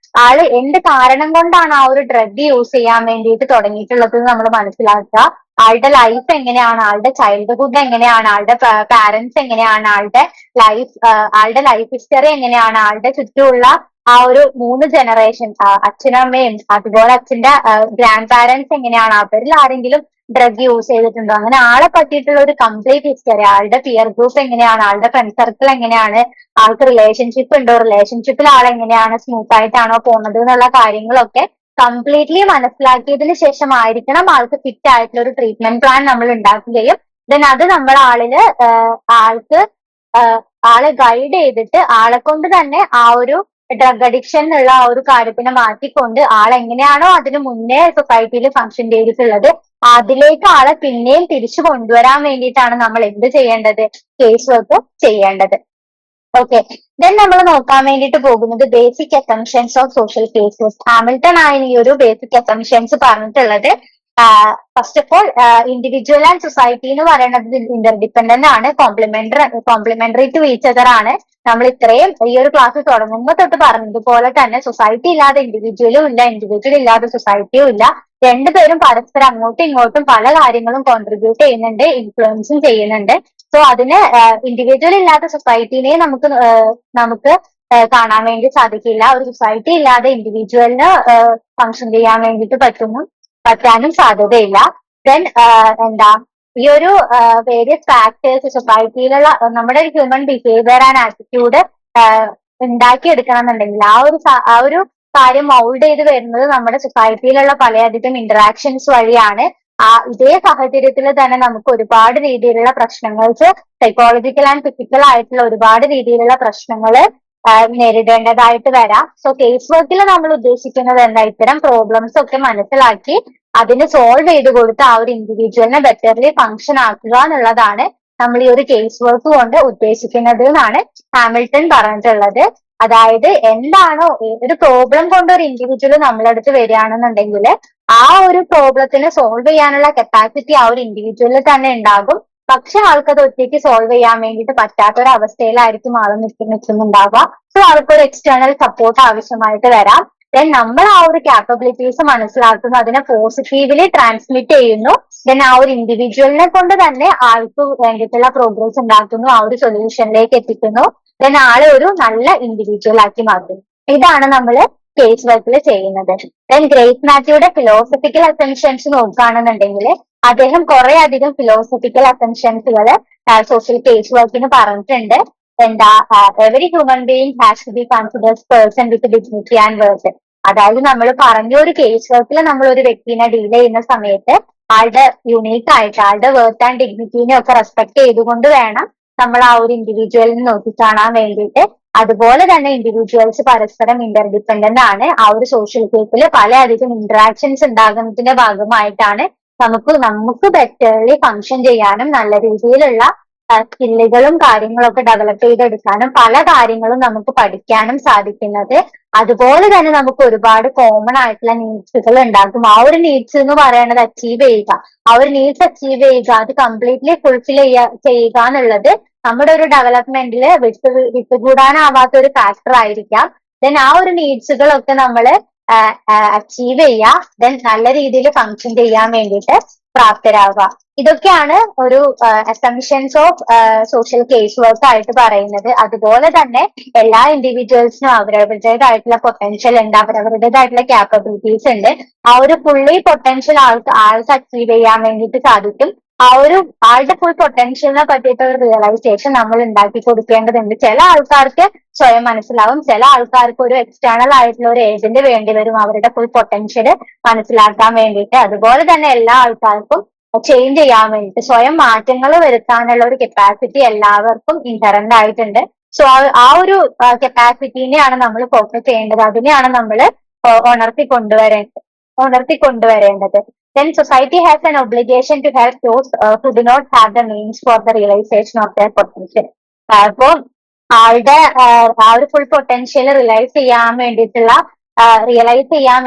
ആള് എന്ത് കാരണം കൊണ്ടാണ് ആ ഒരു ഡ്രഗ് യൂസ് ചെയ്യാൻ വേണ്ടിയിട്ട് തുടങ്ങിയിട്ടുള്ളത് നമ്മൾ മനസ്സിലാക്കുക. ആളുടെ ലൈഫ് എങ്ങനെയാണ്, ആളുടെ ചൈൽഡ്ഹുഡ് എങ്ങനെയാണ്, ആളുടെ പാരന്റ്സ് എങ്ങനെയാണ്, ആളുടെ ലൈഫ് ഹിസ്റ്ററി എങ്ങനെയാണ്, ആളുടെ ചുറ്റുമുള്ള ആ ഒരു 3 ജനറേഷൻ, അച്ഛനും അമ്മയും അതുപോലെ അച്ഛന്റെ ഗ്രാൻഡ് പാരന്റ്സ് എങ്ങനെയാണ്, അവരിൽ ആരെങ്കിലും ഡ്രഗ് യൂസ് ചെയ്തിട്ടുണ്ടോ, അങ്ങനെ ആളെ പറ്റിയിട്ടുള്ള ഒരു കംപ്ലീറ്റ് ഹിസ്റ്ററി, ആളുടെ പിയർ ഗ്രൂപ്പ് എങ്ങനെയാണ്, ആളുടെ ഫ്രണ്ട് സർക്കിൾ എങ്ങനെയാണ്, ആൾക്ക് റിലേഷൻഷിപ്പ് ഉണ്ടോ, റിലേഷൻഷിപ്പിൽ ആളെങ്ങനെയാണ്, സ്മൂത്ത് ആയിട്ടാണോ പോകുന്നത് എന്നുള്ള കാര്യങ്ങളൊക്കെ കംപ്ലീറ്റ്ലി മനസ്സിലാക്കിയതിനു ശേഷമായിരിക്കണം ആൾക്ക് ഫിറ്റ് ആയിട്ടുള്ള ഒരു ട്രീറ്റ്മെന്റ് പ്ലാൻ നമ്മൾ ഉണ്ടാക്കുകയും ദെൻ അത് നമ്മൾ ആൾക്ക് ആളെ ഗൈഡ് ചെയ്തിട്ട് ആളെ കൊണ്ട് തന്നെ ആ ഒരു ഡ്രഗ് അഡിക്ഷൻ എന്നുള്ള ആ ഒരു കാര്യത്തിനെ മാറ്റിക്കൊണ്ട് ആളെങ്ങനെയാണോ അതിന് മുന്നേ സൊസൈറ്റിയിൽ ഫംഗ്ഷൻ ചെയ്തിട്ടുള്ളത് അതിലേക്ക് ആളെ പിന്നെയും തിരിച്ചു കൊണ്ടുവരാൻ വേണ്ടിയിട്ടാണ് നമ്മൾ എന്ത് ചെയ്യേണ്ടത്, കേസ് വർക്ക് ചെയ്യേണ്ടത്. ഓക്കെ, ദെൻ നമ്മൾ നോക്കാൻ വേണ്ടിയിട്ട് പോകുന്നത് basic assumptions of social cases. Hamilton ആണ് ഈ ഒരു ബേസിക് അസംഷൻസ് പറഞ്ഞിട്ടുള്ളത്. First of all, individual and society എന്ന് പറയുന്നത് ഇന്റർഡിപെൻഡന്റ് ആണ്, കോംപ്ലിമെന്ററി ടു ഈച്ച് അതർ ആണ്. നമ്മൾ ഇത്രയും ഈ ഒരു ക്ലാസ് തുടങ്ങുമ്പോൾ തൊട്ട് പറഞ്ഞതുപോലെ തന്നെ സൊസൈറ്റി ഇല്ലാതെ ഇൻഡിവിജ്വലും ഇല്ല, ഇൻഡിവിജ്വൽ ഇല്ലാതെ സൊസൈറ്റിയും ഇല്ല. രണ്ടുപേരും പരസ്പരം അങ്ങോട്ടും ഇങ്ങോട്ടും പല കാര്യങ്ങളും കോൺട്രിബ്യൂട്ട് ചെയ്യുന്നുണ്ട്, ഇൻഫ്ലുവൻസും ചെയ്യുന്നുണ്ട്. സോ അതിന് ഇൻഡിവിജ്വൽ ഇല്ലാത്ത സൊസൈറ്റിനെ നമുക്ക് കാണാൻ വേണ്ടി സാധിക്കില്ല. ഒരു സൊസൈറ്റി ഇല്ലാതെ ഇൻഡിവിജ്വലിന് ഫങ്ഷൻ ചെയ്യാൻ വേണ്ടിയിട്ട് പറ്റാനും സാധ്യതയില്ല. ദെൻ എന്താ ഈ ഒരു വേരിയസ് ഫാക്ടേഴ്സ് സൊസൈറ്റിയിലുള്ള നമ്മുടെ ഹ്യൂമൻ ബിഹേവിയർ ആൻഡ് ആറ്റിറ്റ്യൂഡ് ഉണ്ടാക്കിയെടുക്കണം എന്നുണ്ടെങ്കിൽ ആ ഒരു കാര്യം മൗൾഡ് ചെയ്ത് വരുന്നത് നമ്മുടെ സൊസൈറ്റിയിലുള്ള പലയധികം ഇന്ററാക്ഷൻസ് വഴിയാണ്. ഇതേ സാഹചര്യത്തിൽ തന്നെ നമുക്ക് ഒരുപാട് രീതിയിലുള്ള പ്രശ്നങ്ങൾക്ക്, സൈക്കോളജിക്കൽ ആൻഡ് ഫിസിക്കൽ ആയിട്ടുള്ള ഒരുപാട് രീതിയിലുള്ള പ്രശ്നങ്ങൾ നേരിടേണ്ടതായിട്ട് വരാം. സോ കേസ് വർക്കിൽ നമ്മൾ ഉദ്ദേശിക്കുന്നത് എന്താ, ഇത്തരം പ്രോബ്ലംസ് ഒക്കെ മനസ്സിലാക്കി അതിന് സോൾവ് ചെയ്ത് കൊടുത്ത് ആ ഒരു ഇൻഡിവിജ്വലിനെ ബെറ്റർലി ഫങ്ഷൻ ആക്കുക എന്നുള്ളതാണ് നമ്മൾ ഈ ഒരു കേസ് വർക്ക് കൊണ്ട് ഉദ്ദേശിക്കുന്നത് എന്നാണ് ഹാമിൽട്ടൺ പറഞ്ഞിട്ടുള്ളത്. അതായത് എന്താണോ ഒരു പ്രോബ്ലം കൊണ്ട് ഒരു ഇൻഡിവിജ്വൽ നമ്മളടുത്ത് വരികയാണെന്നുണ്ടെങ്കിൽ ആ ഒരു പ്രോബ്ലത്തിനെ സോൾവ് ചെയ്യാനുള്ള കപ്പാസിറ്റി ആ ഒരു ഇൻഡിവിജ്വലിൽ തന്നെ ഉണ്ടാകും. പക്ഷെ ആൾക്കത് ഒറ്റയ്ക്ക് സോൾവ് ചെയ്യാൻ വേണ്ടിയിട്ട് പറ്റാത്ത ഒരു അവസ്ഥയിലായിരിക്കും ആൾ നിൽക്കുന്നുണ്ടാവുക. സോ ആൾക്കൊരു എക്സ്റ്റേണൽ സപ്പോർട്ട് ആവശ്യമായിട്ട് വരാം. ദെൻ നമ്മൾ ആ ഒരു ക്യാപ്പബിലിറ്റീസ് മനസ്സിലാക്കുന്നു, അതിനെ പോസിറ്റീവ്ലി ട്രാൻസ്മിറ്റ് ചെയ്യുന്നു. ദെൻ ആ ഒരു ഇൻഡിവിജ്വലിനെ കൊണ്ട് തന്നെ ആൾക്ക് വേണ്ടിയിട്ടുള്ള പ്രോഗ്രസ് ഉണ്ടാക്കുന്നു, ആ ഒരു സൊല്യൂഷനിലേക്ക് എത്തിക്കുന്നു. ദെൻ ആളെ ഒരു നല്ല ഇൻഡിവിജ്വൽ ആക്കി മാറ്റുന്നു. ഇതാണ് നമ്മൾ കേസ് വർക്കിൽ ചെയ്യുന്നത്. ദെൻ ഗ്രേസ് മാത്യുയുടെ ഫിലോസഫിക്കൽ അസംഷൻസ് നോക്കുകയാണെന്നുണ്ടെങ്കിൽ അദ്ദേഹം കുറെ അധികം ഫിലോസഫിക്കൽ അസംഷൻസുകൾ സോഷ്യൽ കേസ് വർക്കിന് പറഞ്ഞിട്ടുണ്ട്. എന്താ, every human being has to be considered person with dignity and worth. അതായത് നമ്മൾ പറഞ്ഞ ഒരു കേസ് വർക്കിൽ നമ്മൾ ഒരു വ്യക്തിനെ ഡീൽ ചെയ്യുന്ന സമയത്ത് ആളുടെ യുണീക്ക് ആയിട്ട് ആളുടെ വർത്ത് ആൻഡ് ഡിഗ്നിറ്റിനെ ഒക്കെ റെസ്പെക്ട് ചെയ്തുകൊണ്ട് വേണം നമ്മൾ ആ ഒരു ഇൻഡിവിജ്വലിനെ നോക്കിക്കാണാൻ വേണ്ടിയിട്ട്. അതുപോലെ തന്നെ ഇൻഡിവിജ്വൽസ് പരസ്പരം ഇന്റർഡിപെൻഡന്റ് ആണ്. ആ ഒരു സോഷ്യൽ കേസിൽ പലയധികം ഇന്ററാക്ഷൻസ് ഉണ്ടാകുന്നതിന്റെ ഭാഗമായിട്ടാണ് നമുക്ക് ബെറ്റർലി ഫങ്ഷൻ ചെയ്യാനും നല്ല രീതിയിലുള്ള സ്കില്ലുകളും കാര്യങ്ങളൊക്കെ ഡെവലപ്പ് ചെയ്തെടുക്കാനും പല കാര്യങ്ങളും നമുക്ക് പഠിക്കാനും സാധിക്കുന്നത്. അതുപോലെ തന്നെ നമുക്ക് ഒരുപാട് കോമൺ ആയിട്ടുള്ള നീഡ്സുകൾ ഉണ്ടാക്കും. ആ ഒരു നീഡ്സ് എന്ന് പറയുന്നത് അച്ചീവ് ചെയ്യുക, ആ ഒരു നീഡ്സ് അച്ചീവ് ചെയ്യുക, അത് കംപ്ലീറ്റ്ലി ഫുൾഫിൽ ചെയ്യുക എന്നുള്ളത് നമ്മുടെ ഒരു ഡെവലപ്മെന്റിൽ വിട്ടുകൂടാനാവാത്ത ഒരു ഫാക്ടർ ആയിരിക്കാം. ദെൻ ആ ഒരു നീഡ്സുകളൊക്കെ നമ്മൾ അച്ചീവ് ചെയ്യുക, ദെൻ നല്ല രീതിയിൽ ഫങ്ഷൻ ചെയ്യാൻ വേണ്ടിയിട്ട് പ്രാപ്തരാകുക. ഇതൊക്കെയാണ് ഒരു assumptions of social case work ആയിട്ട് പറയുന്നത്. അതുപോലെ തന്നെ എല്ലാ ഇൻഡിവിജ്വൽസിനും അവരവരുടേതായിട്ടുള്ള പൊട്ടൻഷ്യൽ ഉണ്ട്, അവരവരുടേതായിട്ടുള്ള ക്യാപ്പബിലിറ്റീസ് ഉണ്ട്. ആ ഒരു ഫുള്ളി പൊട്ടൻഷ്യൽ ആൾക്ക് അച്ചീവ് ചെയ്യാൻ വേണ്ടിയിട്ട് സാധിക്കും. ആ ഒരു ആളുടെ ഫുൾ പൊട്ടൻഷ്യലിനെ പറ്റിയിട്ട് ഒരു റിയലൈസേഷൻ നമ്മൾ ഉണ്ടാക്കി കൊടുക്കേണ്ടതുണ്ട്. ചില ആൾക്കാർക്ക് സ്വയം മനസ്സിലാവും, ചില ആൾക്കാർക്ക് ഒരു എക്സ്റ്റേണൽ ആയിട്ടുള്ള ഒരു ഏജന്റ് വേണ്ടി വരും അവരുടെ ഫുൾ പൊട്ടൻഷ്യൽ മനസ്സിലാക്കാൻ വേണ്ടിയിട്ട്. അതുപോലെ തന്നെ എല്ലാ ആൾക്കാർക്കും ചേഞ്ച് ചെയ്യാൻ വേണ്ടിയിട്ട് സ്വയം മാറ്റങ്ങൾ വരുത്താനുള്ള ഒരു കപ്പാസിറ്റി എല്ലാവർക്കും ഇൻഹറന്റ് ആയിട്ടുണ്ട്. സോ ആ ഒരു കപ്പാസിറ്റിനെയാണ് നമ്മൾ ഫോക്കസ് ചെയ്യേണ്ടത്, അതിനെയാണ് നമ്മൾ ഉണർത്തിക്കൊണ്ടുവരേണ്ടത്. Then society has an obligation to help those who do not have the means for the realization of their potential. അപ്പോൾ ആളുടെ ആ ഒരു ഫുൾ പൊട്ടൻഷ്യൽ റിയലൈസ് ചെയ്യാൻ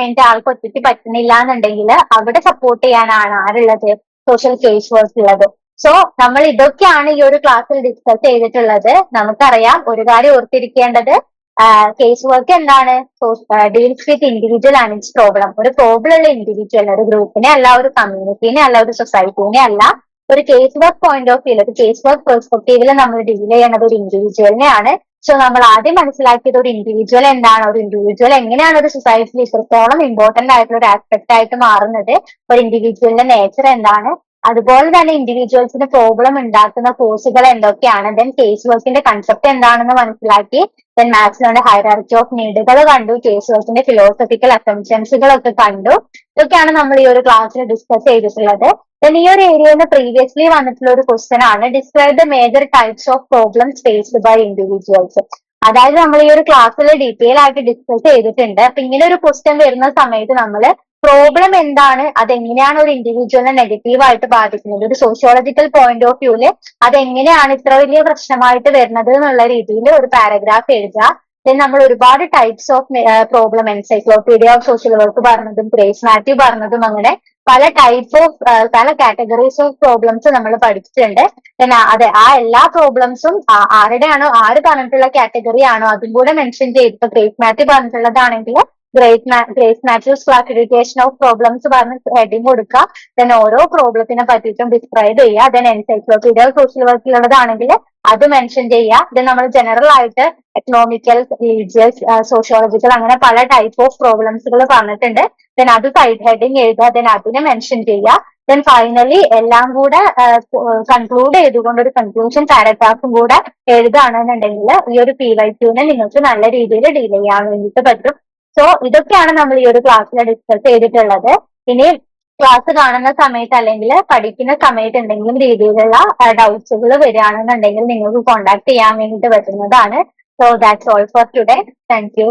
വേണ്ടി ആൾക്ക് ഒറ്റയ്ക്ക് പറ്റുന്നില്ല എന്നുണ്ടെങ്കിൽ അവിടെ സപ്പോർട്ട് ചെയ്യാനാണ് ആരുള്ളത്? സോഷ്യൽ കേസ് വർക്ക് ഉള്ളത്. സോ നമ്മൾ ഇതൊക്കെയാണ് ഈ ഒരു ക്ലാസ്സിൽ ഡിസ്കസ് ചെയ്തിട്ടുള്ളത്. നമുക്കറിയാം ഒരു കാര്യം ഓർത്തിരിക്കേണ്ടത്, കേസ് വർക്ക് എന്താണ്? Deals with individual and it's problem. ഒരു പ്രോബ്ലം ഉള്ള ഇൻഡിവിജ്വൽ, ഒരു ഗ്രൂപ്പിനെ അല്ല, ഒരു കമ്മ്യൂണിറ്റീനെ അല്ല, ഒരു സൊസൈറ്റീനെ അല്ല, ഒരു case work point of view, ഒരു കേസ് വർക്ക് പെർസ്പെക്ടീവിൽ നമ്മൾ ഡീൽ ചെയ്യണത് ഒരു ഇൻഡിവിജ്വലിനെയാണ്. സോ നമ്മൾ ആദ്യം മനസ്സിലാക്കിയത് ഒരു ഇൻഡിവിജ്വൽ എന്താണ്, ഒരു ഇൻഡിവിജ്വൽ എങ്ങനെയാണ് ഒരു സൊസൈറ്റിയിൽ ഇത്രത്തോളം ഇമ്പോർട്ടന്റ് ആയിട്ടുള്ള ഒരു ആസ്പെക്ട് ആയിട്ട് മാറുന്നത്, ഒരു ഇൻഡിവിജ്വലിന്റെ നേച്ചർ എന്താണ്, അതുപോലെ തന്നെ ഇൻഡിവിജ്വൽസിന് പ്രോബ്ലം ഉണ്ടാക്കുന്ന ഫോഴ്സുകൾ എന്തൊക്കെയാണ്, ദെൻ കേസ് വർക്കിന്റെ കൺസെപ്റ്റ് എന്താണെന്ന് മനസ്സിലാക്കി, ദെൻ മാസ്ലോയുടെ ഹൈറാർക്കി ഓഫ് നീഡുകൾ കണ്ടു, കേസ് വർക്കിന്റെ ഫിലോസഫിക്കൽ അസംഷൻസുകളൊക്കെ കണ്ടു. ഇതൊക്കെയാണ് നമ്മൾ ഈ ഒരു ക്ലാസ്സിൽ ഡിസ്കസ് ചെയ്തിട്ടുള്ളത്. ദെൻ ഈ ഒരു ഏരിയയിൽ നിന്ന് പ്രീവിയസ്ലി വന്നിട്ടുള്ള ഒരു ക്വസ്റ്റ്യൻ ആണ്, describe the major types of problems faced by individuals. അതായത് നമ്മൾ ഈ ഒരു ക്ലാസ്സിൽ ഡീറ്റെയിൽ ആയിട്ട് ഡിസ്കസ് ചെയ്തിട്ടുണ്ട്. അപ്പൊ ഇങ്ങനെ ഒരു ക്വസ്റ്റ്യൻ വരുന്ന സമയത്ത് നമ്മൾ പ്രോബ്ലം എന്താണ്, അതെങ്ങനെയാണ് ഒരു ഇൻഡിവിജ്വലിനെ നെഗറ്റീവ് ആയിട്ട് ബാധിക്കുന്നത്, ഒരു സോഷ്യോളജിക്കൽ പോയിന്റ് ഓഫ് വ്യൂല് അതെങ്ങനെയാണ് ഇത്ര വലിയ പ്രശ്നമായിട്ട് വരുന്നത് എന്നുള്ള രീതിയിൽ ഒരു പാരഗ്രാഫ് എഴുതുക. ദെൻ നമ്മൾ ഒരുപാട് types of problem, encyclopedia of social work പറഞ്ഞതും ഗ്രേസ് മാത്യു പറഞ്ഞതും അങ്ങനെ പല ടൈപ്പ് ഓഫ് പല കാറ്റഗറീസ് ഓഫ് പ്രോബ്ലംസ് നമ്മൾ പഠിച്ചിട്ടുണ്ട്. അതെ, ആ എല്ലാ പ്രോബ്ലംസും ആരുടെയാണോ, ആര് പറഞ്ഞിട്ടുള്ള കാറ്റഗറി ആണോ അതും കൂടെ മെൻഷൻ ചെയ്ത്, ഇപ്പൊ ഗ്രേസ് മാത്യു പറഞ്ഞിട്ടുള്ളതാണെങ്കിൽ Grace Mathew's classification of problems പറഞ്ഞ് ഹെഡിങ് കൊടുക്കുക. ദെൻ ഓരോ പ്രോബ്ലത്തിനെ പറ്റിയിട്ടും ഡിസ്ക്രൈബ് ചെയ്യുക. ദെൻ എൻസൈക്ലോപീഡിയ സോഷ്യൽ വർക്കിലുള്ളതാണെങ്കിൽ അത് മെൻഷൻ ചെയ്യുക. ദെൻ നമ്മൾ ജനറൽ ആയിട്ട് എക്കണോമിക്കൽ, റിലീജിയസ്, സോഷ്യോളജിക്കൽ അങ്ങനെ പല ടൈപ്പ് ഓഫ് പ്രോബ്ലംസുകൾ പറഞ്ഞിട്ടുണ്ട്. ദെൻ അത് സൈഡ് ഹെഡിങ് എഴുതുക. ദെൻ അതിനെ മെൻഷൻ ചെയ്യുക. ദെൻ ഫൈനലി എല്ലാം കൂടെ കൺക്ലൂഡ് ചെയ്തുകൊണ്ട് ഒരു കൺക്ലൂഷൻ പാരഗ്രാഫും കൂടെ എഴുതുകയാണെന്നുണ്ടെങ്കിൽ ഈ ഒരു PYQനെ നിങ്ങൾക്ക് നല്ല രീതിയിൽ ഡീൽ ചെയ്യാൻ വേണ്ടിയിട്ട് പറ്റും. സോ ഇതൊക്കെയാണ് നമ്മൾ ഈ ഒരു ക്ലാസ്സിൽ ഡിസ്കസ് ചെയ്തിട്ടുള്ളത്. ഇനി ക്ലാസ് കാണുന്ന സമയത്ത് അല്ലെങ്കിൽ പഠിക്കുന്ന സമയത്ത് എന്തെങ്കിലും രീതിയിലുള്ള ഡൗട്ട്സുകൾ വരികയാണെന്നുണ്ടെങ്കിൽ നിങ്ങൾക്ക് കോൺടാക്ട് ചെയ്യാൻ വേണ്ടിയിട്ട് പറ്റുന്നതാണ്. So that's all for today. Thank you.